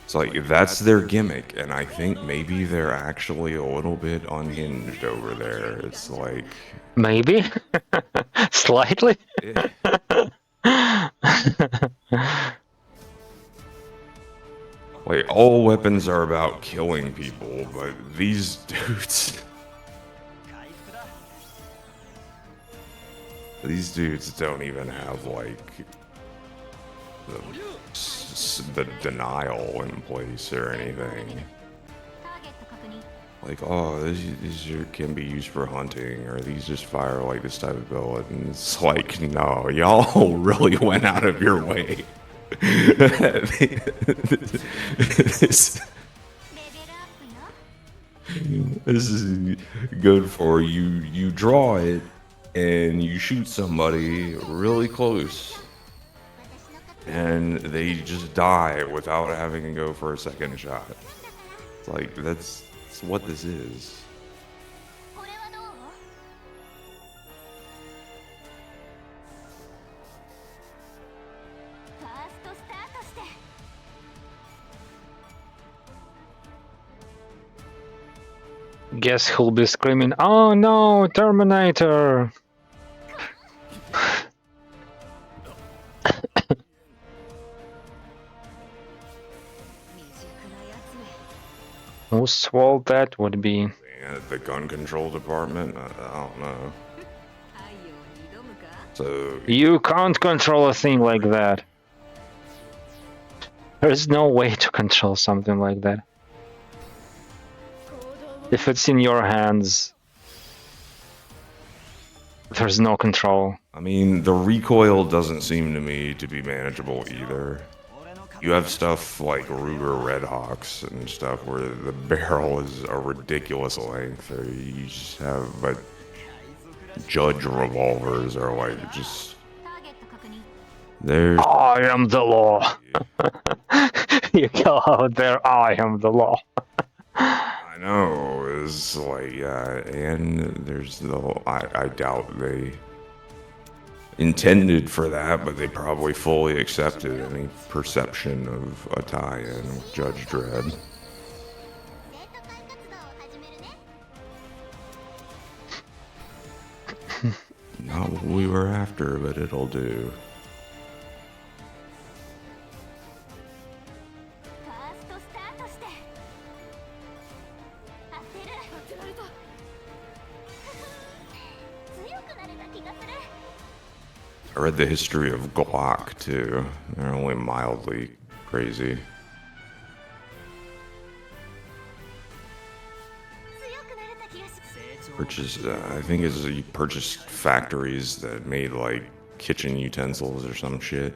It's like, that's their gimmick, and I think maybe they're actually a little bit unhinged over there. It's like... Maybe? Slightly? Like, all weapons are about killing people, but these dudes... These dudes don't even have, like, the denial in place or anything. like, oh, can be used for hunting, or these just fire like this type of bullet, and it's like, no, y'all really went out of your way. this is good for you. You draw it and you shoot somebody really close, and they just die without having to go for a second shot. It's like, that's what this is. Guess who'll be screaming, "Oh no, Terminator!" Whose fault that would be? The gun control department? I don't know. So You can't control a thing like that. There's no way to control something like that. If it's in your hands, there's no control. I mean, the recoil doesn't seem to me to be manageable either. You have stuff like Ruger Red Hawks and stuff where the barrel is a ridiculous length, or you just have, but Judge revolvers are like just. There's. I am the law. You go out there, I am the law. I know, it's like, and there's I doubt they intended for that, but they probably fully accepted any perception of a tie-in with Judge Dredd. Not what we were after, but it'll do. I read the history of Glock too. They're only mildly crazy. I think you purchased factories that made like kitchen utensils or some shit.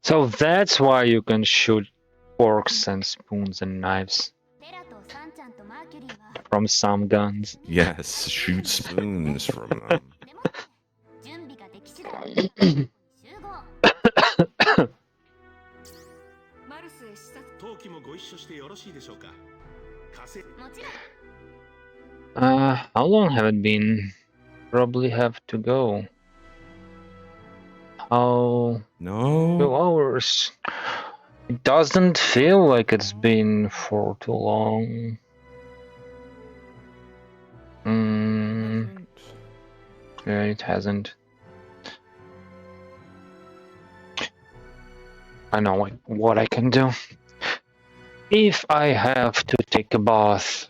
So that's why you can shoot forks and spoons and knives from some guns. Yes, shoot spoons from them. How long have it been? Probably have to go. How? No. 2 hours. It doesn't feel like it's been for too long. Yeah, it hasn't. I know what I can do. If I have to take a bath,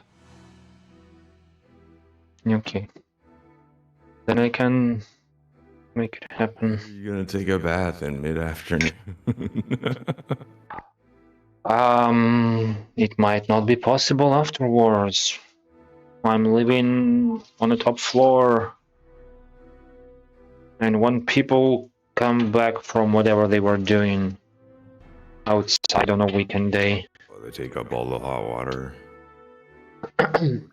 okay, then I can make it happen. You're gonna take a bath in mid-afternoon. It might not be possible afterwards. I'm living on the top floor, and when people come back from whatever they were doing outside on a weekend day, Well, they take up all the hot water.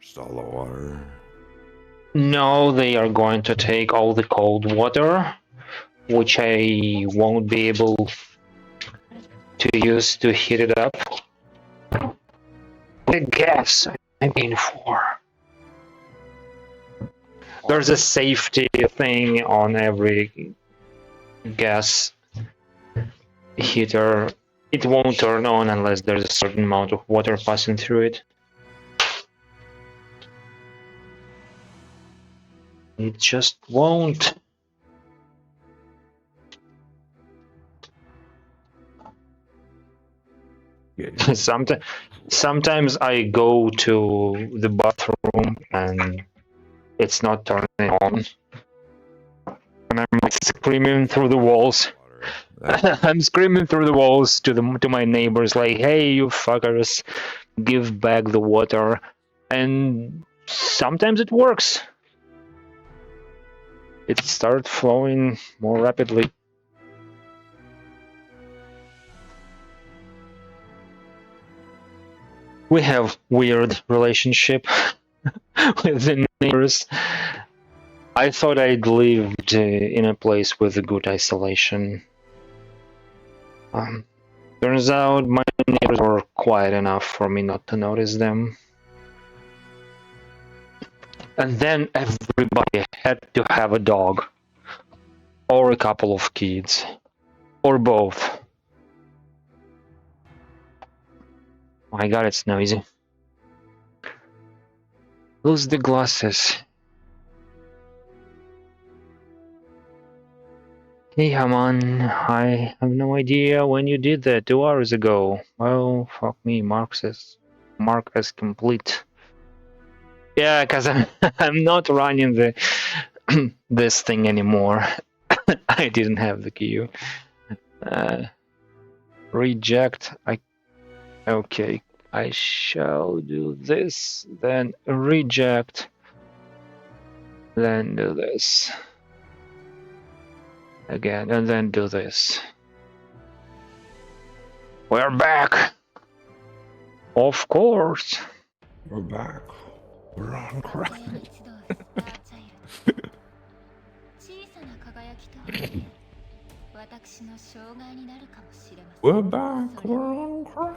Just all the water. no, they are going to take all the cold water, which I won't be able to use to heat it up. The gas, I mean, for. There's a safety thing on every gas heater. It won't turn on unless there's a certain amount of water passing through it. It just won't. Sometimes I go to the bathroom and it's not turning on. And I'm like screaming through the walls. I'm screaming through the walls to my neighbors, like, "Hey, you fuckers, give back the water!" And sometimes it works. It starts flowing more rapidly. We have weird relationship with the neighbors. I thought I'd lived in a place with a good isolation. Turns out my neighbors were quiet enough for me not to notice them. And then everybody had to have a dog. Or a couple of kids. Or both. My god, it's noisy. Lose the glasses. Hey, Haman, I have no idea when you did that 2 hours ago. Well, fuck me, mark as complete. Yeah, because I'm not running the this thing anymore. I didn't have the queue. Reject. Okay. I shall do this, then reject, then do this again, and then do this. We're back! Of course! We're back. We're on crack. We're back. We're on crack.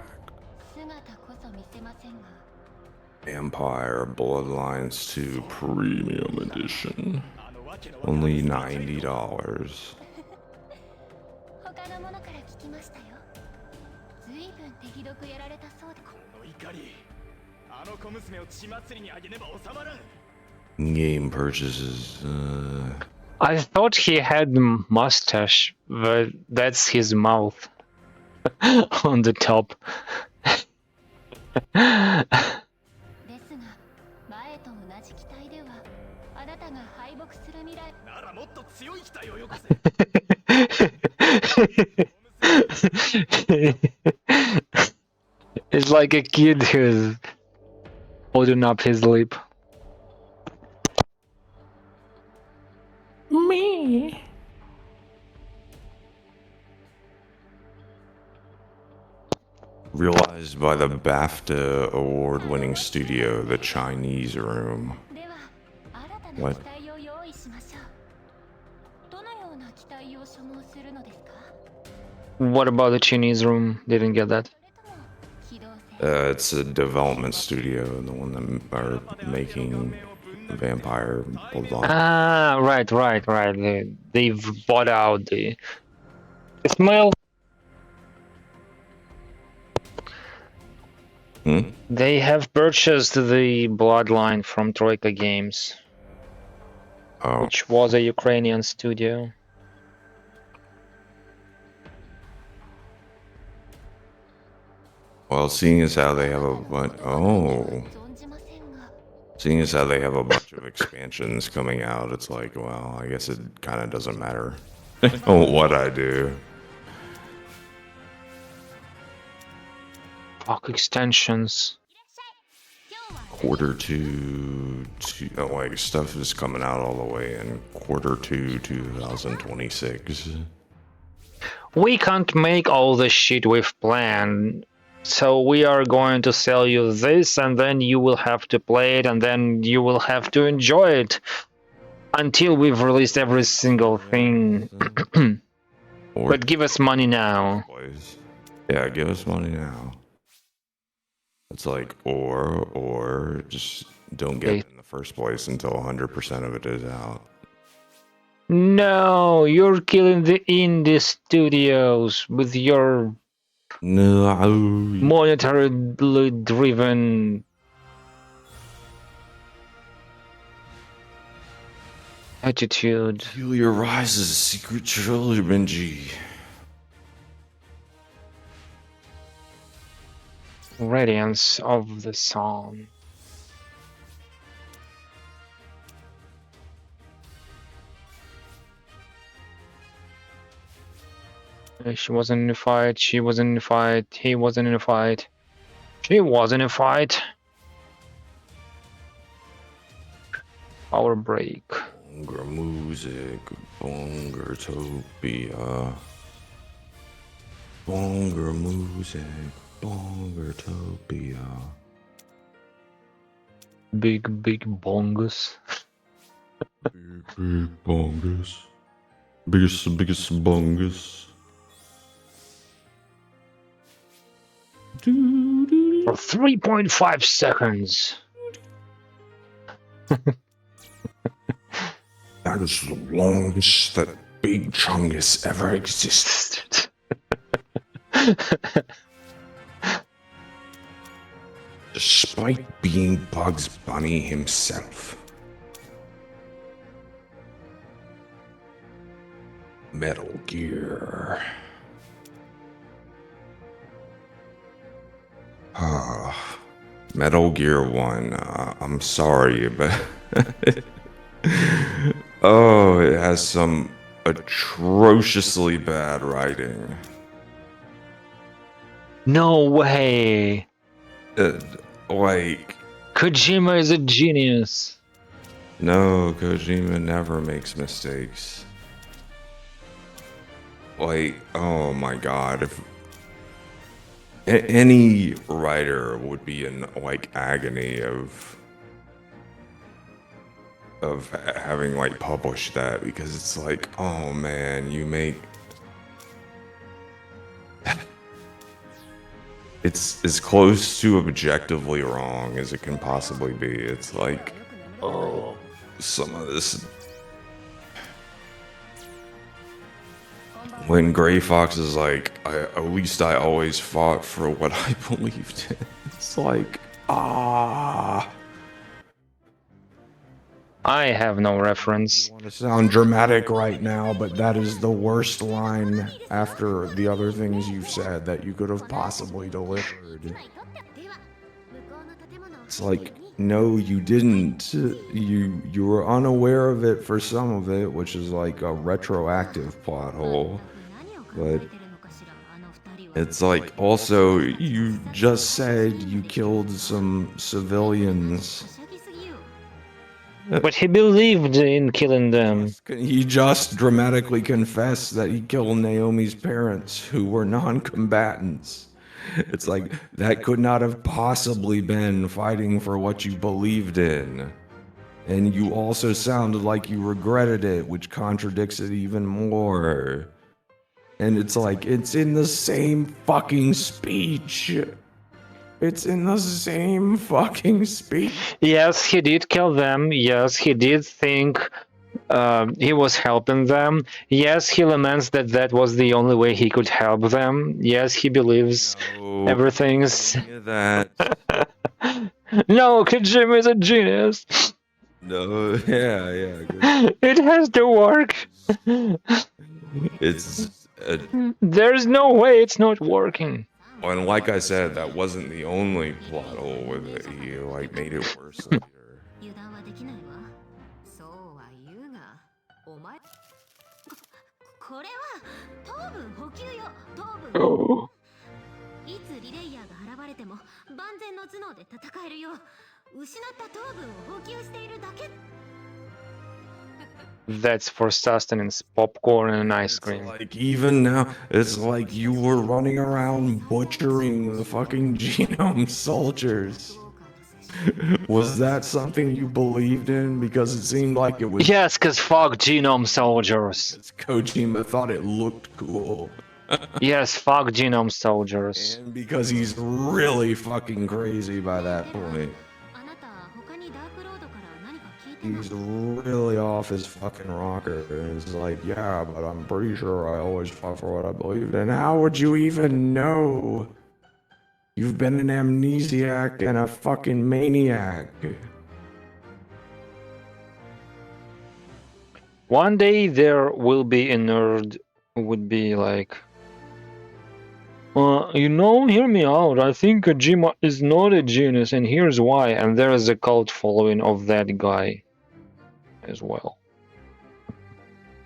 Empire Bloodlines 2 Premium Edition. Only $90. Game purchases. I thought he had mustache, but that's his mouth on the top. It's like a kid who's holding up his lip. Me. Realized by the BAFTA award-winning studio, the Chinese Room. What? What about the Chinese Room? Didn't get that. It's a development studio, the one that are making Vampire Bloodlines. Ah, right. They've bought out the smell. They have purchased the Bloodline from Troika Games, which was a Ukrainian studio. Well, seeing as how they have a seeing as how they have a bunch of expansions coming out, it's like, well, I guess it kind of doesn't matter what I do. Fuck extensions. Q2, like stuff is coming out all the way in Q2 2026. We can't make all the shit we've planned, so we are going to sell you this, and then you will have to play it, and then you will have to enjoy it until we've released every single thing. But give us money now. Yeah, give us money now. It's like, or just don't get it in the first place until 100% of it is out. No, you're killing the indie studios with your monetarily driven attitude. Feel your rises, secret troller, Benji. Radiance of the Sun. She wasn't in a fight, she wasn't in a fight, he wasn't in a fight. She was in a fight. Power break. Bonger music, bongertopia. Bonger music, bongertopia. Big bongus. Big bongus. Biggest bongus. For 3.5 seconds. That is the longest that Big Chungus ever existed. Despite being Bugs Bunny himself. Metal Gear. Metal Gear 1. I'm sorry, but oh, it has some atrociously bad writing. No way. Like, Kojima is a genius. no, Kojima never makes mistakes. Like, oh my god, if any writer would be in like agony of having like published that, because it's like, oh man, you make it's as close to objectively wrong as it can possibly be. It's like, oh, some of this. When Gray Fox is like, at least I always fought for what I believed in. It's like, ah. I have no reference. I want to sound dramatic right now, but that is the worst line after the other things you've said that you could have possibly delivered. It's like, no, you didn't. You were unaware of it for some of it, which is like a retroactive plot hole. But it's like, also, you just said you killed some civilians. But he believed in killing them. He just dramatically confessed that he killed Naomi's parents, who were non-combatants. It's like, that could not have possibly been fighting for what you believed in. And you also sounded like you regretted it, which contradicts it even more. And it's like, it's in the same fucking speech. It's in the same fucking speech. Yes, he did kill them. Yes, he did think he was helping them. Yes, he laments that that was the only way he could help them. Yes, he believes everything's... That. No, Kojima is a genius. No, yeah. It has to work. It's... There's no way it's not working. And like I said, that wasn't the only plot hole with it. He like made it worse later. Oh. That's for sustenance, popcorn and ice cream. Like, even now, it's like you were running around butchering the fucking genome soldiers. Was that something you believed in? Because it seemed like it was... Yes, because fuck genome soldiers. Kojima thought it looked cool. Yes, fuck genome soldiers. And because he's really fucking crazy by that point. He's really off his fucking rocker, and it's like, yeah, but I'm pretty sure I always fought for what I believed in. How would you even know? You've been an amnesiac and a fucking maniac. One day there will be a nerd who would be like, you know, hear me out. I think Kojima is not a genius, and here's why. And there is a cult following of that guy as well.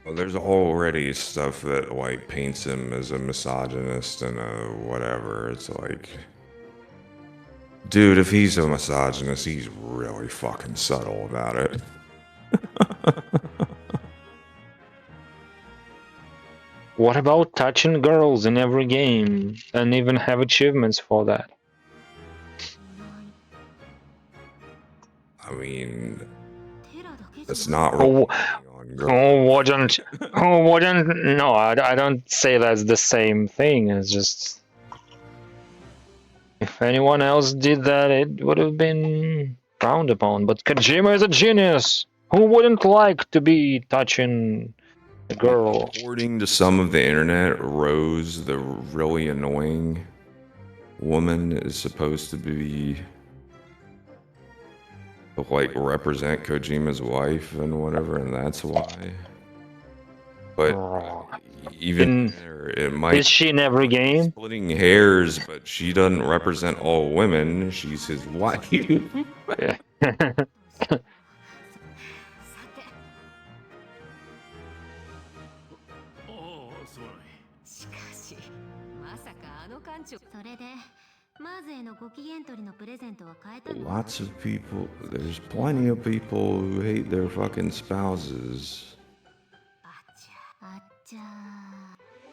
Well, there's already stuff that like paints him as a misogynist and a whatever. It's like, dude, if he's a misogynist, he's really fucking subtle about it. What about touching girls in every game and even have achievements for that? I mean, it's not Oh, on girls. no, I don't say that's the same thing. It's just, if anyone else did that, it would have been frowned upon. But Kojima is a genius. Who wouldn't like to be touching a girl? According to some of the internet, Rose, the really annoying woman, is supposed to be like represent Kojima's wife and whatever, and that's why. But even there, it might. Is she in every game? Splitting hairs, but she doesn't represent all women. She's his wife. Yeah. しかしまさかあの館長それでマーズへのご機嫌取りのプレゼントは変えたの Lots of people, there's plenty of people who hate their fucking spouses. あっちゃ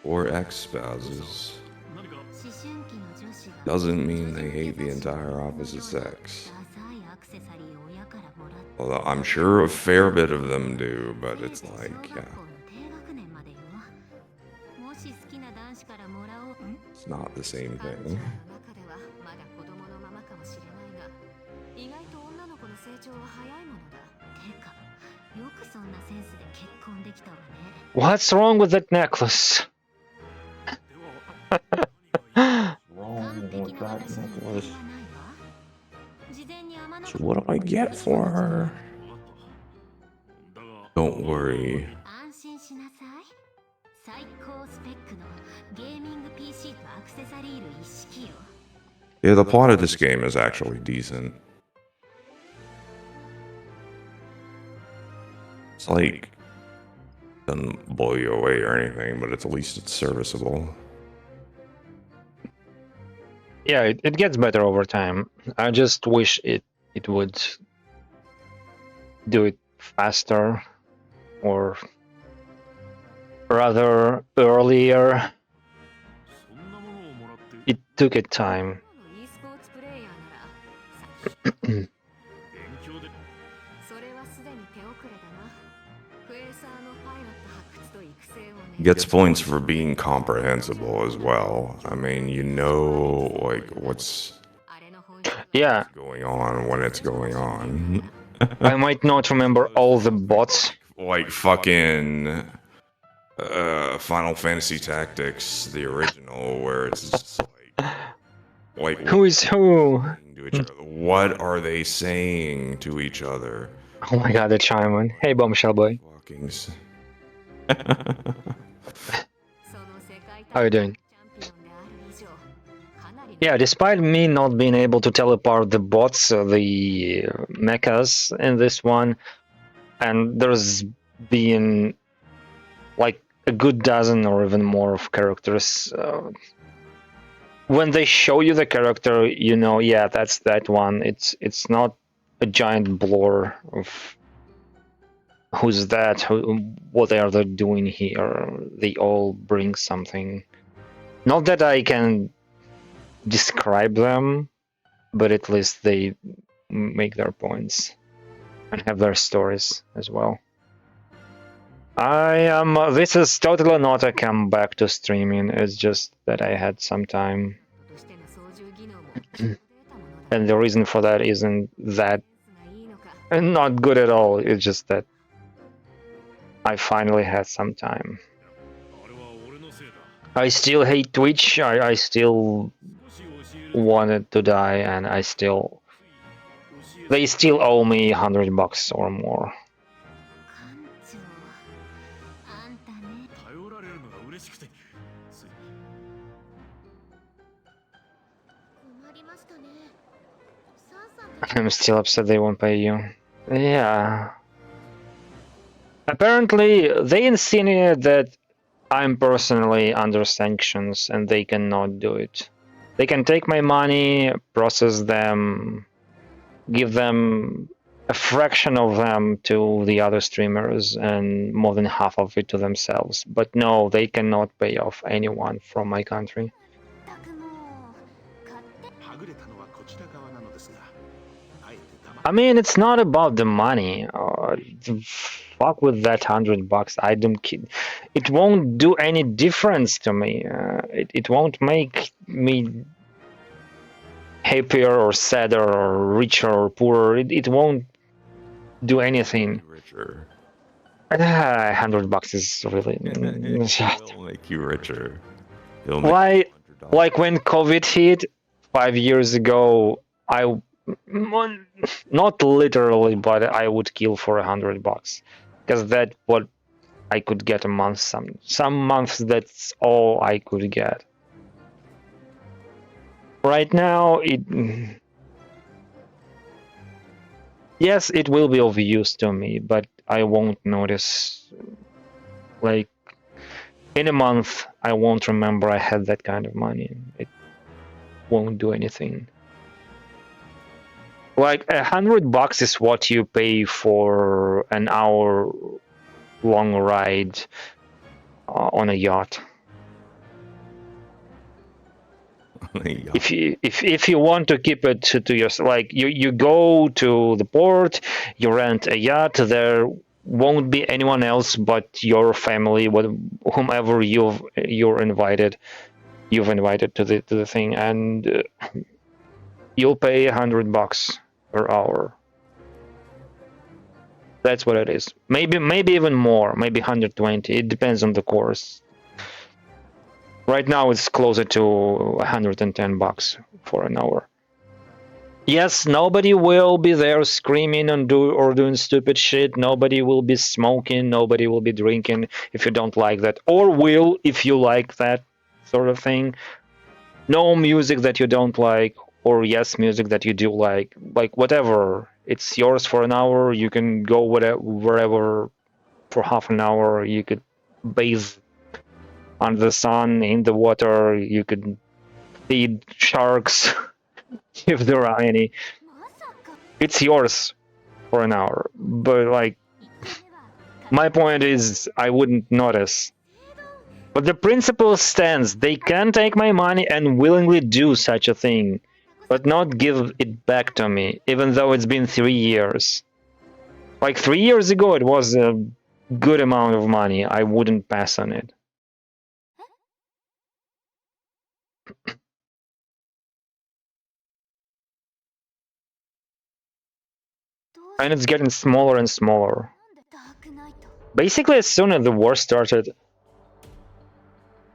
Or ex-spouses. 思春期の女子が Doesn't mean they hate the entire opposite sex. ダサいアクセサリーを親からもらって Although I'm sure a fair bit of them do, but it's like, yeah, 低学年までよもし好きな男子からもらおう it's not the same 館 thing. 長の中ではまだ子供のままかもしれないが意外と女の子の成長は早いものだてかよくそんなセンスで結婚できたわね What's wrong with that necklace? Wrong with that necklace. So what do I get for her? Don't worry. 安心しなさい最高スペックのゲーミング PC とアクセサリー類一式よ Yeah, the plot of this game is actually decent. It's like, doesn't blow you away or anything, but at least it's serviceable. Yeah, it gets better over time. I just wish it would do it faster, or rather earlier. It took it time. e スポーツプレイヤーならそれはすでに手遅れだなクエーサーのパイロット発掘と育成をね Gets points for being comprehensible as well. I mean, you know, like, what's Yeah, going on when it's going on. I might not remember all the bots. Like fucking Final Fantasy Tactics, the original, where it's just like Who is who? to each other. What are they saying to each other? Oh my god, the Chinaman. Hey, bombshell boy. Fuckings. How you doing? Yeah, despite me not being able to tell apart the bots, the mechas in this one, and there's been like a good dozen or even more of characters. When they show you the character, you know, yeah, that's that one. It's not a giant blur of who's that, what are they doing here. They all bring something. Not that I can describe them, but at least they make their points and have their stories as well. This is totally not a comeback to streaming, it's just that I had some time. And the reason for that isn't that not good at all, it's just that I finally had some time. I still hate Twitch, I still wanted to die, and they still owe me $100 or more. 頼られるのが嬉しくてつい I'm still upset they won't pay you. Yeah. Apparently, they insinuate that I'm personally under sanctions and they cannot do it. They can take my money, process them, give them a fraction of them to the other streamers and more than half of it to themselves. But no, they cannot pay off anyone from my country. I mean, it's not about the money. Fuck with that $100. I don't kid. It won't do any difference to me. It won't make me happier or sadder or richer or poorer. It won't do anything. Richer. $100 is really. It'll make you richer. It'll make Why? you $100. Like when COVID hit 5 years ago, I not literally, but I would kill for $100 because that's what I could get a month. Some months that's all I could get. Right now, yes, it will be of use to me, but I won't notice. Like in a month, I won't remember I had that kind of money. It won't do anything. Like $100 is what you pay for an hour-long ride on a yacht. If you want to keep it to yourself, like you go to the port, you rent a yacht. There won't be anyone else but your family, whomever you've invited to the thing, and you'll pay $100 per hour. That's what it is. Maybe even more. Maybe 120. It depends on the course. Right now it's closer to $110 for an hour. Yes, nobody will be there screaming and doing stupid shit. Nobody will be smoking. Nobody will be drinking if you don't like that, or will if you like that sort of thing. No music that you don't like, or yes, music that you do like whatever. It's yours for an hour. You can go wherever for half an hour. You could bathe under the sun, in the water. You could feed sharks if there are any. It's yours for an hour. But like, my point is, I wouldn't notice. But the principle stands. They can take my money and willingly do such a thing, but not give it back to me, even though it's been 3 years. Like 3 years ago, it was a good amount of money. I wouldn't pass on it. And it's getting smaller and smaller. Basically, as soon as the war started,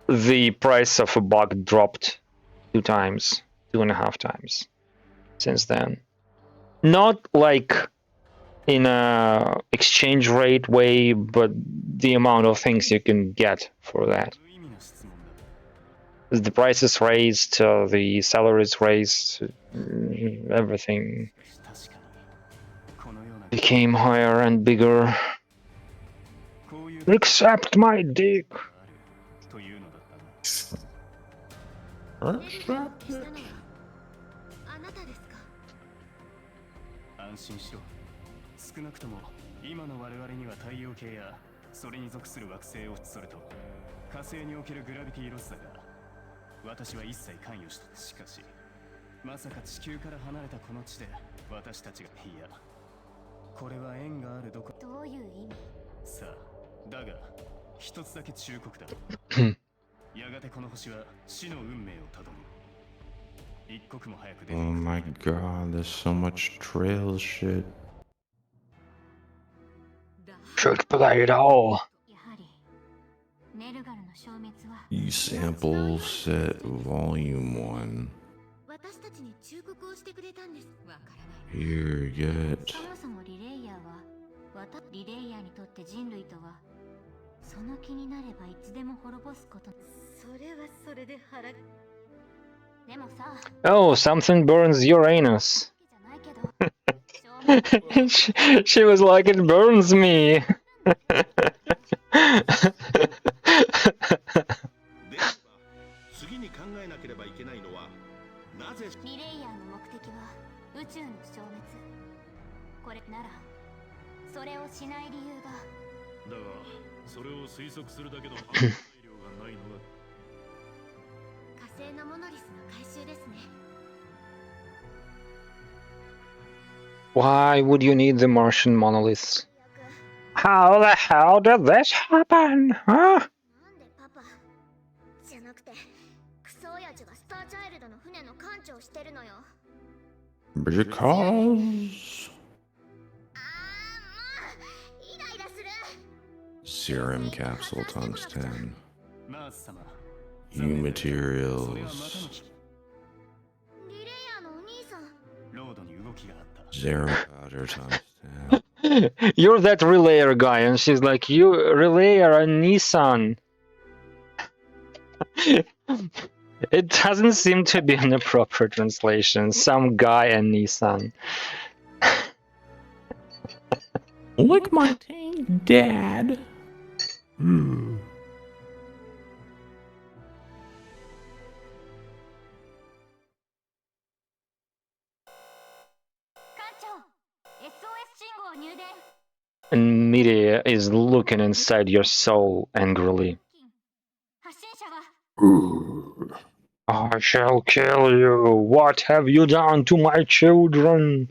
the price of a buck dropped 2.5 times since then. Not like in a exchange rate way, but the amount of things you can get for that. As the prices raised, the salaries raised, everything became higher and bigger. Except my dick. Oh my god, there's so much trail shit. Should play it all. E-sample set volume 1. Here, get. Oh, something burns Uranus. She was like, it burns me. 次に考えなければいけないのは、なぜリレイヤーの目的は宇宙の消滅。これならそれをしない理由が。だがそれを推測するだけの判断材料がないのは火星のモノリスの回収ですね。 Why would you need the Martian monoliths? How the hell did this happen? Huh? なんでパパじゃなくてクソ親父がスターチャイルドの船の艦長をしてるのよ。 Because ああもうイライラする。 serum capsule times 10. マース様 You それはまた materials. のきリレイヤーのお兄さん。ロードに動きがあった Serum powder times 10. You're that relayer guy, and she's like, you relayer a Nissan. It doesn't seem to be an appropriate translation. Some guy and Nissan. Lick my tank, Dad. 艦長 SOS 信号入電。 And Media is looking inside your soul angrily. 発信者が I shall kill you. What have you done to my children?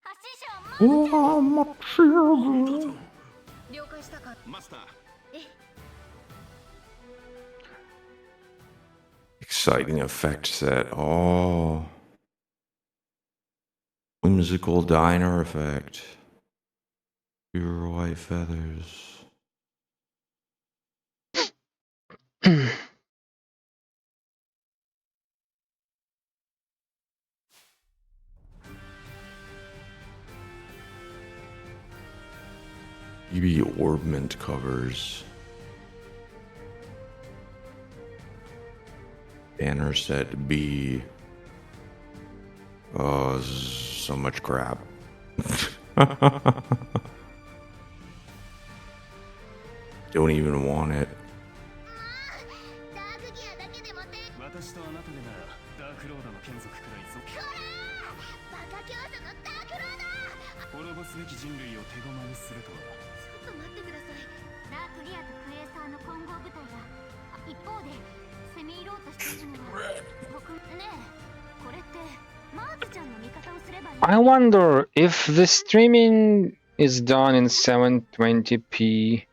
発信者は Oh, my children. 了解したか。マスター。 Exciting effect set. Oh. Whimsical diner effect. Pure white feathers. EB orbment covers. Banner set B. Oh, so much crap. Don't even want it. ダークギアだけでもて。私とあなたでならダークロードの眷属くらいぞこらーバカ教祖のダークロード。滅ぼすべき人類を手駒にするとはちょっと待ってください。ダークギアとクエーサーの混合部隊が一方で攻め入ろうとしているのは僕ねえこれってマーズちゃんの味方をすればいい。 I wonder if the streaming is done in 720p.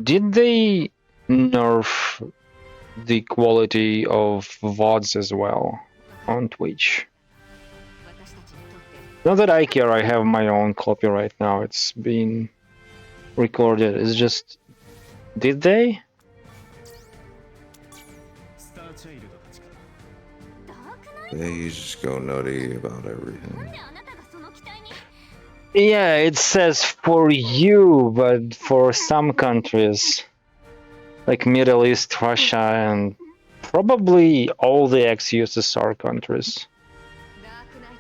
Did they nerf the quality of VODs as well on Twitch? Not that I care, I have my own copyright now, it's being recorded. It's just... Did they? スターチャイルドたちか They just go nutty about なん everything. であなたがその期待に。 Yeah, it says for you, but for some countries, like Middle East, Russia, and probably all the ex-USSR countries, ダークナイ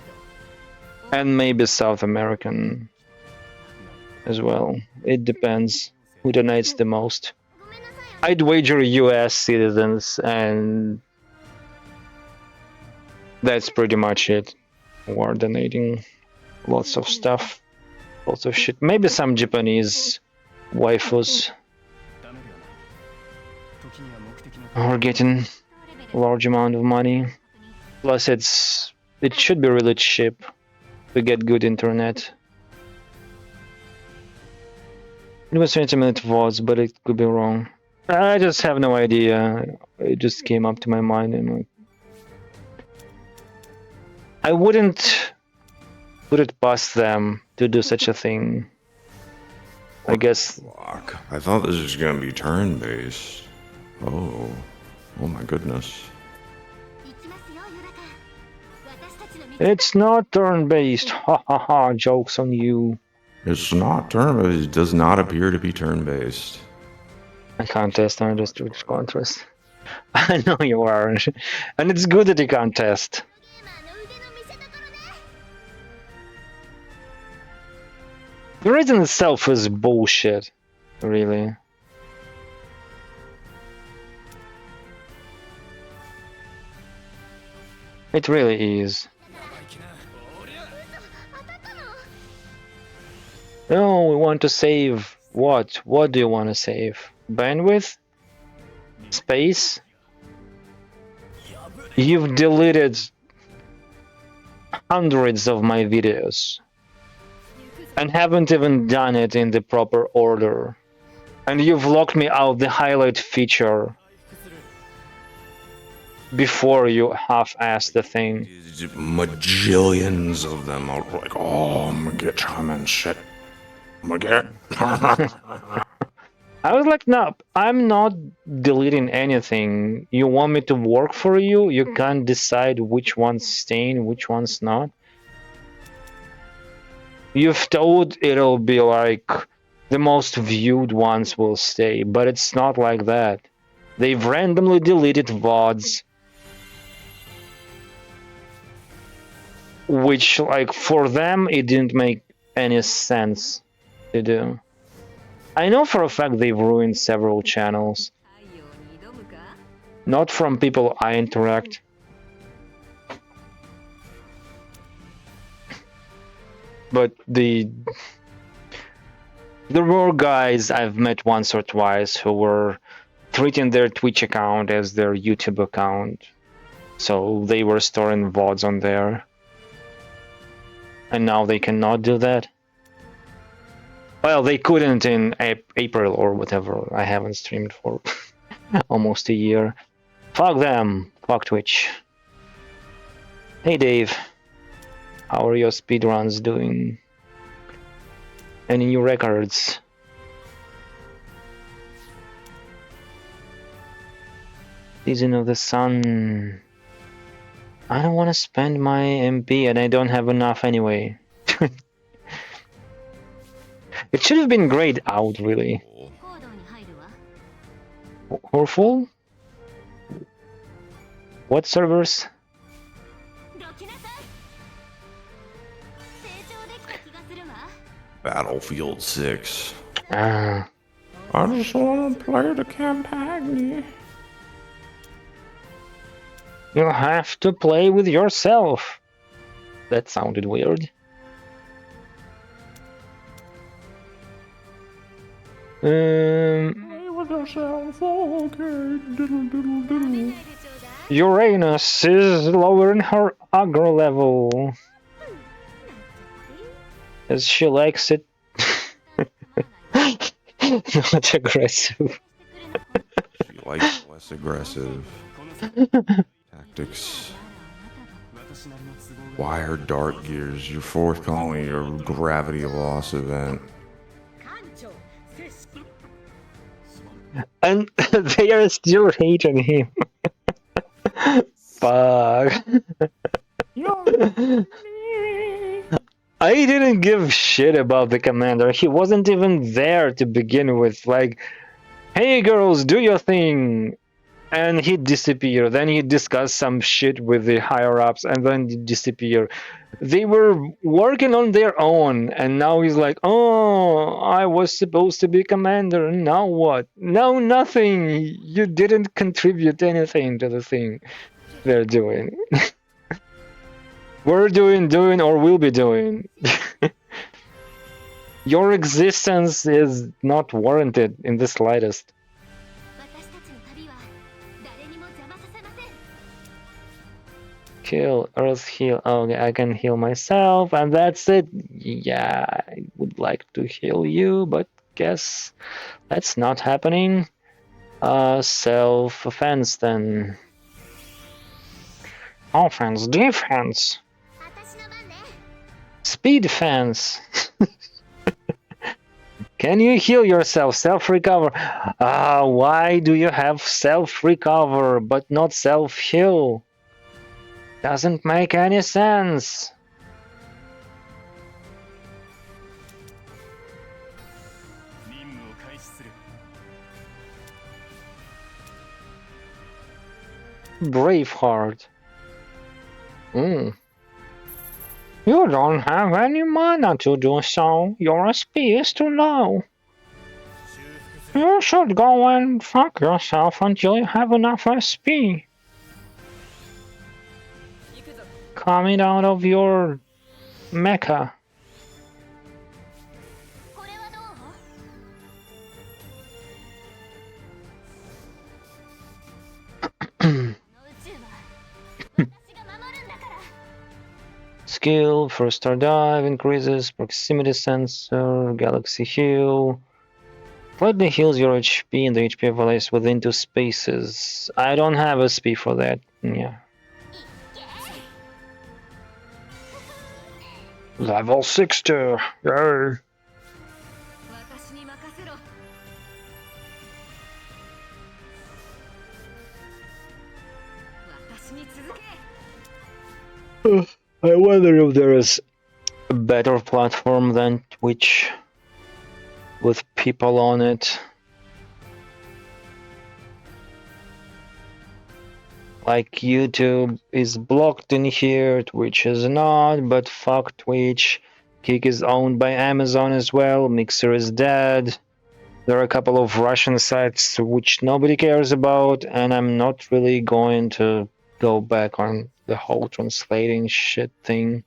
ト and maybe South American as well. It depends who donates the most. ごめんなさい。 I'd wager US citizens, and that's pretty much it. Who are donating lots of stuff, lots of shit. Maybe some Japanese waifus ダメではない時には目的の are getting a large amount of money. Plus, it should be really cheap to get good internet. It was 20-minute VODs, but it could be wrong. I just have no idea. It just came up to my mind, and like, I wouldn't put it past them to do such a thing. I guess. Fuck. I thought this was gonna be turn-based. Oh. Oh my goodness. 行きますよ夜中。私たちの味方。 It's not turn-based. Ha ha ha. Jokes on you. It's not turn-based. It does not appear to be turn-based. I can't test. I just do contrast. I know you aren't, and it's good that you can't test. ゲーマーの腕の見せ所ね。The reason itself is bullshit, really. It really is. No, we want to save what? What do you want to save? Bandwidth? Space? You've deleted hundreds of my videos and haven't even done it in the proper order. And you've locked me out the highlight feature before you half-assed the thing. Majillions of them are like, oh, I'm gonna get time and shit. I'm gonna get. I was like, no, I'm not deleting anything. You want me to work for you? You can't decide which one's staying, which one's not. You've thought it'll be like the most viewed ones will stay, but it's not like that. They've randomly deleted VODs, which, like, for them, it didn't make any sense to do. I know for a fact they've ruined several channels. Not from people I interact. But there were guys I've met once or twice who were treating their Twitch account as their YouTube account. So they were storing VODs on there. And now they cannot do that. Well, they couldn't in April or whatever. I haven't streamed for almost a year. Fuck them. Fuck Twitch. Hey Dave. How are your speedruns doing? Any new records? Season of the Sun. I don't want to spend my MP and I don't have enough anyway. It should have been grayed out, really. Horful? What servers? Battlefield 6. Ah. I just want to play the campaign. You'll have to play with yourself. That sounded weird. Play with yourself, okay. Diddle, diddle, diddle. Uranus is lowering her aggro level. As she likes it. Not aggressive. She likes less aggressive tactics. Why are Dark Gears your forthcoming your gravity loss event? And they are still hating him. Fuck. I didn't give shit about the commander. He wasn't even there to begin with. Like, hey girls, do your thing. And he'd disappear. Then he'd discuss some shit with the higher-ups and then he'd disappear. They were working on their own. And now he's like, oh, I was supposed to be commander. Now what? No, nothing. You didn't contribute anything to the thing they're doing. We're doing, or will be doing. Your existence is not warranted in the slightest. Kill, Earth heal. Okay, I can heal myself, and that's it. Yeah, I would like to heal you, but guess that's not happening. Self-offense then. Offense, defense. Speed defense. Can you heal yourself? Self-recover. Why do you have self-recover but not self-heal? Doesn't make any sense. Braveheart. You don't have any mana to do so. Your SP is too low. You should go and fuck yourself until you have enough SP. Coming out of your mecha. これはどう？ Skill, first star dive increases proximity sensor, galaxy heal. Slightly heals your HP and the HP overlays within 2 spaces. I don't have SP for that. Yeah. Level 60. Yay. 私に任せろ。 私に続け。 I wonder if there is a better platform than Twitch with people on it. Like YouTube is blocked in here, Twitch is not, but fuck Twitch. Kick is owned by Amazon as well, Mixer is dead. There are a couple of Russian sites which nobody cares about, and I'm not really going to go back on the whole translating shit thing.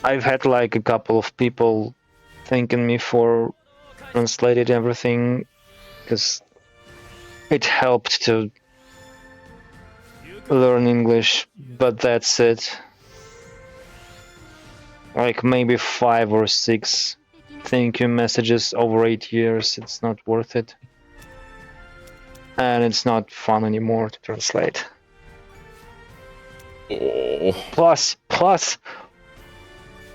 I've had like a couple of people thanking me for translating everything, because it helped to learn English, but that's it. Like maybe 5 or 6 thank you messages over 8 years. It's not worth it. And it's not fun anymore to translate. Oh. Plus,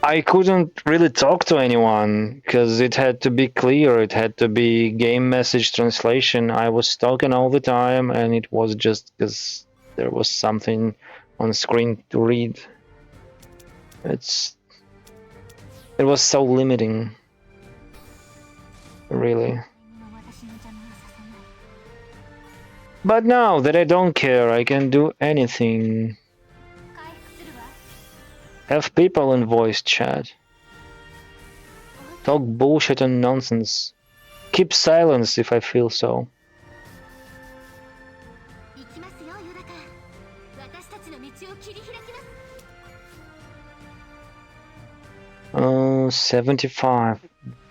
I couldn't really talk to anyone because it had to be clear. It had to be game message translation. I was talking all the time, and it was just because there was something on screen to read. It was so limiting, really. But now that I don't care, I can do anything. Have people in voice chat. Talk bullshit and nonsense. Keep silence if I feel so. 75.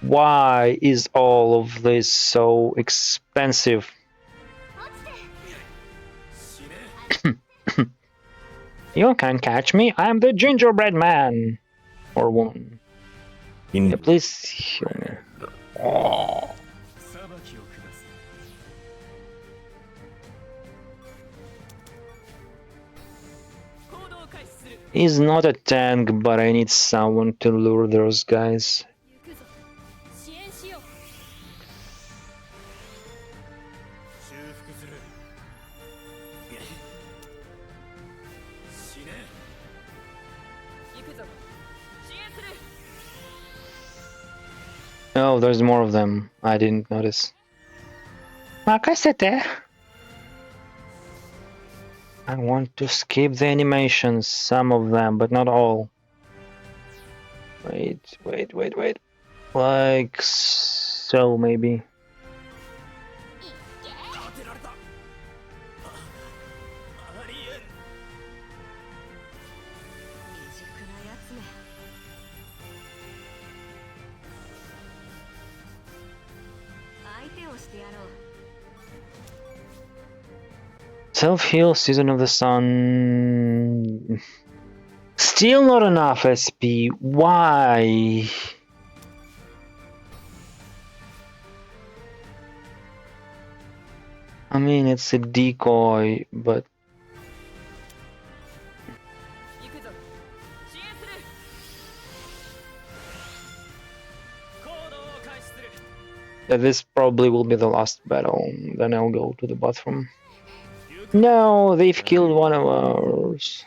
Why is all of this so expensive? You can't catch me, I'm the gingerbread man. Or woman. Yeah, please heal me. Oh. He's not a tank, but I need someone to lure those guys. Oh, there's more of them. I didn't notice. I want to skip the animations, some of them, but not all. Wait. Like so, maybe. Self-heal, Season of the Sun. Still not enough SP. Why? I mean, it's a decoy, but... This probably will be the last battle, then I'll go to the bathroom. No, they've killed one of ours.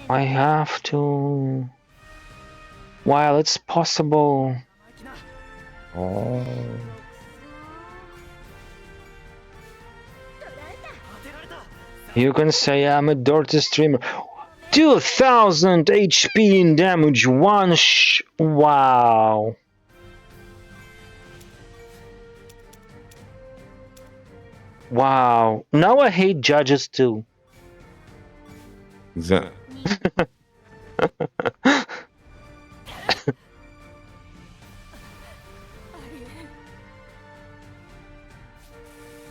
I have to... While it's possible. Oh. You can say I'm a dirty streamer. 2000 HP in damage, wow. Wow. Now I hate judges too. That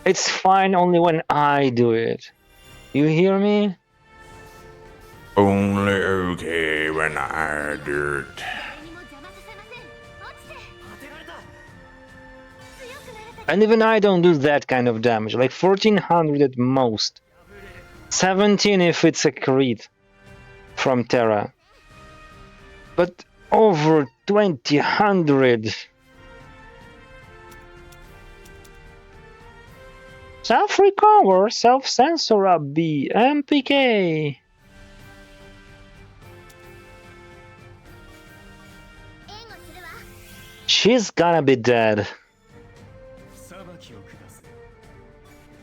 It's fine only when I do it. You hear me? only okay when I do it. 誰にも邪魔させません。落ちて。 And even I don't do that kind of damage, like 1400 at most. 17 if it's a crit from Terra. But over 2000. Self-recover, self-censor up B, MPK. She's gonna be dead.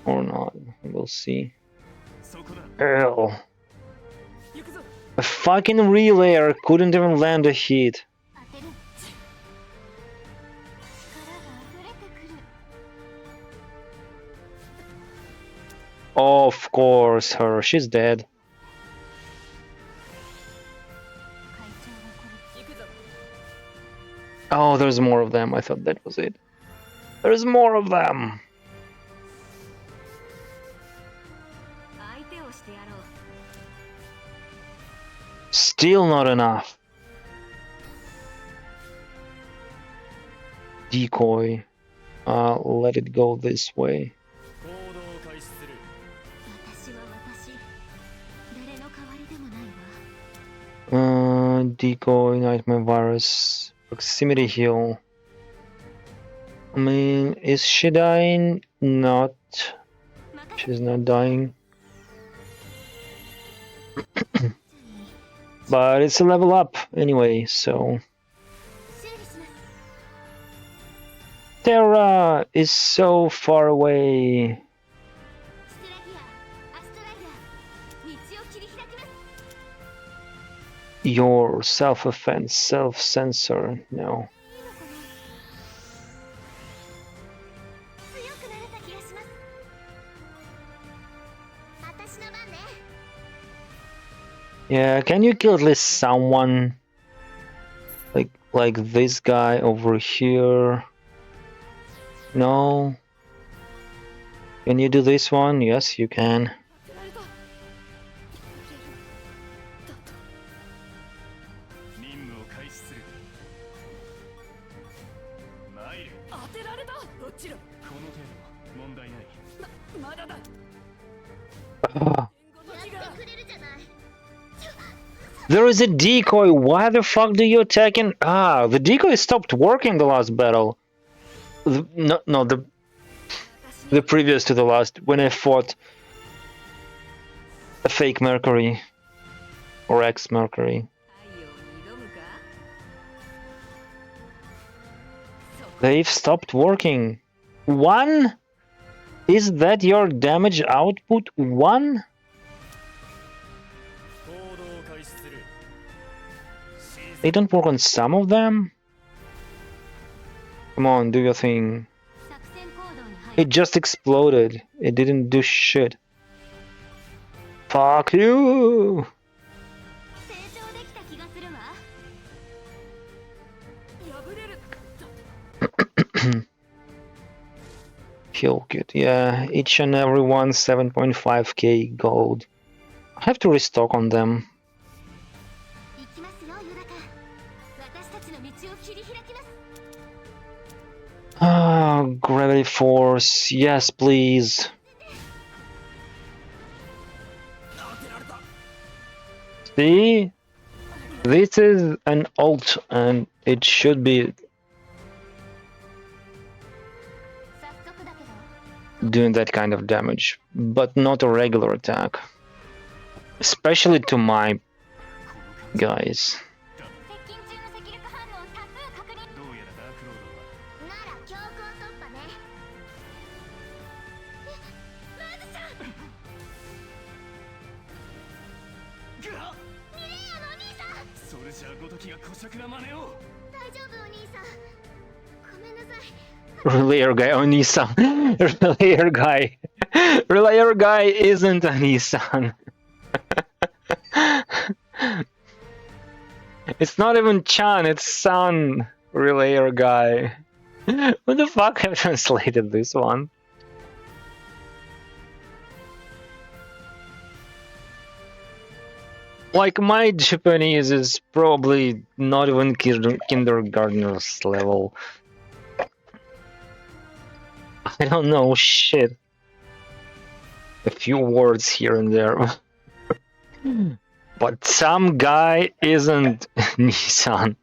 Or not, we'll see. Ew. A fucking relayer couldn't even land a hit. 当てる。力が溢れてくる。 Of course, her. She's dead. 会長が来る。 Oh, there's more of them. I thought that was it. There's more of them. 相手をしてやろう。 Still not enough. Decoy. Let it go this way. 行動を開始する。私は私。誰の代わりでもないわ。Decoy, Nightmare Virus, Proximity Heal. I mean, is she dying? Not. She's not dying. But it's a level up anyway, so. 修理します。 Terra is so far away. ステラギア、アストライダー、道を切り開きます。 Your self-offense, self-censor. No. 強くなれた気がします。私の番ね。 Yeah, can you kill at least someone? Like this guy over here? No? Can you do this one? Yes, you can. 当てられた。任務を開始する。参る。当てられた。落ちろ。この程度問題ない。まだだ。 Ah. 援護の気が。やってくれるじゃない。 There is a decoy. Why the fuck do you attack in? Ah, the decoy stopped working the last battle. No, the previous to the last, when I fought a fake Mercury or ex Mercury. 太陽に挑むか。 They've stopped working. 1? Is that your damage output? 1? 行動を開始する。 They don't work on some of them? Come on, do your thing. 作戦行動に入る。 It just exploded. It didn't do shit. Fuck you! 成長できた気がするわ。破れる。 Heal kit, yeah. Each and every one 7.5k gold. I have to restock on them. 行きますよ、ユダカ。私たちの道を切り開きます。 Ah, gravity force. Yes, please. See? This is an ult and it should be 早速だけど、 doing that kind of damage, but not a regular attack. Especially to my guys. 接近中の赤力反応多数確認。どうやらダークロードはなら強行突破ね。マーズちゃん。ぐわっ時が姑息な真似を。大丈夫お兄さん。ごめんなさい。Relayer guy, oh Nissan. Relayer guy. Relayer guy isn't a Nissan. It's not even Chan, it's San. Relayer guy. What the fuck have translated this one? Like, my Japanese is probably not even kindergartner's level. I don't know shit. A few words here and there. But some guy isn't Nissan.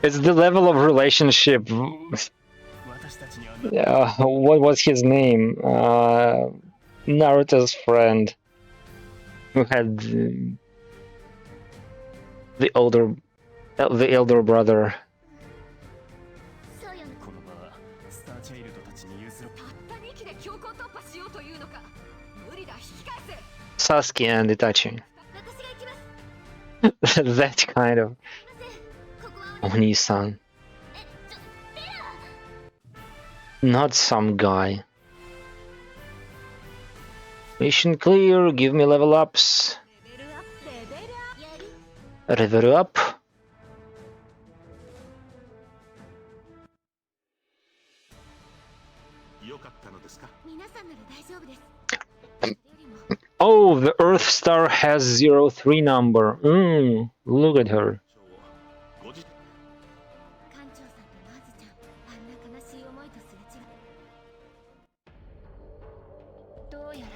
It's the level of relationship. What was his name? Naruto's friend. Who had the elder brother. そうよね。この場はスターチャイルドたちに譲る。たった2機で強行突破しようというのか。無理だ、引き返せ。 Sasuke and Itachi. 私が行きます。 That kind of ここは Oni-san. ベア。 Not some guy. Mission clear, give me level ups. レベルアップ、レベルアップ。やる。 Level up. よかったのですか。皆さんなら大丈夫です。 Oh, the Earth Star has 03 number. Look at her. ご自館長さんとマーズちゃん、あんな悲しい思いとすれ違う。どうやら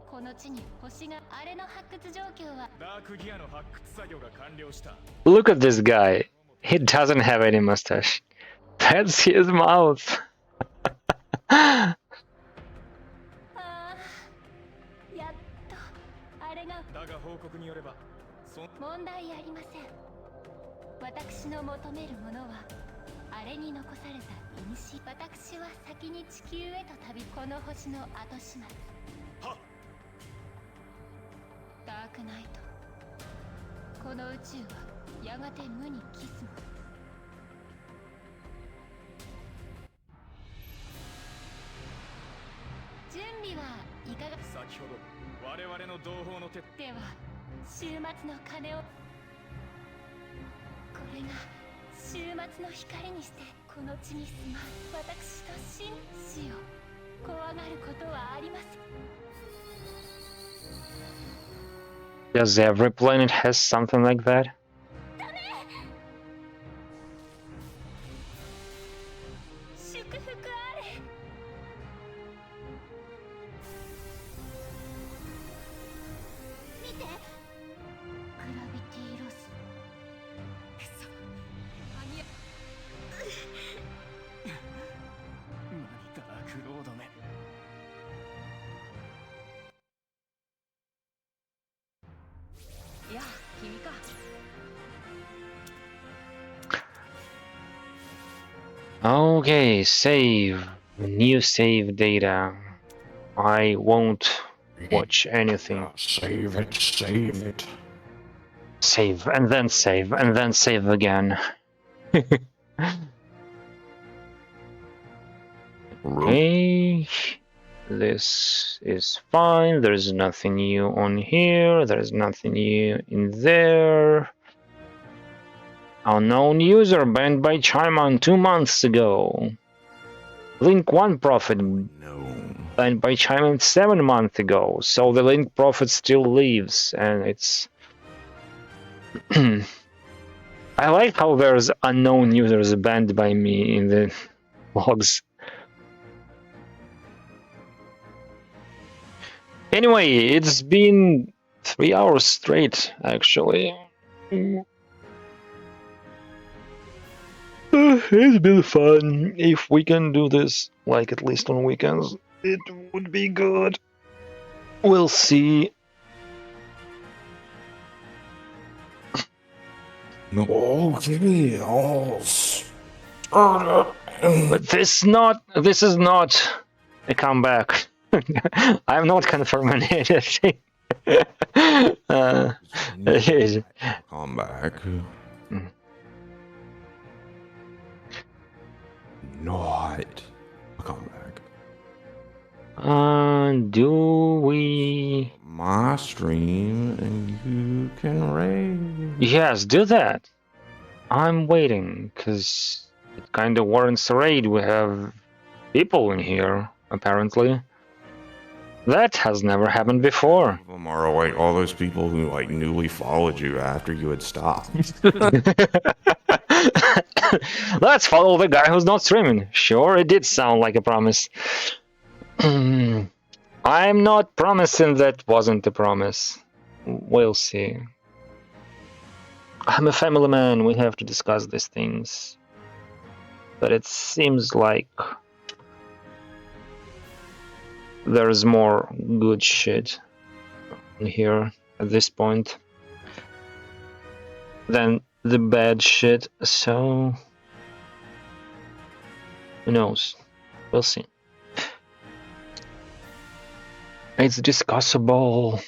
この地に星があれの発掘状況は。ダークギアの発掘作業が完了した。 Look at this guy. He doesn't have any mustache. That's his mouth. ああ、やっとあれが。だが報告によれば、問題ありません。私の求めるものはあれに残された印。私は先に地球へと旅。この星の後始末。はっ。ダークナイト。この宇宙はやがて無に帰すも。準備はいかが。先ほど我々の同胞の手では週末の鐘を。これが週末の光にしてこの地に住まう私と真死を怖がることはありません。 Does every planet has something like that? 祝福あれ。見て。グラビティロス。くそ。間に合何ダークロードめ。いや、君か。Okay, save. New save data. I won't watch anything. Save it, save it. Save, and then save, and then save again. Okay. This is fine. There's nothing new on here. There's nothing new in there. Unknown user banned by Chaiman 2 months ago. Link 1 profit No. banned by Chaiman 7 months ago. So the link profit still lives, and it's. I like how there's unknown users banned by me in the logs. Anyway, it's been 3 hours straight, actually. It's been fun. If we can do this, like at least on weekends, it would be good. We'll see. No. Okay. Oh. But this is not a comeback. I'm not confirming anything. Come back. Not a comeback. Do we? My stream and you can raid. Yes, do that. I'm waiting, because it kind of warrants a raid. We have people in here, apparently. That has never happened before. Them are like all those people who like newly followed you after you had stopped. Let's follow the guy who's not streaming. Sure, it did sound like a promise. I'm not promising that wasn't a promise. We'll see. I'm a family man, we have to discuss these things. But it seems like there's more good shit in here at this point than the bad shit, so who knows? We'll see. It's discussable.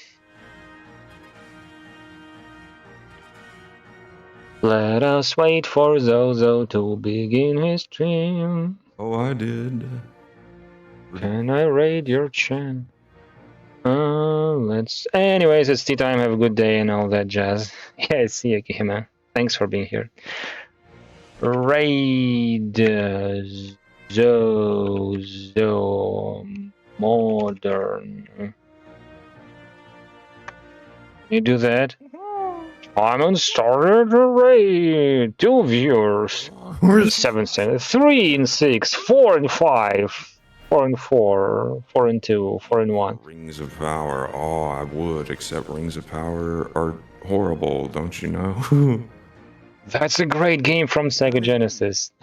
Let us wait for Zozo to begin his stream. Oh, I did. Can I raid your chan? Let's. Anyways, it's tea time. Have a good day and all that jazz. Yeah, see you, Kihima. Thanks for being here. Raid Zozo Modern. You do that? I'm on started a raid. 2 viewers. 7, 3 and 6, 4 and 5, 4 and 4, 4 and 2, 4 and 1. Rings of Power. Oh, I would, except Rings of Power are horrible, don't you know? That's a great game from Sega Genesis.